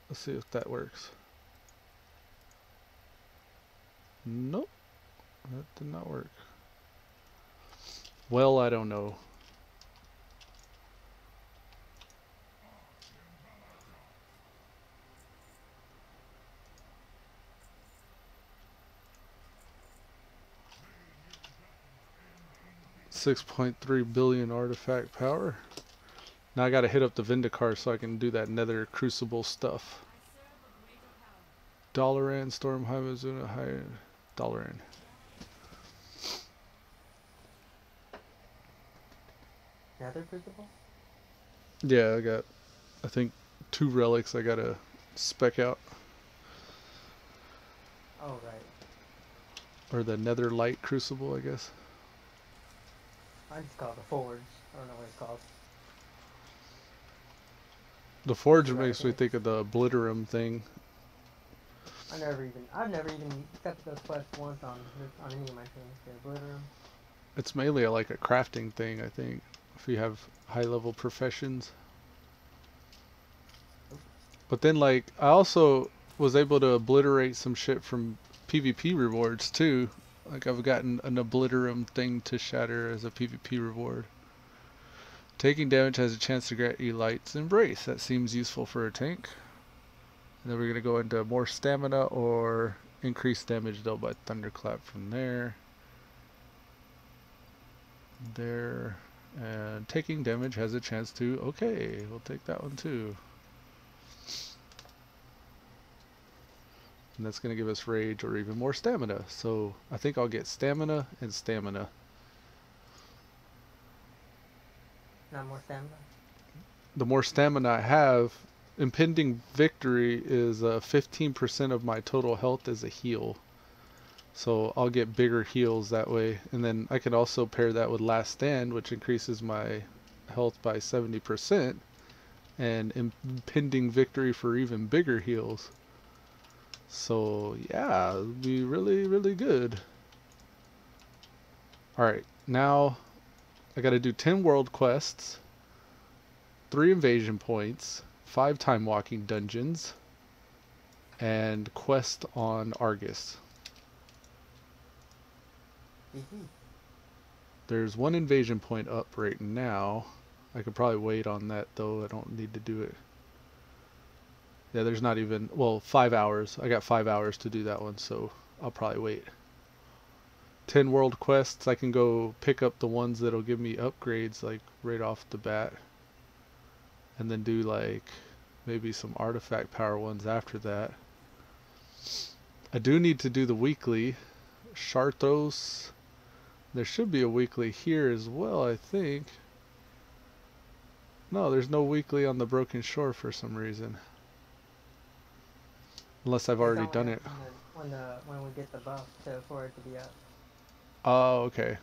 Let's see if that works. Nope. That did not work. Well, I don't know. $6.3 billion artifact power. Now I gotta hit up the Vindicar so I can do that Nether Crucible stuff. Dalaran, Storm, Haimazuna, High Dalaran. Nether Crucible? Yeah, I got, I think, 2 relics I gotta spec out. Oh, right. Or the Nether Light Crucible, I guess. I just call it the Forge. I don't know what it's called. The Forge makes me think of the Obliterum thing. I've never even accepted those quests once on any of my things. The Obliterum. It's mainly like a crafting thing, I think, if you have high level professions. But then, like, I also was able to obliterate some shit from PvP rewards too. Like, I've gotten an Obliterum thing to shatter as a PvP reward. Taking damage has a chance to grant Elite's Embrace. That seems useful for a tank. And then we're going to go into more stamina or increased damage dealt by Thunderclap from there. There. And taking damage has a chance to... Okay, we'll take that one too. And that's going to give us rage or even more stamina. So I think I'll get stamina and stamina. Not more stamina. The more stamina I have, impending victory is 15% of my total health as a heal. So I'll get bigger heals that way. And then I can also pair that with last stand, which increases my health by 70%. And impending victory for even bigger heals. So yeah, it'll be really, really good. Alright, now I gotta do 10 world quests, 3 invasion points, 5 time walking dungeons, and quest on Argus. There's 1 invasion point up right now. I could probably wait on that though, I don't need to do it. Yeah, there's not even, well, 5 hours. I got 5 hours to do that one, so I'll probably wait. 10 world quests, I can go pick up the ones that'll give me upgrades like right off the bat. And then do like maybe some artifact power ones after that. I do need to do the weekly. Charthos. There should be a weekly here as well, I think. No, there's no weekly on the Broken Shore for some reason. Unless I've already done it. When we get the buff for it to be up. Oh, okay.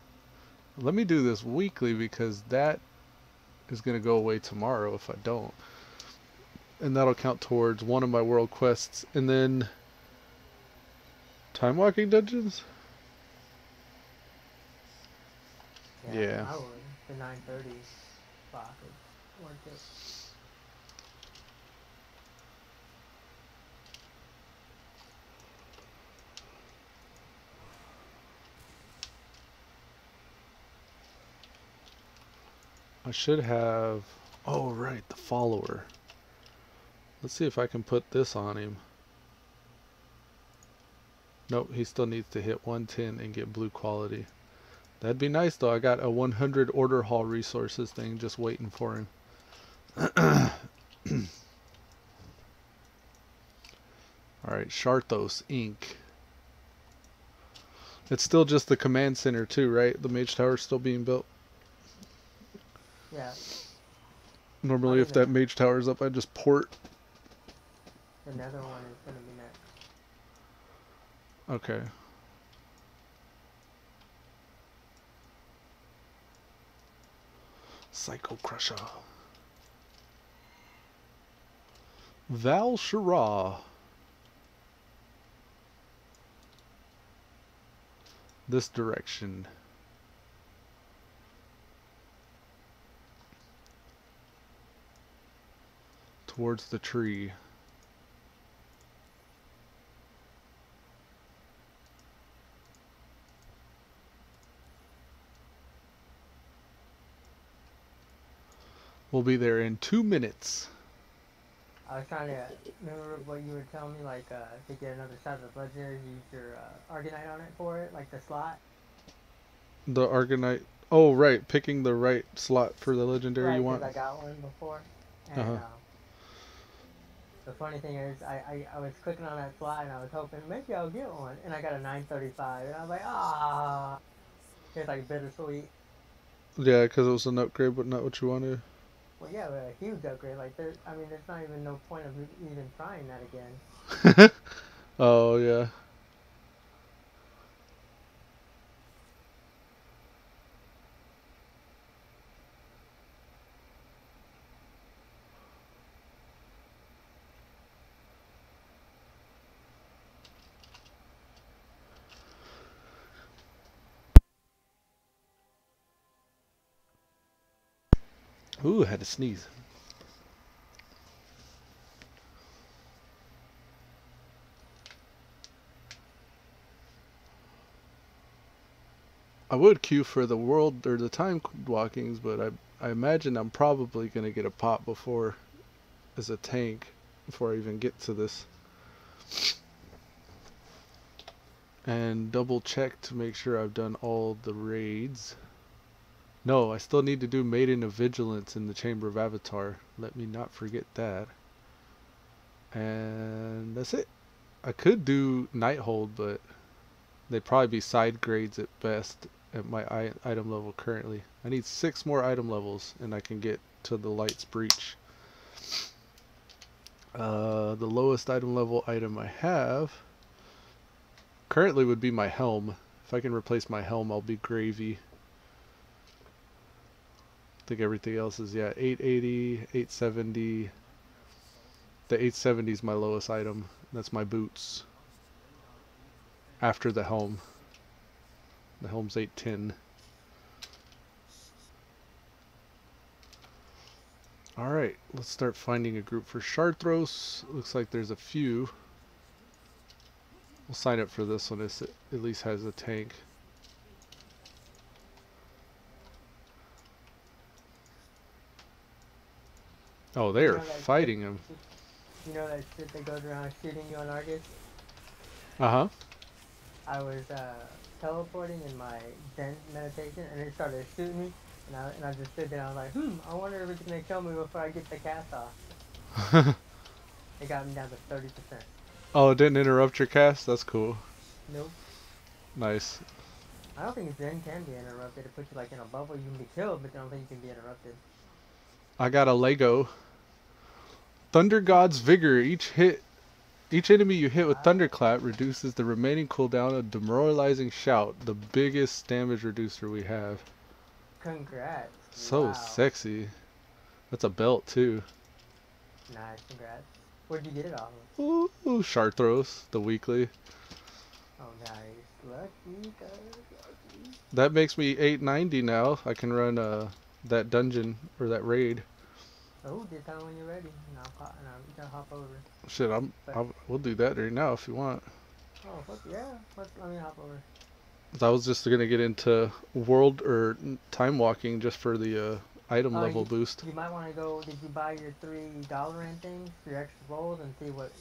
Let me do this weekly because that is going to go away tomorrow if I don't. And that'll count towards one of my world quests. And then time walking dungeons? Yeah. I would. The 9:30 clock is worth it. I should have, oh right, the follower. Let's see if I can put this on him. Nope, he still needs to hit 110 and get blue quality. That'd be nice though. I got a 100 order hall resources thing just waiting for him. Alright, Charthos, Inc. It's still just the command center too, right? The mage tower's still being built. Yeah. Normally if that mage tower's up, I just port. The nether one is going to be next. Okay. Psycocrusha. Val Shara. This direction. Towards the tree. We'll be there in 2 minutes. I was trying to remember what you were telling me, like to get another shot of the legendary, use your Argonite on it for it, like the slot. The Argonite. Oh, right. Picking the right slot for the legendary you want. I got one before. And the funny thing is, I was clicking on that slot and I was hoping maybe I'll get one. And I got a 935. And I was like, ah. It's like bittersweet. Yeah, because it was an upgrade, but not what you wanted. Well, yeah, but a huge upgrade. Like, there's not even no point of even trying that again. Oh, yeah. Ooh, I had to sneeze. I would queue for the world or the time walkings, but I imagine I'm probably going to get a pop before as a tank before I even get to this. And double check to make sure I've done all the raids. No, I still need to do Maiden of Vigilance in the Chamber of Avatar. Let me not forget that. And that's it. I could do Nighthold, but they'd probably be side grades at best at my item level currently. I need 6 more item levels and I can get to the Light's Breach. The lowest item level item I have currently would be my helm. If I can replace my helm, I'll be gravy. I think everything else is, yeah, 880, 870. The 870 is my lowest item. That's my boots. After the helm. The helm's 810. Alright, let's start finding a group for Chartros. Looks like there's a few. We'll sign up for this one if it at least has a tank. Oh, they are fighting him. You know that shit that goes around shooting you on Argus? Uh-huh. I was teleporting in my Zen meditation and it started shooting me and I just stood there and I was like, I wonder if it's gonna kill me before I get the cast off. It got me down to 30%. Oh, it didn't interrupt your cast? That's cool. Nope. Nice. I don't think Zen can be interrupted. It puts you like in a bubble, you can be killed, but I don't think you can be interrupted. I got a Lego. Thunder God's Vigor. Each enemy you hit with Thunderclap reduces the remaining cooldown of Demoralizing Shout, the biggest damage reducer we have. Congrats. So wow. sexy. That's a belt too. Nice, congrats. Where'd you get it off of? Ooh, Chartros, the weekly. Oh, nice. Lucky. That makes me 890 now. I can run that dungeon or that raid. Oh, just tell me when you're ready, and you can hop over. Shit, we'll do that right now if you want. Oh, fuck yeah. Let me hop over. I was just gonna get into world or time walking just for the item level boost. You might want to go. Did you buy your $3 and things, your extra rolls, and see what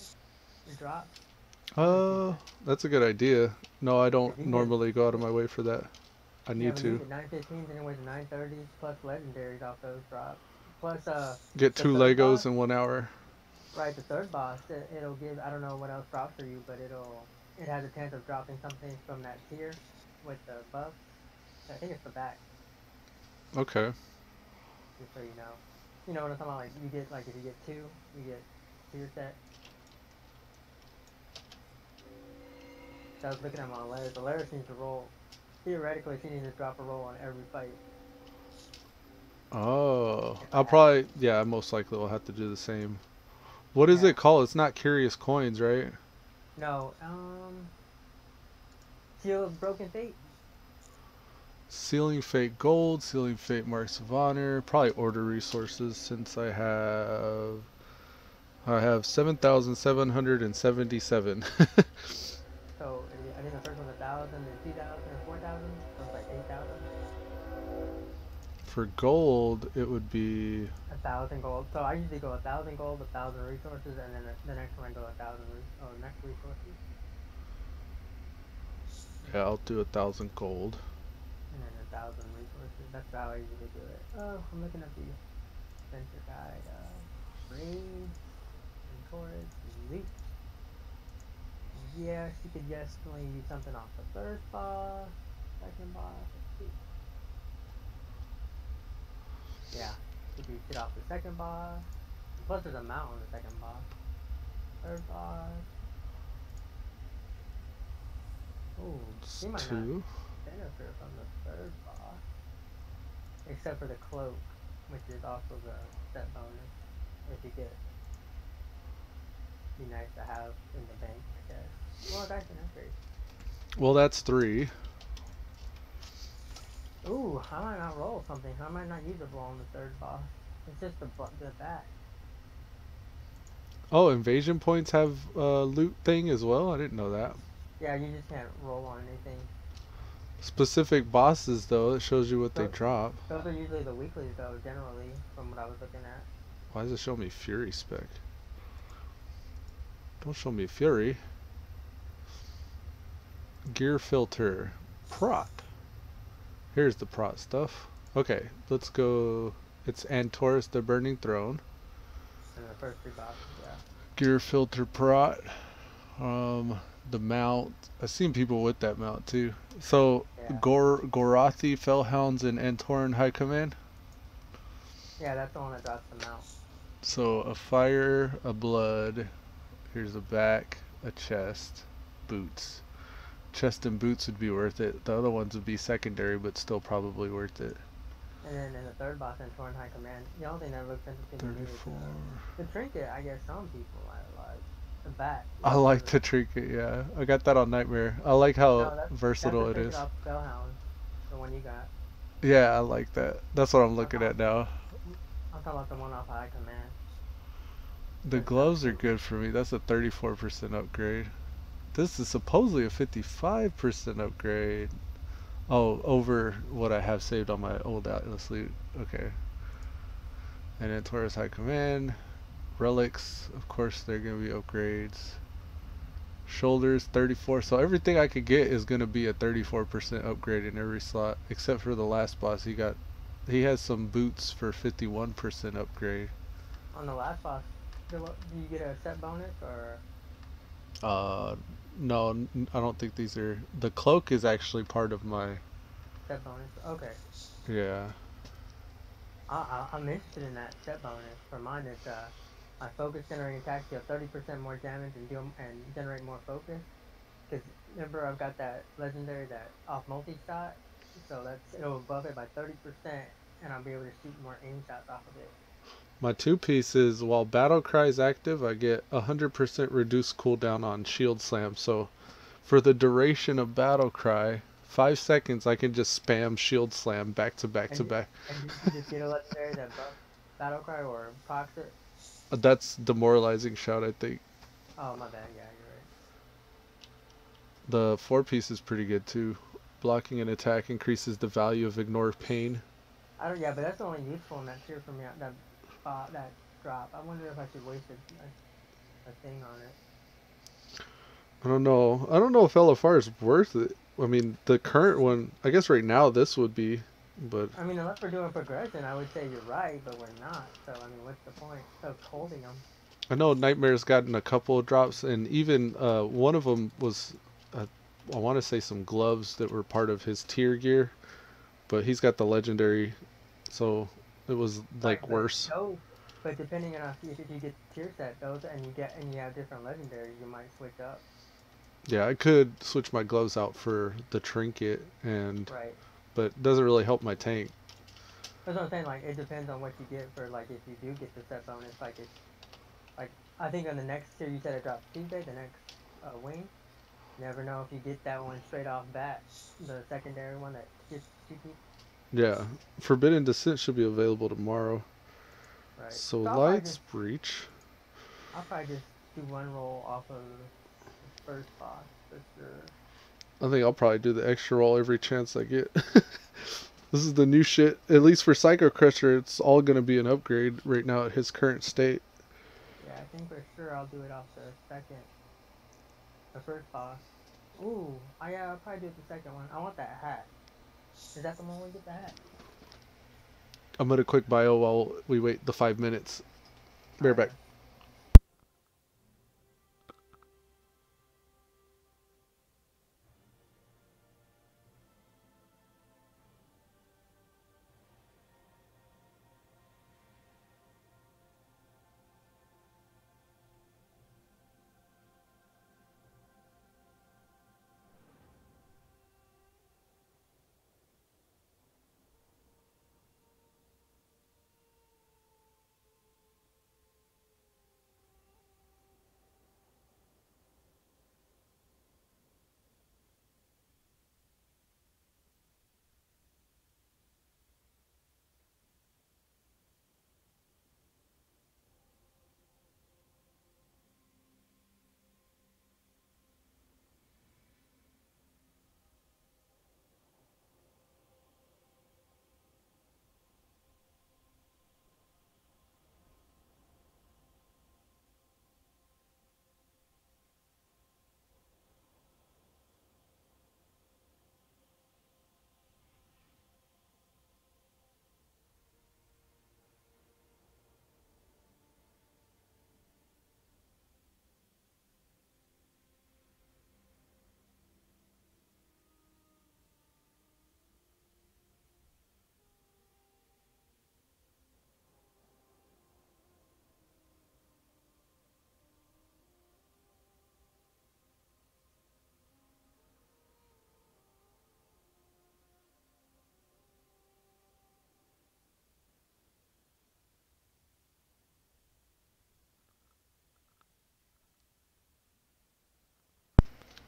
you drop? That's a good idea. No, I don't normally go out of my way for that. I need to. You get 915s anyways, 930s plus legendaries off those drops. Plus get 2 Legos boss, in 1 hour. Right, the third boss, it'll give, I don't know what else drops for you, but it has a chance of dropping something from that tier with the buff. I think it's the back. Okay. Just so you know. You know what I'm talking about? Like, you get, like, if you get 2, you get tier set. So I was looking at my Laris. The Laris needs to roll. Theoretically, she needs to drop a roll on every fight. Oh, I'll probably, yeah, most likely will have to do the same. What is it called? It's not Curious Coins, right? No, Seal of Broken Fate. Sealing Fate Gold, Sealing Fate Marks of Honor, probably Order Resources since I have 7,777. So, I think the first one's 1,000, then 2,000, and 4,000, so it's like 8,000. For gold, it would be 1,000 gold. So I usually go 1,000 gold, 1,000 resources, and then the next one I go 1,000 next resources. Yeah, I'll do 1,000 gold. And then 1,000 resources. That's how I usually do it. Oh, I'm looking at the adventure guide. Rain, and Taurus, Elite. Yeah, she could definitely use something off the first boss, second boss. Let's see. Yeah, if you get off the second boss, plus there's a mount on the second boss. Third boss. Ooh, she might not benefit from the third boss. Except for the cloak, which is also the set bonus. If you get, be nice to have in the bank, I guess. Well, it's actually not 3. Well, that's 3. Ooh, I might not roll something. I might not use a roll on the third boss. It's just the back. Oh, invasion points have a loot thing as well? I didn't know that. Yeah, you just can't roll on anything. Specific bosses, though, it shows you what they drop. Those are usually the weeklies, though, generally, from what I was looking at. Why does it show me Fury spec? Don't show me Fury. Gear filter. Prot. Here's the prot stuff. Okay, let's go. It's Antorus the Burning Throne. And the first 3 bosses, yeah. Gear filter prot. The mount. I've seen people with that mount too. So Yeah. Gorathi, Fellhounds, and Antoran High Command. Yeah, that's the one that drops the mount. So a fire, a blood. Here's a back, a chest, boots. Chest and boots would be worth it. The other ones would be secondary, but still probably worth it. And then in the third boss in Torn High Command, the only thing that looks interesting to me is 34. the trinket. I guess some people might like the bat. I like the trinket, yeah. I got that on Nightmare. I like how No, that's versatile the it trinket is. off Spellhound, the one you got. Yeah, I like that. That's what I'm I'm looking at talking, now. I'm talking about the one off High Command. The gloves are good for me. That's a 34% upgrade. This is supposedly a 55% upgrade. Oh, over what I have saved on my old Atlas loot. Okay. And then Taurus High Command. Relics, of course, they're going to be upgrades. Shoulders, 34. So everything I could get is going to be a 34% upgrade in every slot. Except for the last boss. He has some boots for 51% upgrade. On the last boss, do you get a set bonus or? No, I don't think these are. The cloak is actually part of my. Set bonus. Okay. Yeah. I'm interested in that set bonus. For mine, it's my focus generating attacks deal 30% more damage and generate more focus. Because remember, I've got that legendary that off multi shot, so it'll buff it by 30%, and I'll be able to shoot more aim shots off of it. My two piece is while Battle Cry is active, I get 100% reduced cooldown on Shield Slam. So for the duration of Battle Cry, 5 seconds I can just spam Shield Slam back to back to back. And you just get a legendary that buffs Battle Cry or procs it? That's Demoralizing Shout, I think. Oh, my bad, yeah, you're right. The 4 piece is pretty good too. Blocking an attack increases the value of Ignore Pain. Yeah, but that's only useful in that tier for me, that drop. I wonder if I should waste a thing on it. I don't know. I don't know if LFR is worth it. I mean, the current one, I guess right now this would be, but... I mean, unless we're doing progression, I would say you're right, but we're not. So, I mean, what's the point of holding them? I know Nightmare's gotten a couple of drops, and even one of them was, I want to say some gloves that were part of his tier gear, but he's got the legendary, so it was like worse. But depending on if you get tier set those, and you have different legendaries, you might switch up. Yeah, I could switch my gloves out for the trinket, Right. but it doesn't really help my tank. That's what I'm saying. Like, it depends on what you get for, like, if you do get the set bonus. Like, I think on the next tier you said it drops Tuesday, the next wing. Never know if you get that one straight off bat, the secondary one that gets 2 people. Yeah, Forbidden Descent should be available tomorrow. Right. So Light's Breach. I'll probably just do one roll off of the first boss for sure. I think I'll probably do the extra roll every chance I get. This is the new shit. At least for Psycocrusha, it's all going to be an upgrade right now at his current state. Yeah, I think for sure I'll do it off the first boss. Ooh, I'll probably do it the second one. I want that hat. Is that the one we get the hat? I'm going to quick bio while we wait the 5 minutes. Be right back.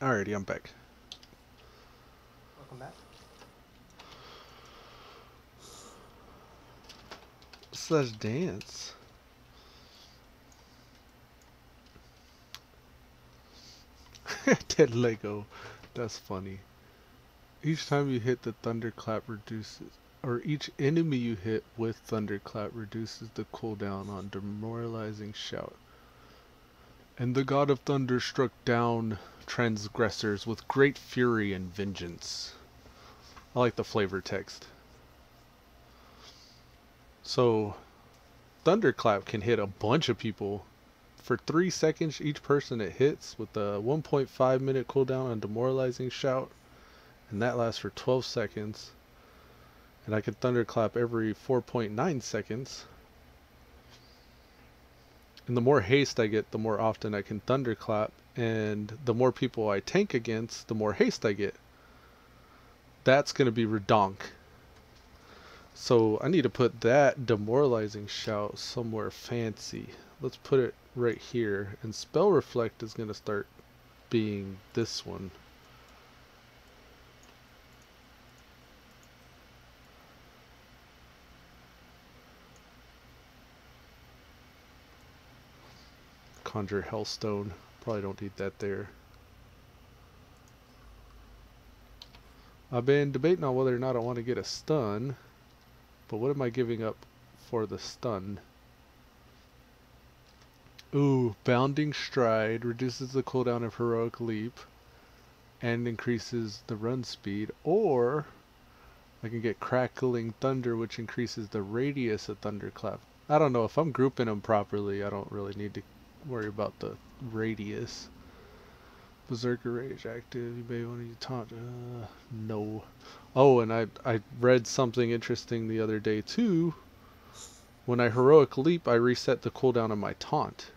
Alrighty, I'm back. Welcome back. Slash dance. Dead Lego. That's funny. Each time you hit the thunderclap reduces, or each enemy you hit with thunderclap reduces the cooldown on demoralizing shout. And the god of thunder struck down transgressors with great fury and vengeance. I like the flavor text. So, thunderclap can hit a bunch of people. For 3 seconds each person it hits with a 1.5 minute cooldown on demoralizing shout. And that lasts for 12 seconds. And I can thunderclap every 4.9 seconds. And the more haste I get, the more often I can thunderclap. And the more people I tank against, the more haste I get. That's going to be redonk. So I need to put that demoralizing shout somewhere fancy. Let's put it right here. And spell reflect is going to start being this one. Conjure Hellstone. Probably don't need that there. I've been debating on whether or not I want to get a stun. But what am I giving up for the stun? Ooh, Bounding Stride reduces the cooldown of Heroic Leap and increases the run speed. Or I can get Crackling Thunder, which increases the radius of Thunderclap. I don't know. If I'm grouping them properly, I don't really need to worry about the radius. Berserker Rage active. You may want to use taunt. No. Oh, and I read something interesting the other day too. When I heroic leap, I reset the cooldown on my taunt.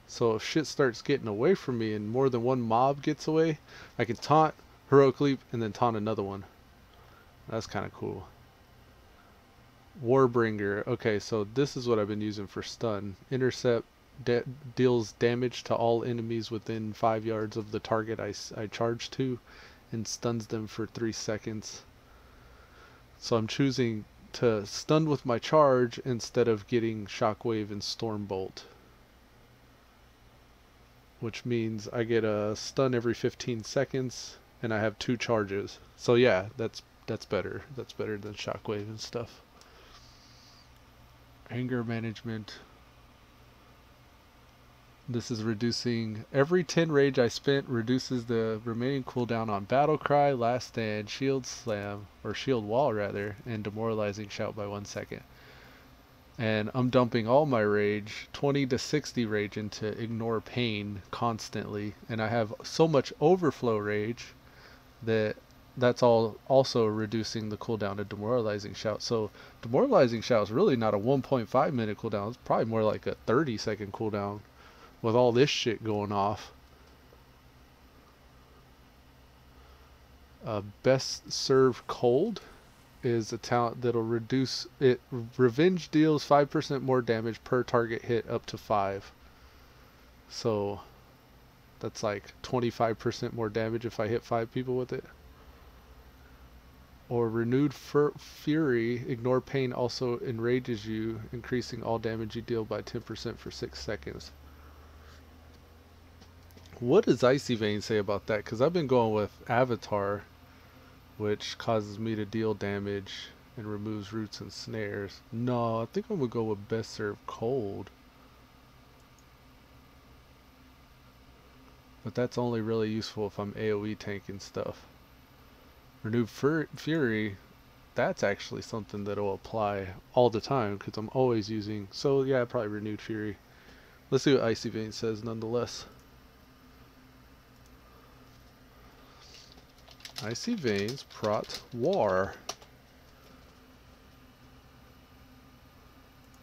So if shit starts getting away from me and more than one mob gets away, I can taunt, heroic leap, and then taunt another one. That's kind of cool. Warbringer. Okay, so this is what I've been using for stun. Intercept deals damage to all enemies within 5 yards of the target I charge to and stuns them for 3 seconds. So I'm choosing to stun with my charge instead of getting Shockwave and Stormbolt. Which means I get a stun every 15 seconds and I have 2 charges. So yeah, that's better. That's better than Shockwave and stuff. Anger management. This is reducing every 10 rage I spent reduces the remaining cooldown on Battle Cry, Last Stand, Shield Slam, or Shield Wall rather, and Demoralizing Shout by 1 second. And I'm dumping all my rage, 20 to 60 rage, into Ignore Pain constantly. And I have so much overflow rage that that's all also reducing the cooldown of Demoralizing Shout. So Demoralizing Shout is really not a 1.5 minute cooldown. It's probably more like a 30-second cooldown with all this shit going off. Best Serve Cold is a talent that'll reduce it. Revenge deals 5% more damage per target hit up to 5. So that's like 25% more damage if I hit 5 people with it. Or Renewed Fury, Ignore Pain also enrages you, increasing all damage you deal by 10% for 6 seconds. What does Icy Vein say about that? Because I've been going with Avatar, which causes me to deal damage and removes roots and snares. No, I think I'm going to go with Best Serve Cold. But that's only really useful if I'm AoE tanking stuff. Renewed Fury, that's actually something that'll apply all the time because I'm always using. So yeah, probably Renewed Fury. Let's see what Icy Vein says nonetheless. Icy Veins, Prot, War.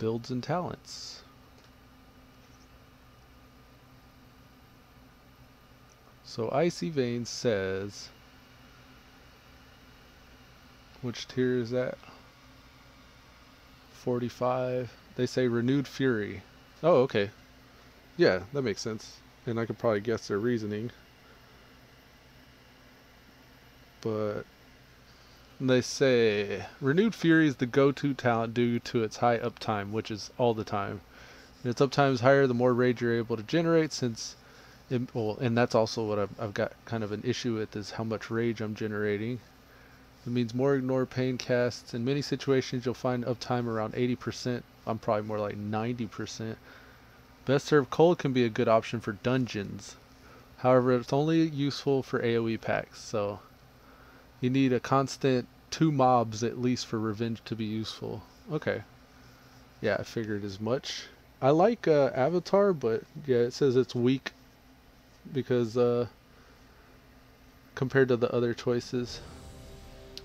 Builds and talents. So Icy Veins says, which tier is that? 45. They say Renewed Fury. Oh, okay. Yeah, that makes sense. And I could probably guess their reasoning. But they say Renewed Fury is the go-to talent due to its high uptime, which is all the time. And its uptime is higher the more rage you're able to generate, since well, and that's also what I've got kind of an issue with, is how much rage I'm generating. It means more ignore pain casts. In many situations you'll find uptime around 80%. I'm probably more like 90%. Best Served Cold can be a good option for dungeons. However, it's only useful for AoE packs, so you need a constant 2 mobs at least for revenge to be useful. Okay. Yeah, I figured as much. I like Avatar, but yeah, it says it's weak because compared to the other choices.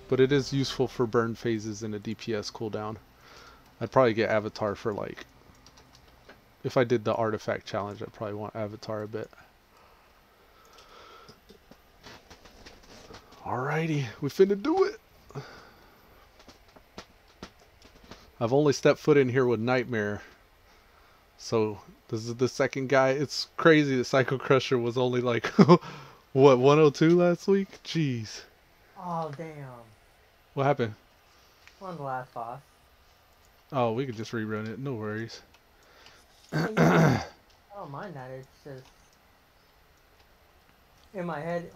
But it is useful for burn phases and a DPS cooldown. I'd probably get Avatar for like, if I did the artifact challenge, I'd probably want Avatar a bit. Alrighty, we finna do it. I've only stepped foot in here with Nightmare. So this is the second guy. It's crazy that Psycocrusha was only like, what, 102 last week? Jeez. Oh, damn. What happened? On the last boss. Oh, we could just rerun it. No worries. I don't mind that. It's just in my head.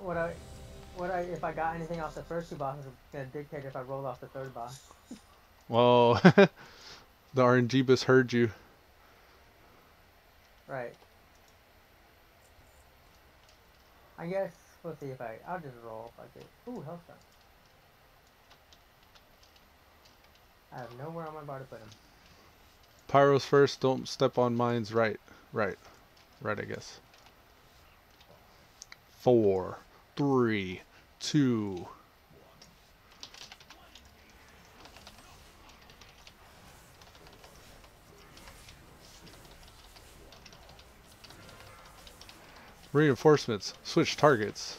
If I got anything off the first 2 bosses, it's gonna dictate if I rolled off the 3rd boss. Whoa. The RNG bus heard you. Right. I guess we'll see if I'll just roll like it. Ooh, health shot. I have nowhere on my bar to put him. Pyros first, don't step on mines. Right, I guess. 4, 3, 2. Reinforcements. Switch targets.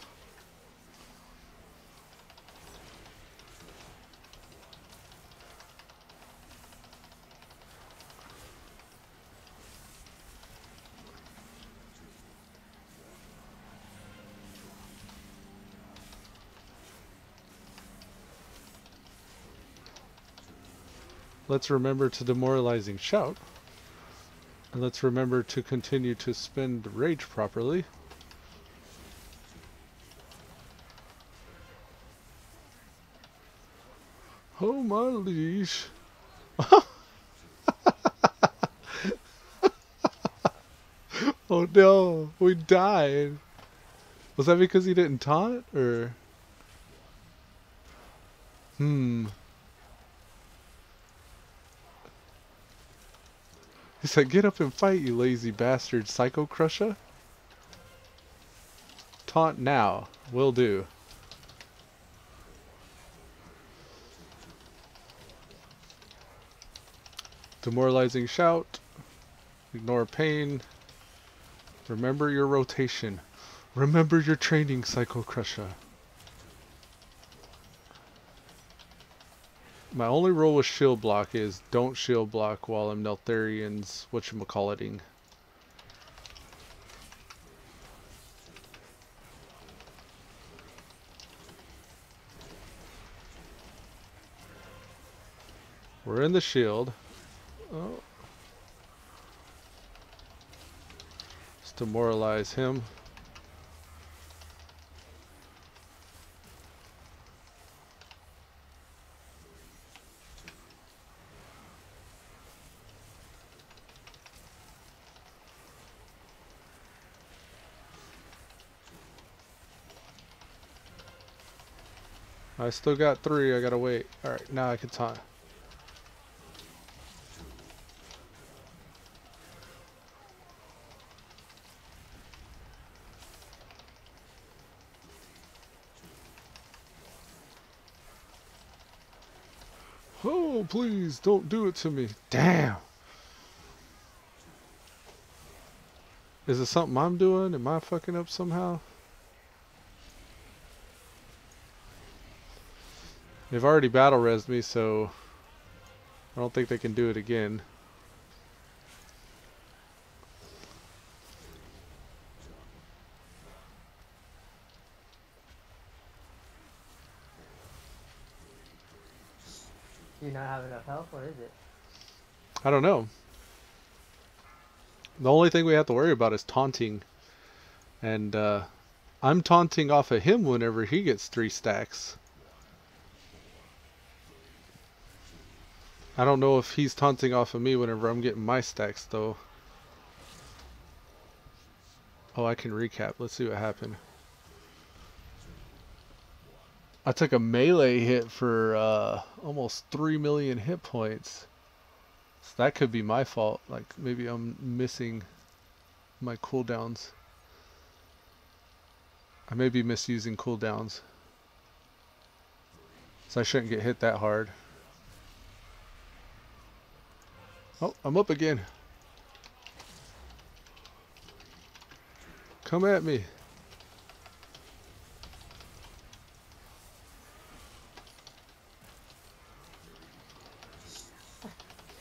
Let's remember to demoralizing shout. And let's remember to continue to spend rage properly. Oh my leash. Oh no, we died. Was that because he didn't taunt, or? He said, get up and fight, you lazy bastard, Psycocrusha. Taunt now. Will do. Demoralizing shout. Ignore pain. Remember your rotation. Remember your training, Psycocrusha. My only rule with shield block is don't shield block while I'm Neltharian's whatchamacalliting. We're in the shield. Oh. Let's demoralize him. I still got 3, I gotta wait. Alright, now I can taunt. Oh, please, don't do it to me. Damn. Is it something I'm doing? Am I fucking up somehow? They've already battle resed me, so I don't think they can do it again. you not have enough health, or is it? I don't know. The only thing we have to worry about is taunting. And I'm taunting off of him whenever he gets 3 stacks. I don't know if he's taunting off of me whenever I'm getting my stacks, though. Oh, I can recap. Let's see what happened. I took a melee hit for almost 3 million hit points. So that could be my fault. Like, maybe I'm missing my cooldowns. I may be misusing cooldowns. So I shouldn't get hit that hard. Oh, I'm up again. Come at me.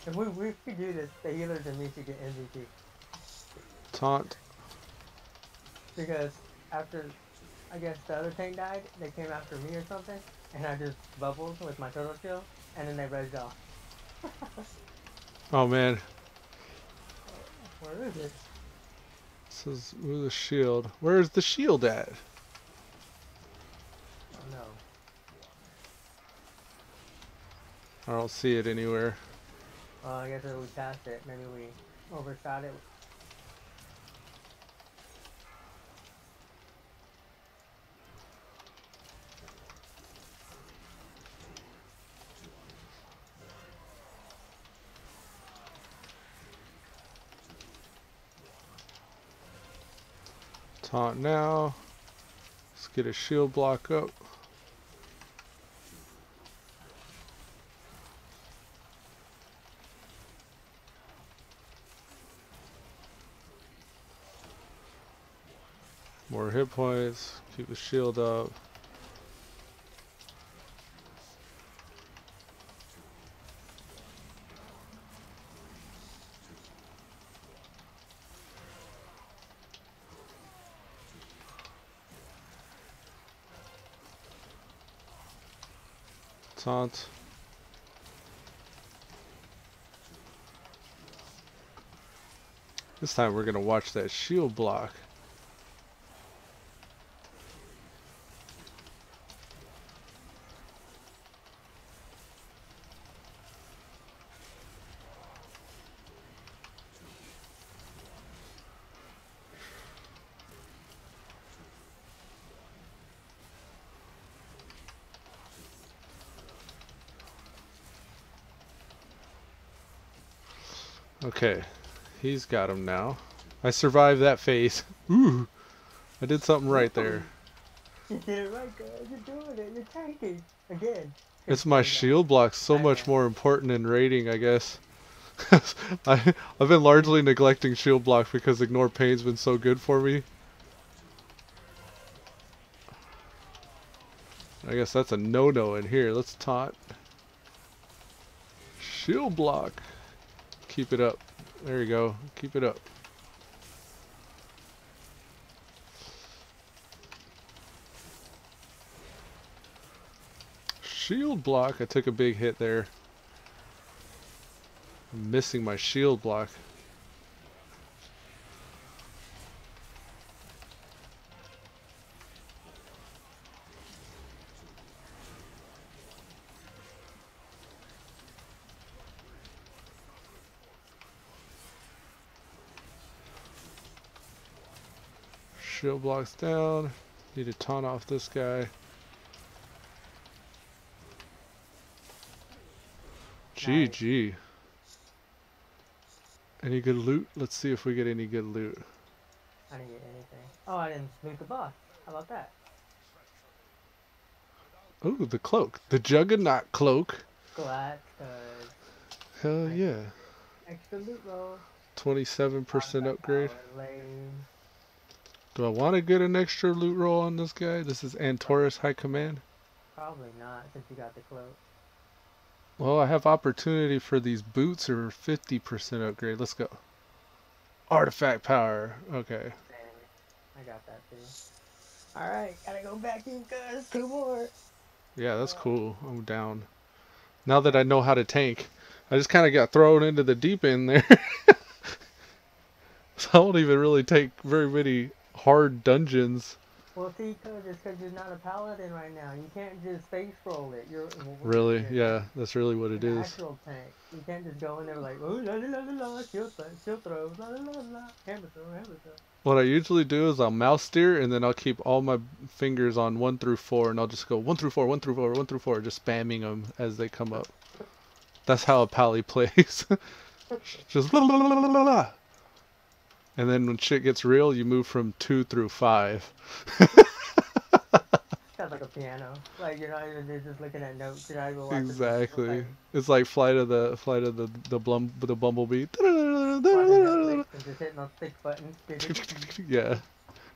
If we could do this, the healers and me should get MVP. Taunt. Because after, I guess, the other tank died, they came after me or something, and I just bubbled with my turtle shield, and then they rezzed off. Oh man. Where is it? This is move the shield. Where's the shield at? Oh no. I don't see it anywhere. Well, I guess we passed it. Maybe we overshot it. Taunt now. Let's get a shield block up. More hit points. Keep the shield up. Taunt. This time we're gonna watch that shield block. Okay, he's got him now. I survived that phase. Ooh, I did something right there. You did it right, guys. You're doing it. You're tanking again. It's my shield block so much more important in raiding, I guess. I've been largely neglecting shield block because Ignore Pain's been so good for me. I guess that's a no-no in here. Let's taunt. Shield block. Keep it up. There you go. Keep it up. Shield block. I took a big hit there. I'm missing my shield block. Shield blocks down. Need to taunt off this guy. GG. Any good loot? Let's see if we get any good loot. I didn't get anything. Oh, I didn't loot the boss. How about that? Ooh, the cloak. The Juggernaut cloak. Glad, Hell yeah. extra loot roll. 27% upgrade. Lane. Do I want to get an extra loot roll on this guy? This is Antorus High Command. Probably not, since you got the cloak. Well, I have opportunity for these boots or 50% upgrade. Let's go. Artifact power. Okay. I got that too. Alright, gotta go back in, cuz. 2 more. Yeah, that's cool. I'm down. Now that I know how to tank, I just kind of got thrown into the deep end there. So I won't even really take very many hard dungeons. Well, see, it's because you're not a paladin right now. You can't just face roll it. Really, You're yeah, that's really what an it is. actual tank. You can't just go in there like, oh, la la la la la, shield throw, la la la la, hammer throw, hammer throw. What I usually do is I'll mouse steer and then I'll keep all my fingers on 1 through 4 and I'll just go 1 through 4, 1 through 4, 1 through 4, just spamming them as they come up. That's how a pally plays. Just blah, blah, blah, blah, blah, blah. And then when shit gets real, you move from 2 through 5. Sounds like a piano. Like you're not even just looking at notes. You're not even watching. Exactly. It's like flight of the bumblebee. Watching Netflix and just hitting those 6 buttons. Yeah.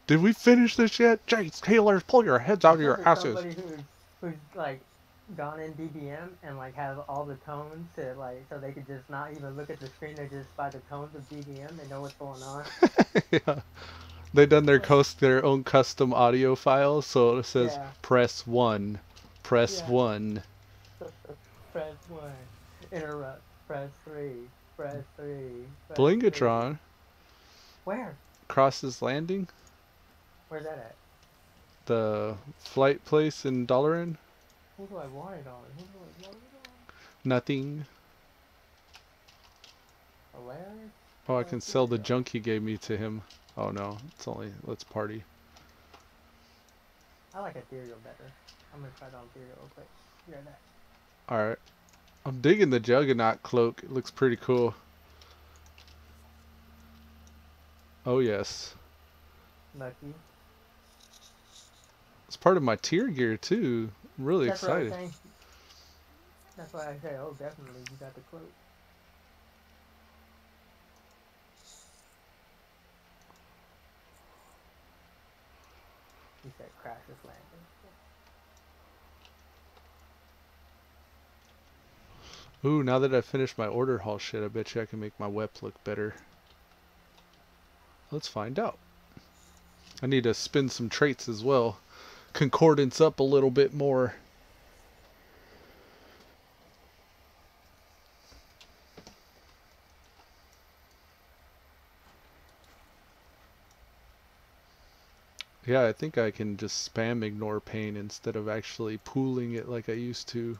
Did we finish this yet? Jace, healers, pull your heads out of your asses. Somebody who's like gone in DBM and like have all the tones to like so they could just not even look at the screen. They just by the tones of DBM they know what's going on. Yeah. They done their own custom audio files, so it says press 1, press 1. Press 1. Interrupt. Press 3. Press 3. Press Blingatron. 3. Where? Cross's Landing. Where's that at? The flight place in Dalaran. Who do I want it on? Who do I want it on? Nothing. Hilarious? Oh, I can sell the junk he gave me to him. Oh no, it's only, let's party. I like ethereal better. I'm gonna try it on ethereal real quick. Hear that. Alright. I'm digging the Juggernaut cloak. It looks pretty cool. Oh yes. Lucky. It's part of my tier gear too. I'm really excited. That's why I say, oh definitely, you got the cloak. He said crash is landing. Ooh, now that I've finished my order hall shit, I bet you I can make my WEP look better. Let's find out. I need to spin some traits as well. Concordance up a little bit more. Yeah, I think I can just spam ignore pain instead of actually pooling it like I used to.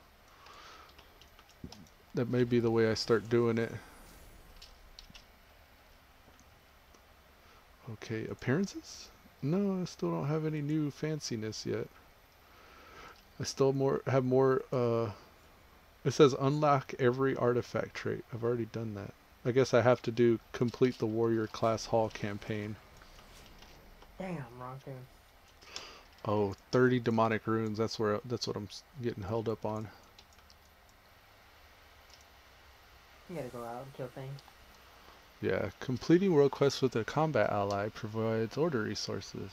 That may be the way I start doing it. Okay, appearances? No, I still don't have any new fanciness yet. I still have more, it says unlock every artifact trait. I've already done that. I guess I have to complete the warrior class hall campaign. Damn, wrong thing. Oh, 30 demonic runes. That's what I'm getting held up on. You gotta go out and kill things. Yeah, completing world quests with a combat ally provides order resources.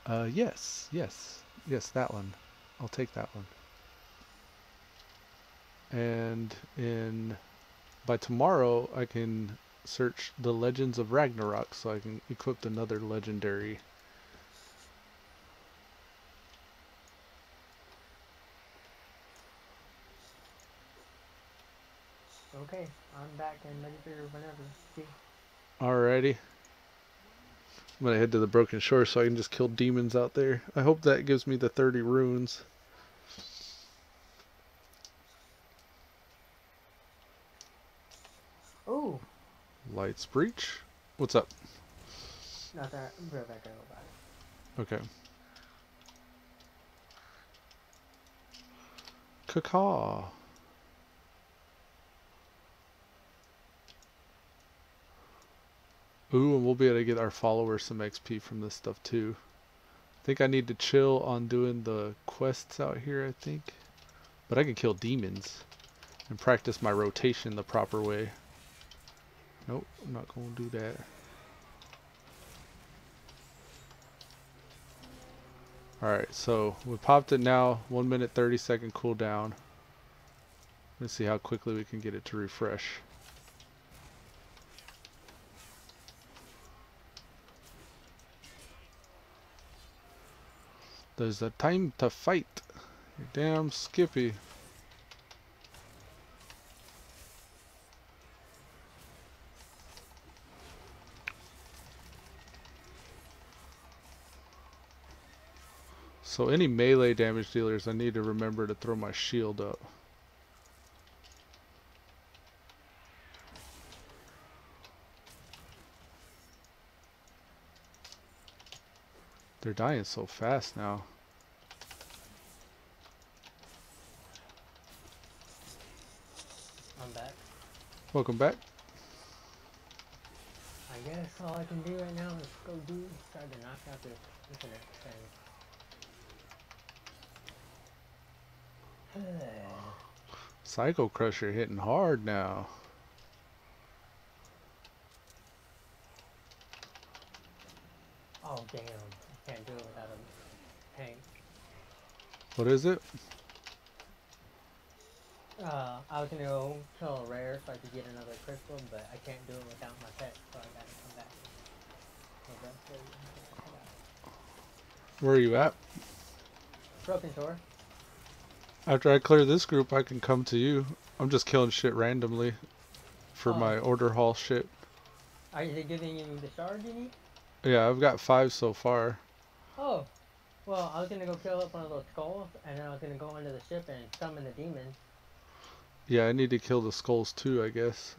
Yes, that one. I'll take that one. And by tomorrow I can search the Legends of Ragnarok so I can equip another legendary. Okay, I'm back and ready for whenever. See. Alrighty. I'm gonna head to the Broken Shore so I can just kill demons out there. I hope that gives me the 30 runes. Ooh. Light's Breach. What's up? Not that. I'm right back about it. Okay. Cacaw. Ooh, and we'll be able to get our followers some XP from this stuff too. I think I need to chill on doing the quests out here, I think. But I can kill demons and practice my rotation the proper way. Nope, I'm not going to do that. Alright, so we popped it now. 1 minute 30-second cooldown. Let's see how quickly we can get it to refresh. There's a time to fight. You damn Skippy. So any melee damage dealers, I need to remember to throw my shield up. They're dying so fast now. I'm back. Welcome back. I guess all I can do right now is go try to knock out this internet thing. Psycocrusha hitting hard now. Oh damn! I can't do it without a tank. What is it? I was gonna go kill a rare so I could get another crystal, but I can't do it without my pet, so I gotta come back. Where are you at? Broken Shore. After I clear this group, I can come to you. I'm just killing shit randomly for my order hall shit. Are they giving you the shard you need? Yeah, I've got 5 so far. Oh, well, I was gonna go kill up one of those skulls, and then I was gonna go into the ship and summon the demon. Yeah, I need to kill the skulls too, I guess.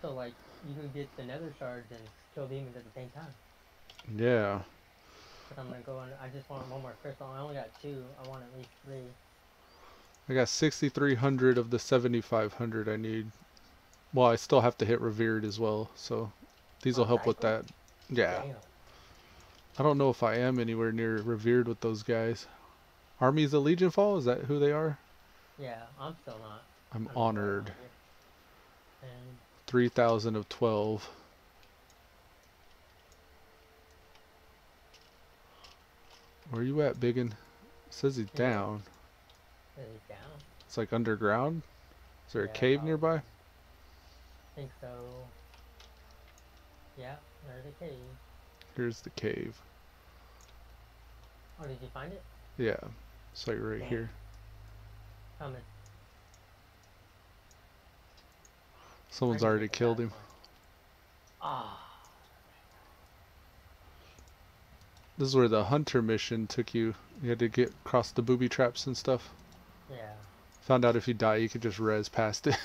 So, like, you can get the nether shards and kill demons at the same time. Yeah. But I'm gonna go on, I just want one more crystal. I only got 2. I want at least 3. I got 6,300 of the 7,500 I need. Well, I still have to hit revered as well, so these will help with that. Yeah. Damn. I don't know if I am anywhere near revered with those guys. Armies of Legion Fall? Is that who they are? Yeah, I'm still not. I'm honored. And 3,000 of 12. Where you at, Biggin? It says he's down. is he down? It's like underground. Is there a Yeah, cave probably. nearby? I think so. Yeah, there's a cave. Here's the cave. Oh, did you find it? Yeah. It's like right here. Coming. Someone's already killed him. Ah. This is where the hunter mission took you. You had to get across the booby traps and stuff. Yeah. Found out if you die, you could just res past it.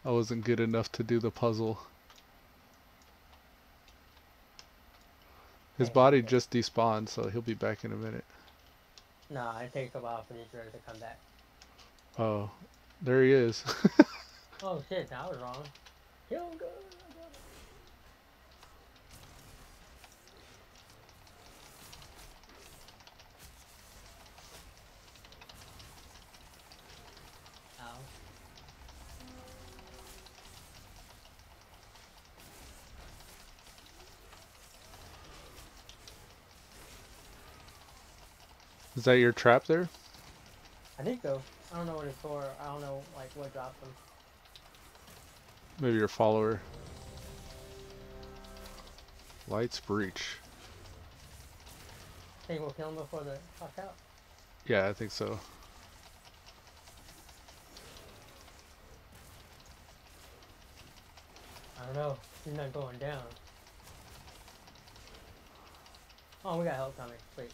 I wasn't good enough to do the puzzle. His body just despawned, so he'll be back in a minute. Nah, it takes a while for these rares to come back. Oh, there he is. Oh shit, I was wrong. Kill him, go. Ow. Is that your trap there? I think so. I don't know what it's for. I don't know like what dropped them. Maybe your follower. Lights breach. Think we'll kill him before the clock's out? Yeah, I think so. I don't know. He's not going down. Oh, we got help coming. Wait.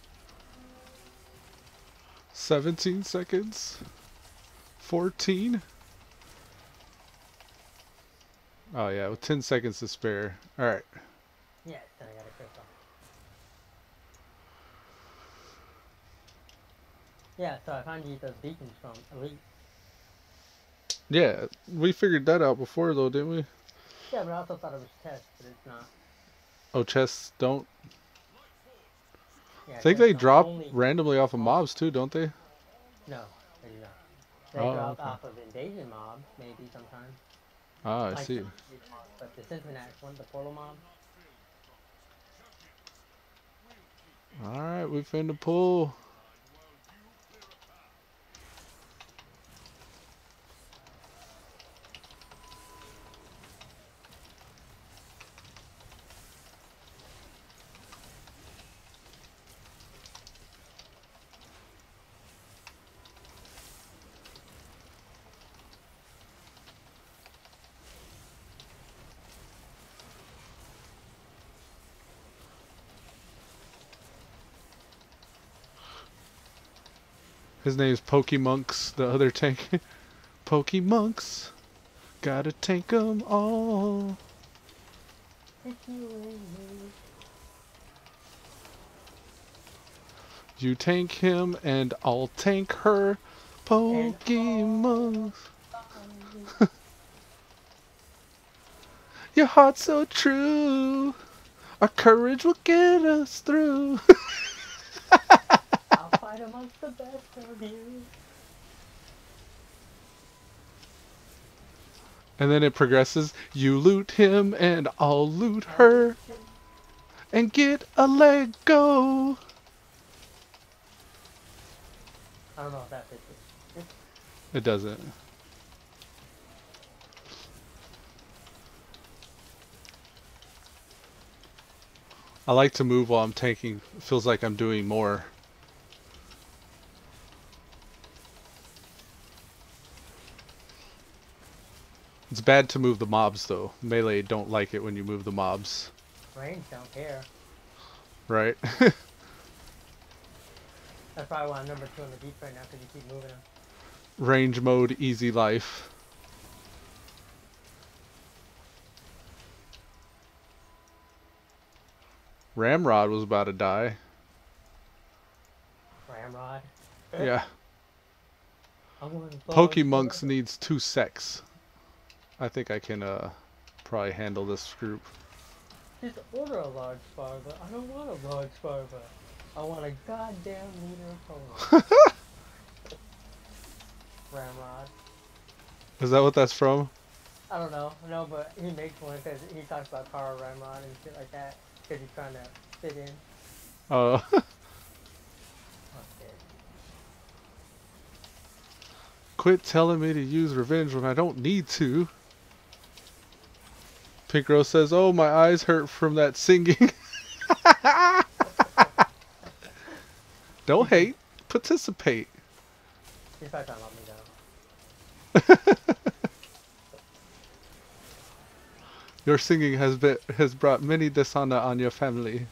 17 seconds. 14. Oh yeah, with 10 seconds to spare. Alright. Yes, then I got a crystal. Yeah, so I found you those beacons from Elite. Yeah, we figured that out before though, didn't we? Yeah, but I also thought it was test, but it's not. Oh, chests don't. Yeah, I think chests they don't drop only... randomly off of mobs too, don't they? No, they do not. They Oh, drop okay. off of invasion mobs, maybe sometimes. Ah, I Like see. But the Synthronax one, the portal mob. Alright, we finna pull. His name's Pokemonks, the other tank. Pokemonks, gotta tank 'em all. If you ain't me. You tank him and I'll tank her. And Pokemonks. all Your heart's so true. Our courage will get us through. I'll fight amongst the best of you. And then it progresses. You loot him and I'll loot her. And get a leg go. I don't know if that fits it. It doesn't. I like to move while I'm tanking. It feels like I'm doing more. It's bad to move the mobs though. Melee don't like it when you move the mobs. Range don't care. Right? That's probably why I'm number 2 on the beach right now, because you keep moving them. Range mode, easy life. Ramrod was about to die. Ramrod. Yeah. I want to Pokemonks needs 2 secs. I think I can probably handle this group. Just order a large Sparva. I don't want a large Sparva. I want a goddamn liter of cola. Ramrod. Is that what that's from? I don't know. No, but he makes one because he talks about Kara Ramrod and shit like that. Because he's trying to fit in. Oh. Okay. Quit telling me to use revenge when I don't need to. Pink Rose says, oh, my eyes hurt from that singing. Don't hate. Participate. He's probably trying to let me down. Your singing has brought many dishonor on your family.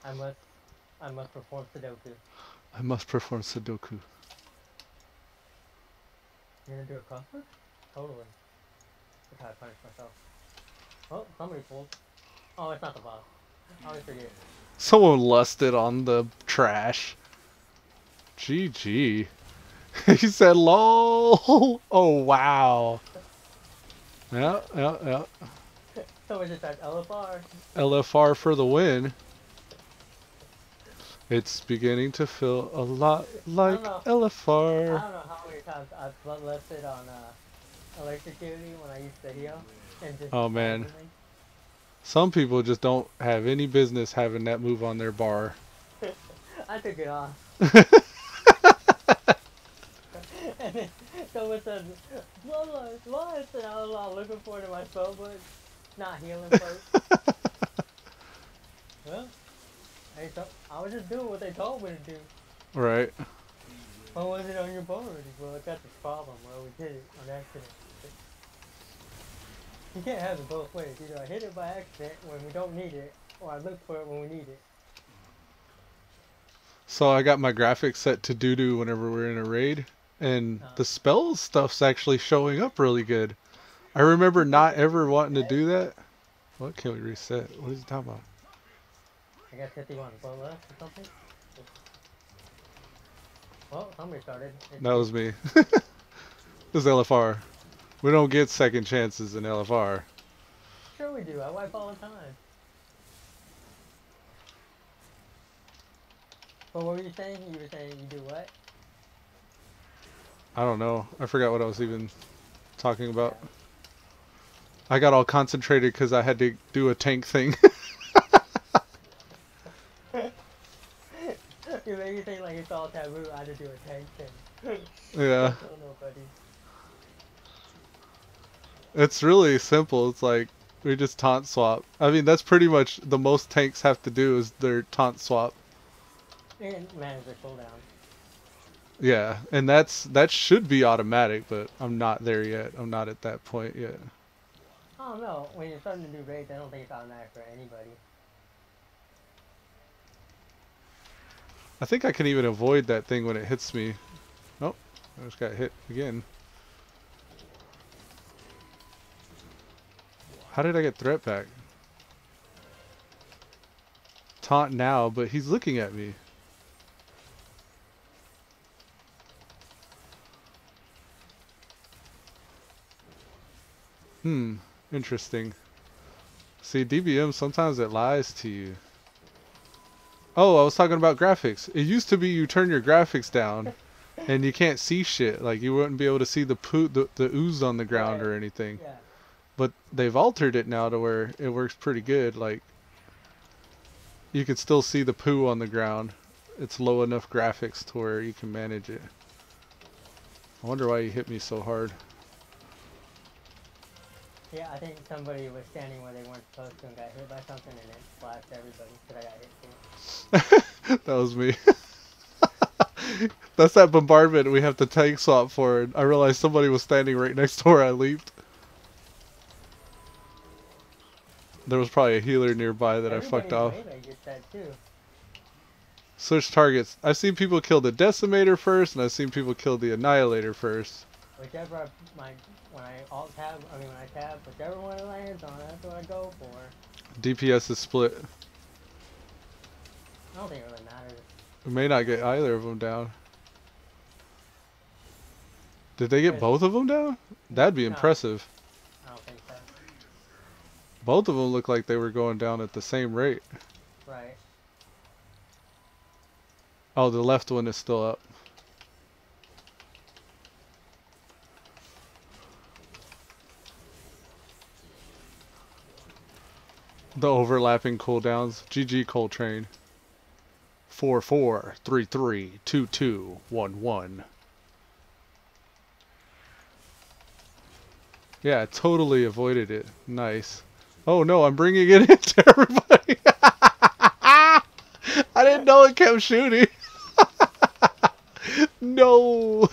I must perform Sudoku. I must perform Sudoku. You're gonna do a crossword? Totally. That's how I punish myself. Oh, somebody pulled. Oh, it's not the boss. I always forget. Someone lusted on the trash. GG. He said lol. Oh wow. Yeah. Someone just said LFR. LFR for the win. It's beginning to feel a lot like I LFR. don't know how many times I've bloodlusted on electrocuity when I used to heal. And just Oh man. Some people just don't have any business having that move on their bar. I took it off. And then someone said, bloodlust, what? And I was all looking for it in my spellbook. Not healing first. Well, I was just doing what they told me to do. Right. Why was it on your board? Well, that's the problem. Well, we did it on accident. You can't have it both ways. Either I hit it by accident when we don't need it, or I look for it when we need it. So I got my graphics set to doo-doo whenever we're in a raid, and the spell stuff's actually showing up really good. I remember not ever wanting to do that. What can we reset? What is he talking about? I guess 51 blow left or something? Well, somebody started. That was me. This is LFR. We don't get second chances in LFR. Sure we do. I wipe all the time. But what were you saying? You were saying you do what? I don't know. I forgot what I was even talking about. I got all concentrated because I had to do a tank thing. You made me think like it's all taboo. I had to do a tank thing. Yeah. I don't know, buddy. It's really simple. It's like we just taunt swap. I mean, that's pretty much the most tanks have to do is their taunt swap. And manage their cooldown. Yeah, and that should be automatic, but I'm not there yet. I'm not at that point yet. I don't know. When you're starting to do raids, I don't think it's automatic for anybody. I think I can even avoid that thing when it hits me. Nope. I just got hit again. How did I get threat back? Taunt now, but he's looking at me. Interesting. See, DBM, sometimes it lies to you. Oh, I was talking about graphics. It used to be you turn your graphics down and you can't see shit. Like, you wouldn't be able to see the ooze on the ground or anything. Yeah. But they've altered it now to where it works pretty good. Like, you can still see the poo on the ground. It's low enough graphics to where you can manage it. I wonder why you hit me so hard. Yeah, I think somebody was standing where they weren't supposed to and got hit by something and it splashed everybody because I got hit too. That was me. That's that bombardment we have to tank swap for. And I realized somebody was standing right next to where I leaped. There was probably a healer nearby that Everybody I fucked off. Melee gets that too. Switch targets. I've seen people kill the Decimator first, and I've seen people kill the Annihilator first. Whichever when I alt tab, when I tab, whichever one it lands on, that's what I go for. DPS is split. I don't think it really matters. We may not get either of them down. Did they get both of them down? That'd be impressive. I don't think so. Both of them look like they were going down at the same rate. Right. Oh, the left one is still up. The overlapping cooldowns. GG Coltrane. 4-4-3-3-2-2-1-1. Yeah, I totally avoided it. Nice. Oh no, I'm bringing it into everybody. I didn't know it kept shooting. No.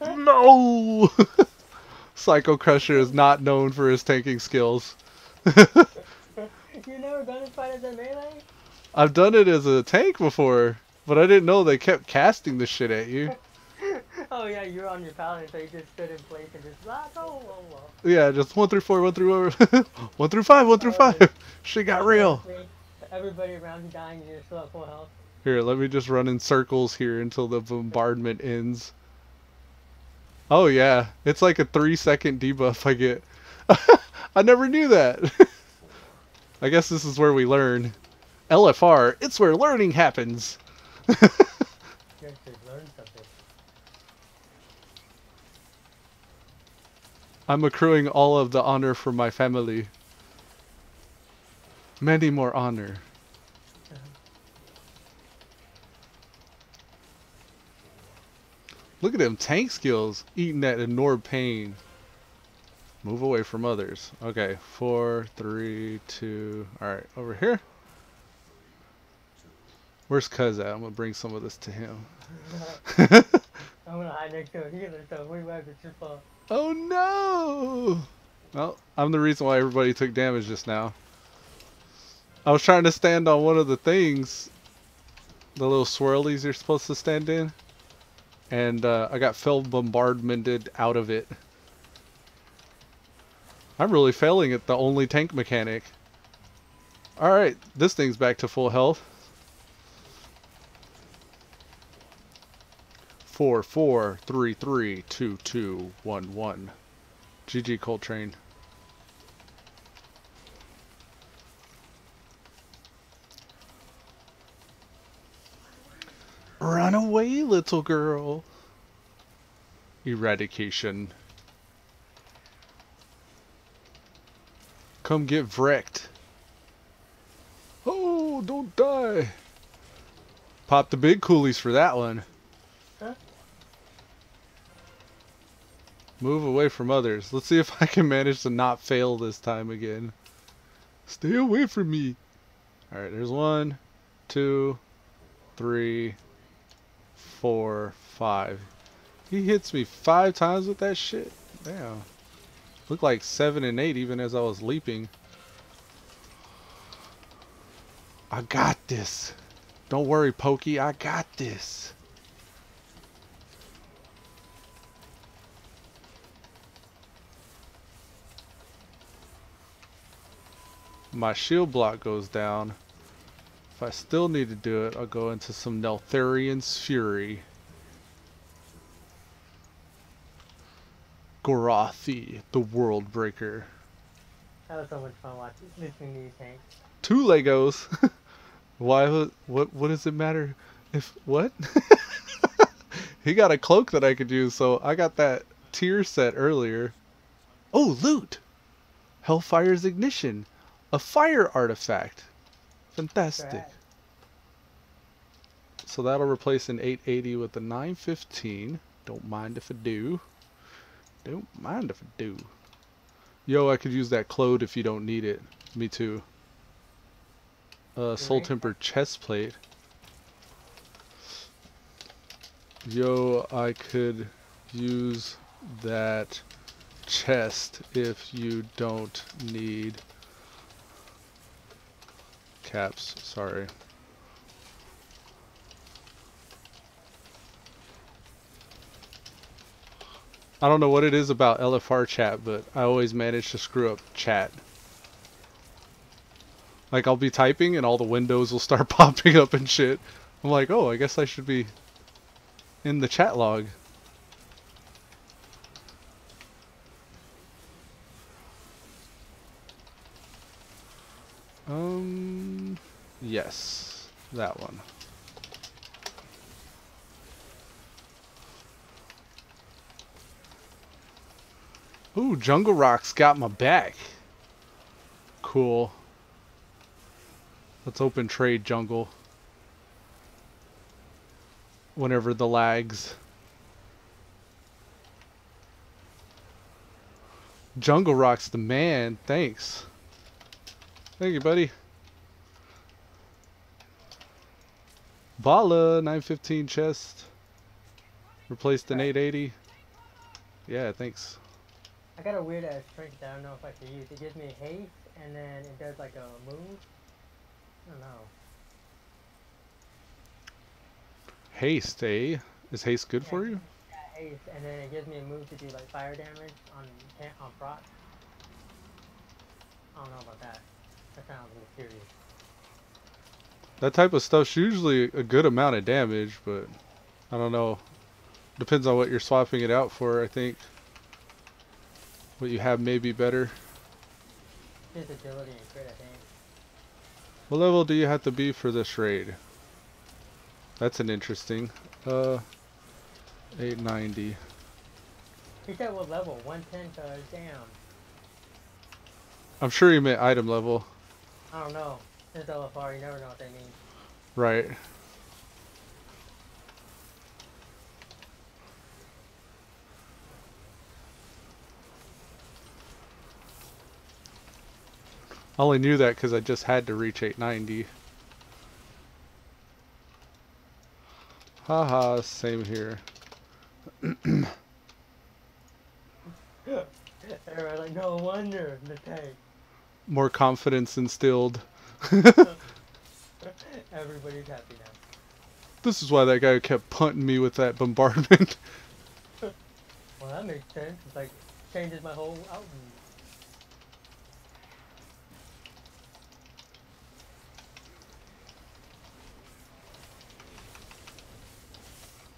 No. Psycocrusha is not known for his tanking skills. You never done this fight as a melee? I've done it as a tank before, but I didn't know they kept casting the shit at you. Oh yeah, you were on your paladin, so you just stood in place and just go. Yeah, just 1 through 4, 1 through 1 through 5, 1 through 5. Shit got real. Everybody around you dying, you just still have full health. Here, let me just run in circles here until the bombardment ends. Oh yeah, it's like a 3-second debuff I get. I never knew that. I guess this is where we learn. LFR, it's where learning happens. You actually learned something. I'm accruing all of the honor for my family. Many more honor. Look at him, tank skills. Eating that ignored pain. Move away from others. Okay, 4, 3, 2. Alright, over here. Where's Cuz at? I'm gonna bring some of this to him. I'm gonna hide next to a healer, so we might be your fault. Oh no! Well, I'm the reason why everybody took damage just now. I was trying to stand on one of the things. The little swirlies you're supposed to stand in. And I got bombardmented out of it. I'm really failing at the only tank mechanic. Alright, this thing's back to full health. 4-4-3-3-2-2-1-1. GG Coltrane. Run away, little girl. Eradication. Come get wrecked. Oh, don't die. Pop the big coolies for that one. Huh? Move away from others. Let's see if I can manage to not fail this time again. Stay away from me. Alright, there's 1, 2, 3, 4, 5. He hits me 5 times with that shit. Damn. Looked like 7 and 8 even as I was leaping. I got this. Don't worry, Pokey. I got this. My shield block goes down. If I still need to do it, I'll go into some Neltharian's Fury. Gorathi, the World Breaker. That was so much fun watching, listening to you tank. 2 Legos. Why? What does it matter? If what? He got a cloak that I could use, so I got that tier set earlier. Oh, loot! Hellfire's Ignition, a fire artifact. Fantastic. Right. So that'll replace an 880 with a 915. Don't mind if I do. Don't mind if I do. Yo, I could use that Claude if you don't need it. Me too. Soul Tempered chest plate. Yo, I could use that chest if you don't need caps. Sorry. I don't know what it is about LFR chat, but I always manage to screw up chat. Like, I'll be typing and all the windows will start popping up and shit. I'm like, oh, I guess I should be in the chat log. Yes, that one. Ooh, Jungle Rock's got my back. Cool. Let's open trade jungle. Whenever the lags. Jungle Rock's the man. Thanks. Thank you, buddy. Bala 915 chest. Replaced an 880. Yeah, thanks. I got a weird ass trinket that I don't know if I should use. It gives me haste and then it does like a move. I don't know. Haste, eh? Is haste good for you? Yeah, haste, and then it gives me a move to do like fire damage on proc. I don't know about that. That sounds mysterious. That type of stuff's usually a good amount of damage, but I don't know. Depends on what you're swapping it out for, I think. What you have may be better. His agility and crit, I think. What level do you have to be for this raid? That's an interesting. 890. He said what level? 110 cause damn. I'm sure you meant item level. I don't know. Since LFR, you never know what they mean. Right. I only knew that because I just had to reach 890. Haha, same here. Everybody's like, no wonder the tank. More confidence instilled. Everybody's happy now. This is why that guy kept punting me with that bombardment. Well, that makes sense. It's like, changes my whole outlook.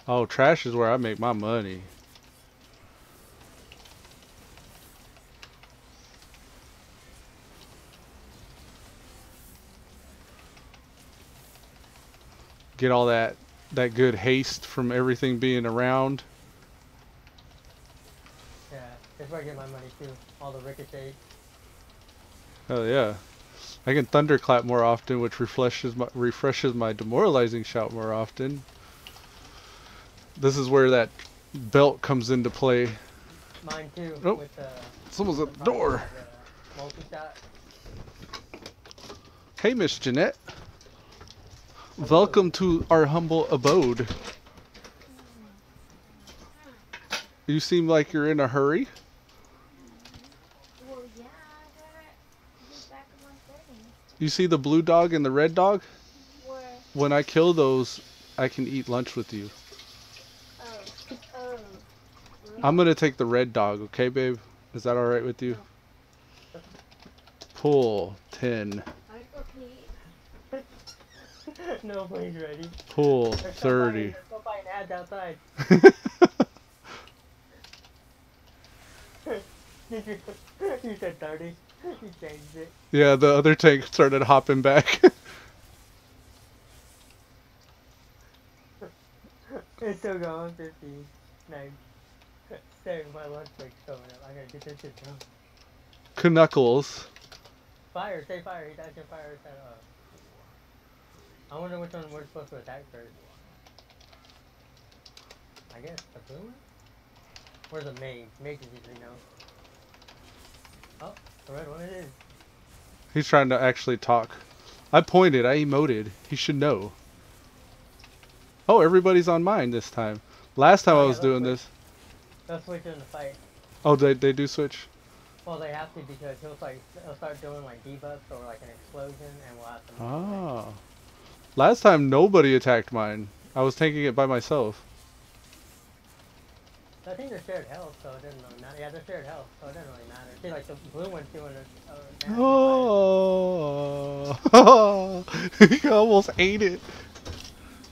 Oh, trash is where I make my money. Get all that good haste from everything being around. Yeah, that's where I get my money too. All the ricochet. Oh yeah. I can thunderclap more often, which refreshes my demoralizing shout more often. This is where that belt comes into play. Mine too. Oh, with, someone's at the door. Multi-shot. Hey, Miss Jeanette. Welcome to our humble abode. You seem like you're in a hurry. Well, yeah, I gotta get back at 1:30. You see the blue dog and the red dog? Where? when I kill those, I can eat lunch with you. Oh. I'm gonna take the red dog, okay, babe? Is that alright with you? Pull 10. Okay. Nobody's ready. Pull There's 30. Let's go find Ads outside. You said 30. You changed it. Yeah, the other tank started hopping back. It's still going. 50. Nice. Dang, my lunch break's coming up. I gotta get this shit done. Knuckles. Fire, say fire. He's asking fire. I wonder which one we're supposed to attack first. I guess the blue one? Where's the mage? Mage is usually no. Oh, the red one it is. He's trying to actually talk. I pointed, I emoted. He should know. Oh, everybody's on mine this time. Last time I was doing this. They'll switch in the fight. Oh, they do switch? Well, they have to because he'll start doing like debuffs or like an explosion and we'll have to. Ah. Last time nobody attacked mine. I was taking it by myself. I think they're shared health, so it doesn't really matter. Yeah, they're shared health, so it doesn't really matter. See, like the blue one's doing a Oh, he almost ate it.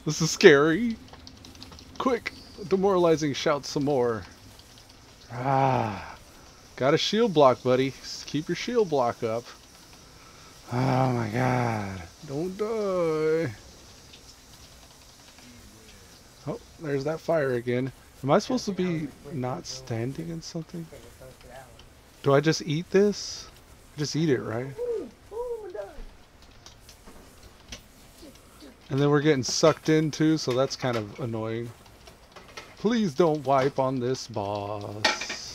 This is scary. Quick, demoralizing shout some more. Ah, got a shield block, buddy. Keep your shield block up. Oh my god, don't die. Oh, there's that fire again. Am I supposed to be not standing in something? Do I just eat this? Just eat it, right? And then we're getting sucked in too, so that's kind of annoying. Please don't wipe on this boss.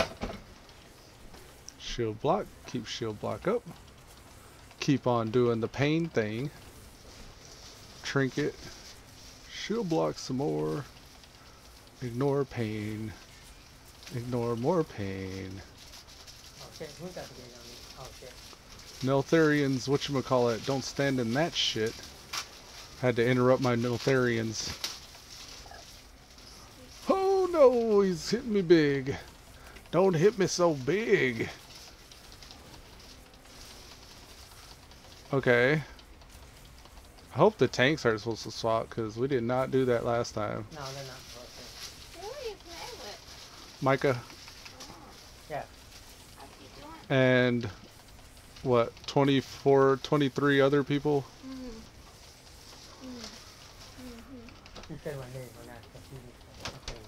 Shield block. Keep shield block up. Keep on doing the pain thing. Trinket. Shield block some more. Ignore pain. Ignore more pain. Oh shit, who got the game on me? Oh shit. Neltharians, whatchamacallit, don't stand in that shit. Had to interrupt my Neltharians. Oh no, he's hitting me big. Don't hit me so big. Okay. I hope the tanks aren't supposed to swap, because we did not do that last time. No, they're not supposed to. Who are you playing with? Micah. Yeah. How's he doing? And what, 24, 23 other people? You said my name on that. Okay.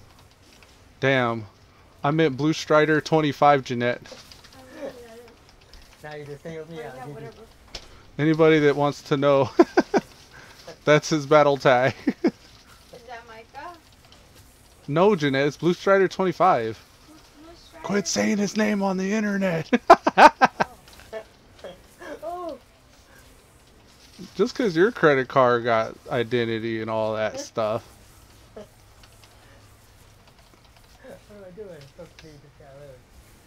Damn. I meant Blue Strider 25, Jeanette. Now you just singled me out. Yeah, whatever. Anybody that wants to know, that's his battle tag. Is that Micah? No, Jeanette, it's Blue Strider 25. Who's Blue Strider? Quit saying his name on the internet. Oh! Just because your credit card got identity and all that stuff. What am I doing? So please just got loose.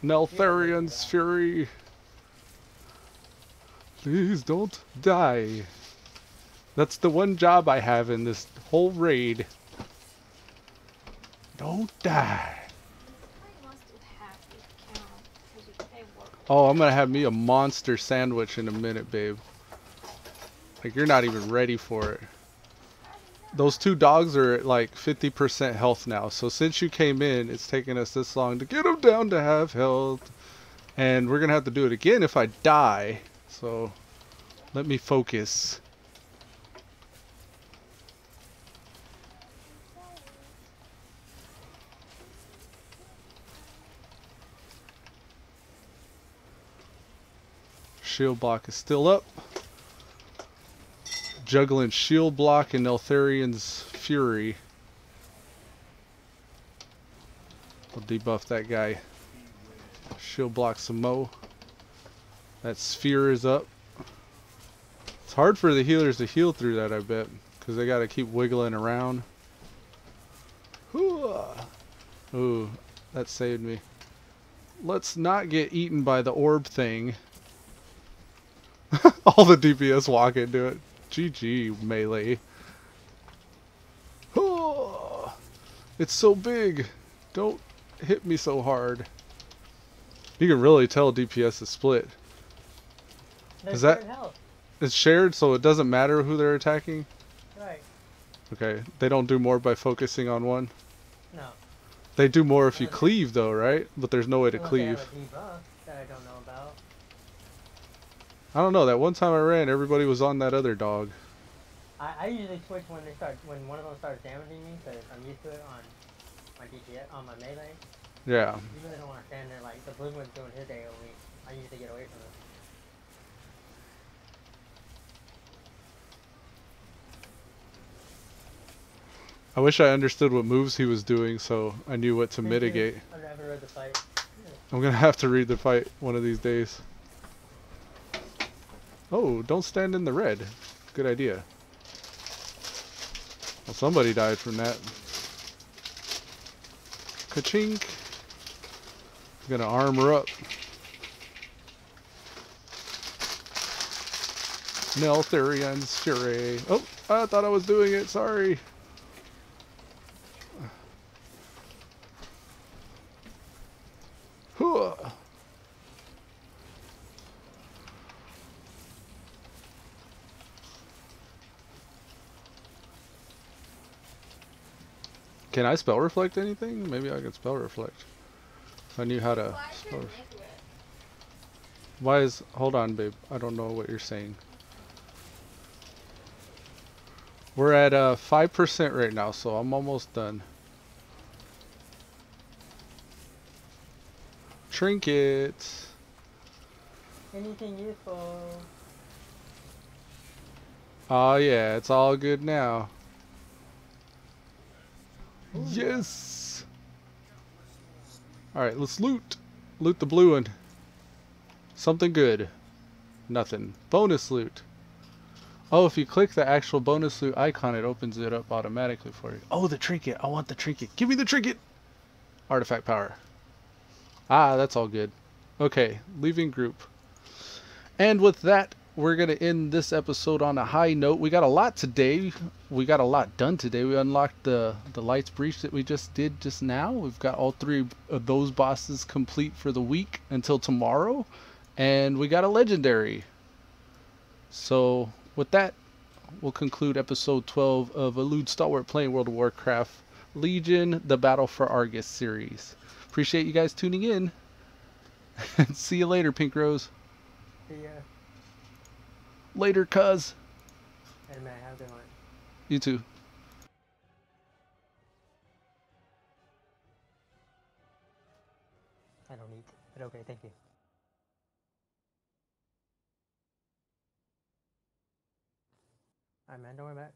Neltharian's Fury. Please don't die. That's the one job I have in this whole raid. Don't die. Oh, I'm gonna have me a monster sandwich in a minute, babe. Like, you're not even ready for it. Those two dogs are at like 50% health now. So since you came in, it's taken us this long to get them down to half health. And we're gonna have to do it again if I die. So let me focus. Shield block is still up. Juggling shield block and Neltharian's Fury. We'll debuff that guy. Shield block some mo. That sphere is up. It's hard for the healers to heal through that, I bet, because they gotta keep wiggling around. Ooh, that saved me. Let's not get eaten by the orb thing. All the DPS walk into it. GG, melee. It's so big. Don't hit me so hard. You can really tell DPS is split. They're Is that- shared health. It's shared, so it doesn't matter who they're attacking? Right. Okay, they don't do more by focusing on one? No. They do more if you Unless- cleave though, right? But there's no way to Unless cleave. they have a debuff that I don't know about. I don't know, that one time I ran, everybody was on that other dog. I usually switch when when one of them starts damaging me, because I'm used to it on my DPS, on my melee. Yeah. You really don't want to stand there like the blue one's doing his AoE. I usually get away from it. I wish I understood what moves he was doing so I knew what to Me too. mitigate. I've never read the fight. I'm gonna have to read the fight one of these days. Oh, don't stand in the red. Good idea. Well, somebody died from that. Ka-chink. Gonna armor up. Neltharian Sire. Oh, I thought I was doing it. Sorry. Hooah. Can I spell reflect anything? Maybe I can spell reflect. If I knew how to Why is spell. your neck red? Why is... Hold on, babe. I don't know what you're saying. We're at 5% right now, so I'm almost done. Trinkets. Anything useful? Oh yeah, it's all good now. Ooh. Yes! Alright, let's loot. Loot the blue one. Something good. Nothing. Bonus loot. Oh, if you click the actual bonus loot icon, it opens it up automatically for you. Oh, the trinket. I want the trinket. Give me the trinket! Artifact power. Ah, that's all good. Okay, leaving group. And with that, we're going to end this episode on a high note. We got a lot today. We got a lot done today. We unlocked the Lights Breach that we just did just now. We've got all 3 of those bosses complete for the week until tomorrow. And we got a legendary. So with that, we'll conclude episode 12 of Elude Stalwart playing World of Warcraft Legion, the Battle for Argus series. Appreciate you guys tuning in. See you later, Pink Rose. See ya. Later, cuz. And man, have a good one. You too. I don't eat, but okay, thank you. Alright man, don't worry about it.